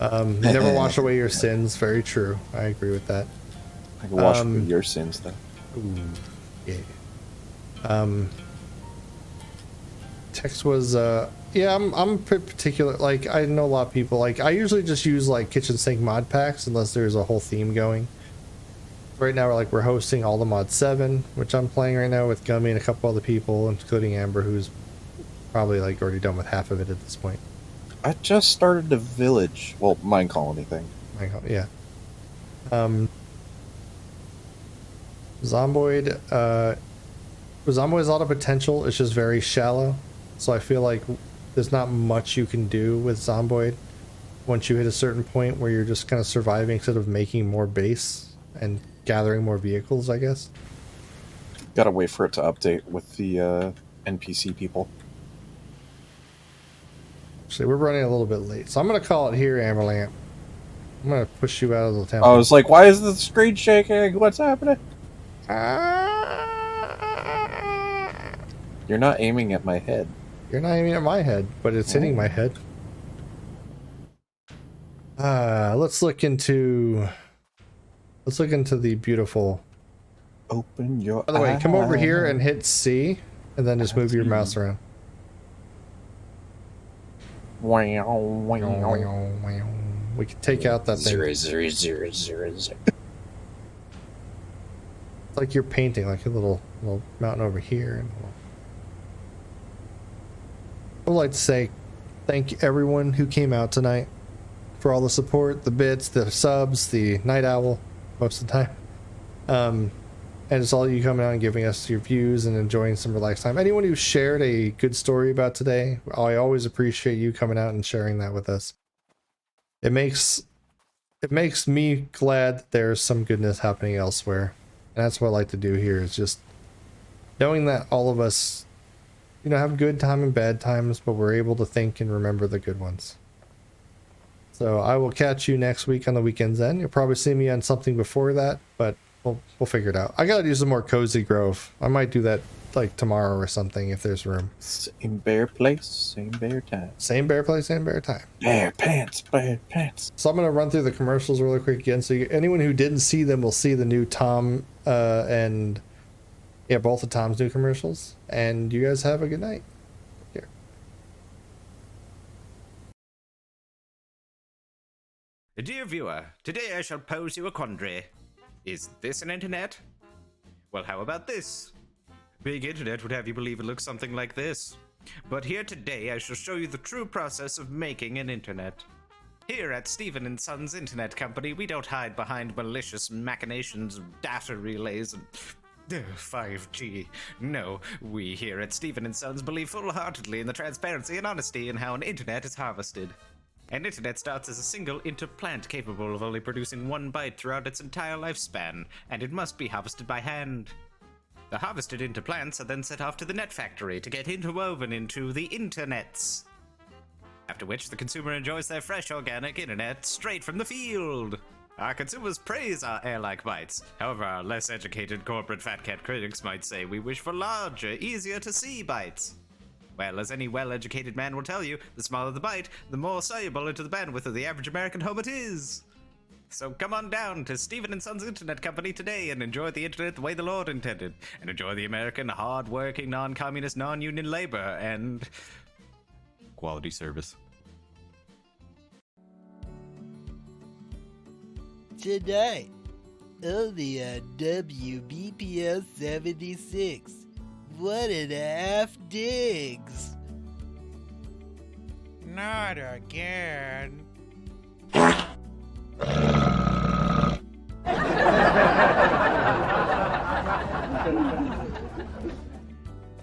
[SPEAKER 1] Never wash away your sins. Very true. I agree with that.
[SPEAKER 10] I can wash away your sins then.
[SPEAKER 1] Ooh, yeah. Text was yeah, I'm particular. Like, I know a lot of people, like, I usually just use like kitchen sink mod packs unless there's a whole theme going. Right now we're hosting all the mod 7, which I'm playing right now with Gummy and a couple other people, including Amber, who's probably like already done with half of it at this point.
[SPEAKER 10] I just started a village. Well, mine colony thing.
[SPEAKER 1] Yeah. Zomboid has a lot of potential. It's just very shallow. So I feel like there's not much you can do with Zomboid once you hit a certain point where you're just kind of surviving instead of making more base and gathering more vehicles, I guess.
[SPEAKER 10] Gotta wait for it to update with the NPC people.
[SPEAKER 1] Actually, we're running a little bit late, so I'm going to call it here, Amberlamp. I'm going to push you out of the temple.
[SPEAKER 10] I was like, why is the screen shaking? What's happening? You're not aiming at my head.
[SPEAKER 1] You're not aiming at my head, but it's hitting my head. Let's look into the beautiful.
[SPEAKER 10] Open your
[SPEAKER 1] By the way, come over here and hit C, and then just move your mouse around. We can take out that thing.
[SPEAKER 10] 0, 0.
[SPEAKER 1] It's like you're painting, like a little mountain over here. And I would like to say thank everyone who came out tonight for all the support, the bits, the subs, the night owl most of the time. And it's all you coming out and giving us your views and enjoying some relaxed time. Anyone who shared a good story about today, I always appreciate you coming out and sharing that with us. It makes me glad that there's some goodness happening elsewhere. And that's what I like to do here, is just knowing that all of us, have good time and bad times, but we're able to think and remember the good ones. So I will catch you next week on the Weekend's End. You'll probably see me on something before that, but we'll figure it out. I gotta do some more Cozy Grove. I might do that like tomorrow or something if there's room.
[SPEAKER 10] Same bear place, same bear time.
[SPEAKER 1] Same bear place, same bear time.
[SPEAKER 10] Bear pants, bear pants.
[SPEAKER 1] So I'm gonna run through the commercials really quick again. So anyone who didn't see them will see the new Tom and both of Tom's new commercials. And you guys have a good night. Here.
[SPEAKER 5] Dear viewer, today I shall pose you a quandary. Is this an internet? Well, how about this? Big internet would have you believe it looks something like this. But here today I shall show you the true process of making an internet. Here at Stephen and Sons Internet Company, we don't hide behind malicious machinations, data relays, and 5G. No, we here at Stephen and Sons believe full-heartedly in the transparency and honesty in how an internet is harvested. An internet starts as a single interplant capable of only producing 1 byte throughout its entire lifespan, and it must be harvested by hand. The harvested interplants are then sent off to the net factory to get interwoven into the internets. After which, the consumer enjoys their fresh organic internet straight from the field. Our consumers praise our air-like bytes. However, our less educated corporate fat cat critics might say we wish for larger, easier-to-see bytes. Well, as any well-educated man will tell you, the smaller the byte, the more soluble into the bandwidth of the average American home it is. So come on down to Stephen and Sons Internet Company today and enjoy the internet the way the Lord intended. And enjoy the American, hard-working, non-communist, non-union labor and quality service.
[SPEAKER 6] Tonight, only on WBPL 76. 1.5 digs.
[SPEAKER 3] Not again.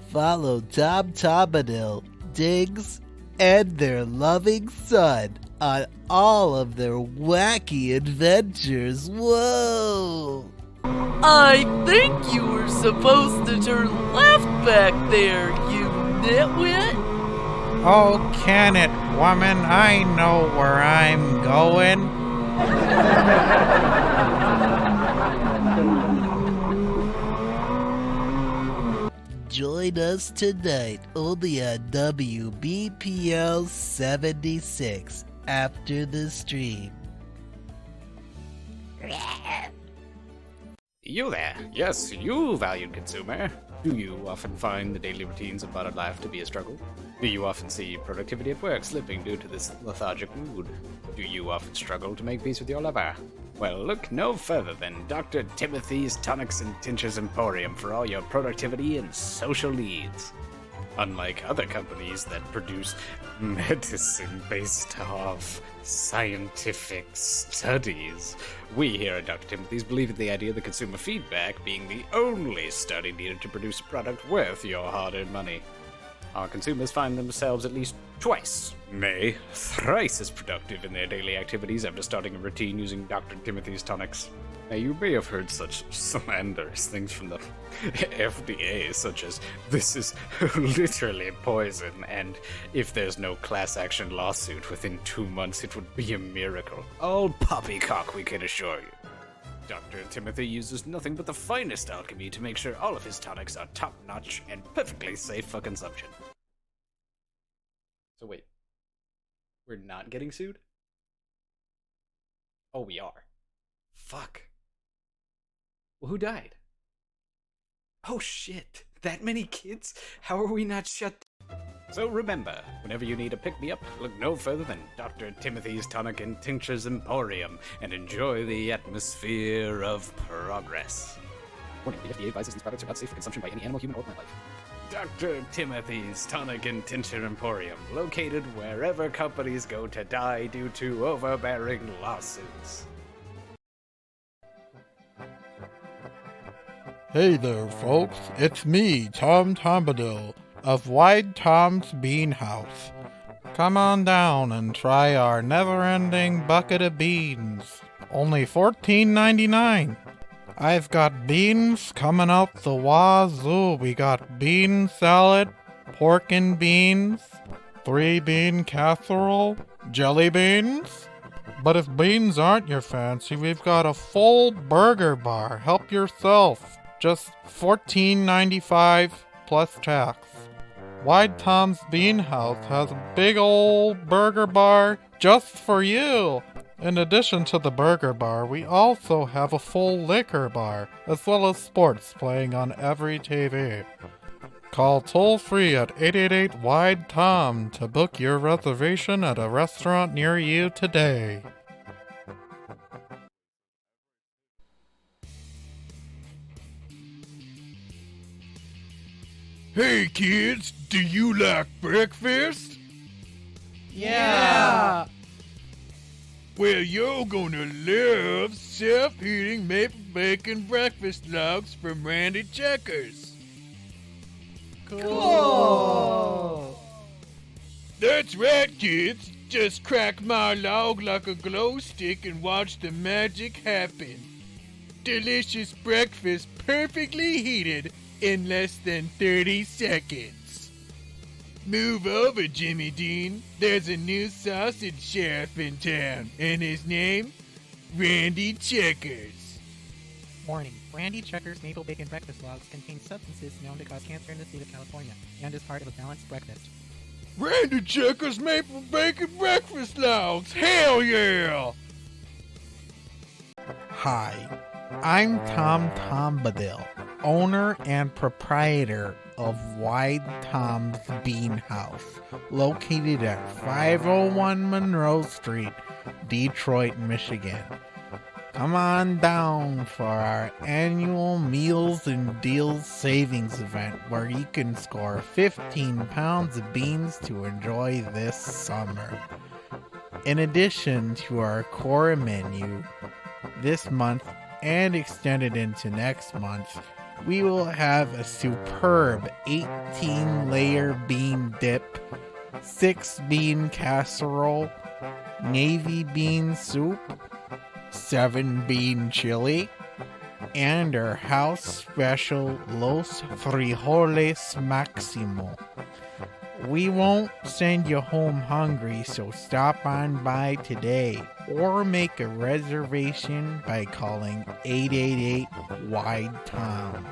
[SPEAKER 6] Follow Tom Bombadil, Diggs, and their loving son on all of their wacky adventures. Whoa!
[SPEAKER 7] I think you were supposed to turn left back there, you nitwit!
[SPEAKER 3] Oh, can it, woman? I know where I'm going.
[SPEAKER 6] Join us tonight only on WBPL 76 after the stream.
[SPEAKER 4] You there. Yes, you, valued consumer. Do you often find the daily routines of modern life to be a struggle? Do you often see productivity at work slipping due to this lethargic mood? Do you often struggle to make peace with your lover? Well, look no further than Dr. Timothy's Tonics and Tinctures Emporium for all your productivity and social needs. Unlike other companies that produce medicine based off scientific studies, we here at Dr. Timothy's believe in the idea of the consumer feedback being the only study needed to produce a product worth your hard-earned money. Our consumers find themselves at least twice, nay, thrice as productive in their daily activities after starting a routine using Dr. Timothy's tonics. Now, you may have heard such slanderous things from the FDA, such as, this is literally poison, and if there's no class action lawsuit within 2 months, it would be a miracle. All poppycock, we can assure you. Dr. Timothy uses nothing but the finest alchemy to make sure all of his tonics are top-notch and perfectly safe for consumption. So wait, we're not getting sued? Oh, we are. Fuck. Well, who died? Oh shit, that many kids? How are we not shut? So remember, whenever you need a pick-me-up, look no further than Dr. Timothy's Tonic and Tinctures Emporium and enjoy the atmosphere of progress. Warning, the FDA advises these products are not safe for consumption by any animal, human, or plant life. Dr. Timothy's Tonic and Tincture Emporium, located wherever companies go to die due to overbearing lawsuits.
[SPEAKER 3] Hey there, folks. It's me, Tom Bombadil of Wide Tom's Bean House. Come on down and try our never-ending bucket of beans. Only $14.99. I've got beans coming out the wazoo. We got bean salad, pork and beans, 3-bean casserole, jelly beans. But if beans aren't your fancy, we've got a full burger bar. Help yourself. Just $14.95 plus tax. Wide Tom's Bean House has a big old burger bar just for you. In addition to the burger bar, we also have a full liquor bar, as well as sports playing on every TV. Call toll-free at 888-WIDE-TOM to book your reservation at a restaurant near you today.
[SPEAKER 11] Hey kids, do you like breakfast?
[SPEAKER 8] Yeah!
[SPEAKER 11] Well, you're gonna love self-heating maple bacon breakfast logs from Randy Checkers.
[SPEAKER 8] Cool!
[SPEAKER 11] That's right, kids. Just crack my log like a glow stick and watch the magic happen. Delicious breakfast perfectly heated in less than 30 seconds. Move over, Jimmy Dean. There's a new sausage sheriff in town, and his name, Randy Checkers.
[SPEAKER 8] Warning. Randy Checkers maple bacon breakfast logs contain substances known to cause cancer in the state of California and is part of a balanced breakfast.
[SPEAKER 11] Randy Checkers maple bacon breakfast logs. Hell yeah!
[SPEAKER 3] Hi, I'm Tom Tombadil, owner and proprietor of Wide Tom's Bean House, located at 501 Monroe Street, Detroit, Michigan. Come on down for our annual Meals and Deals savings event where you can score 15 pounds of beans to enjoy this summer. In addition to our core menu, this month and extended into next month, we will have a superb 18-layer bean dip, 6-bean casserole, navy bean soup, 7-bean chili, and our house special Los Frijoles Maximo. We won't send you home hungry, so stop on by today or make a reservation by calling 888-WIDE-TOM.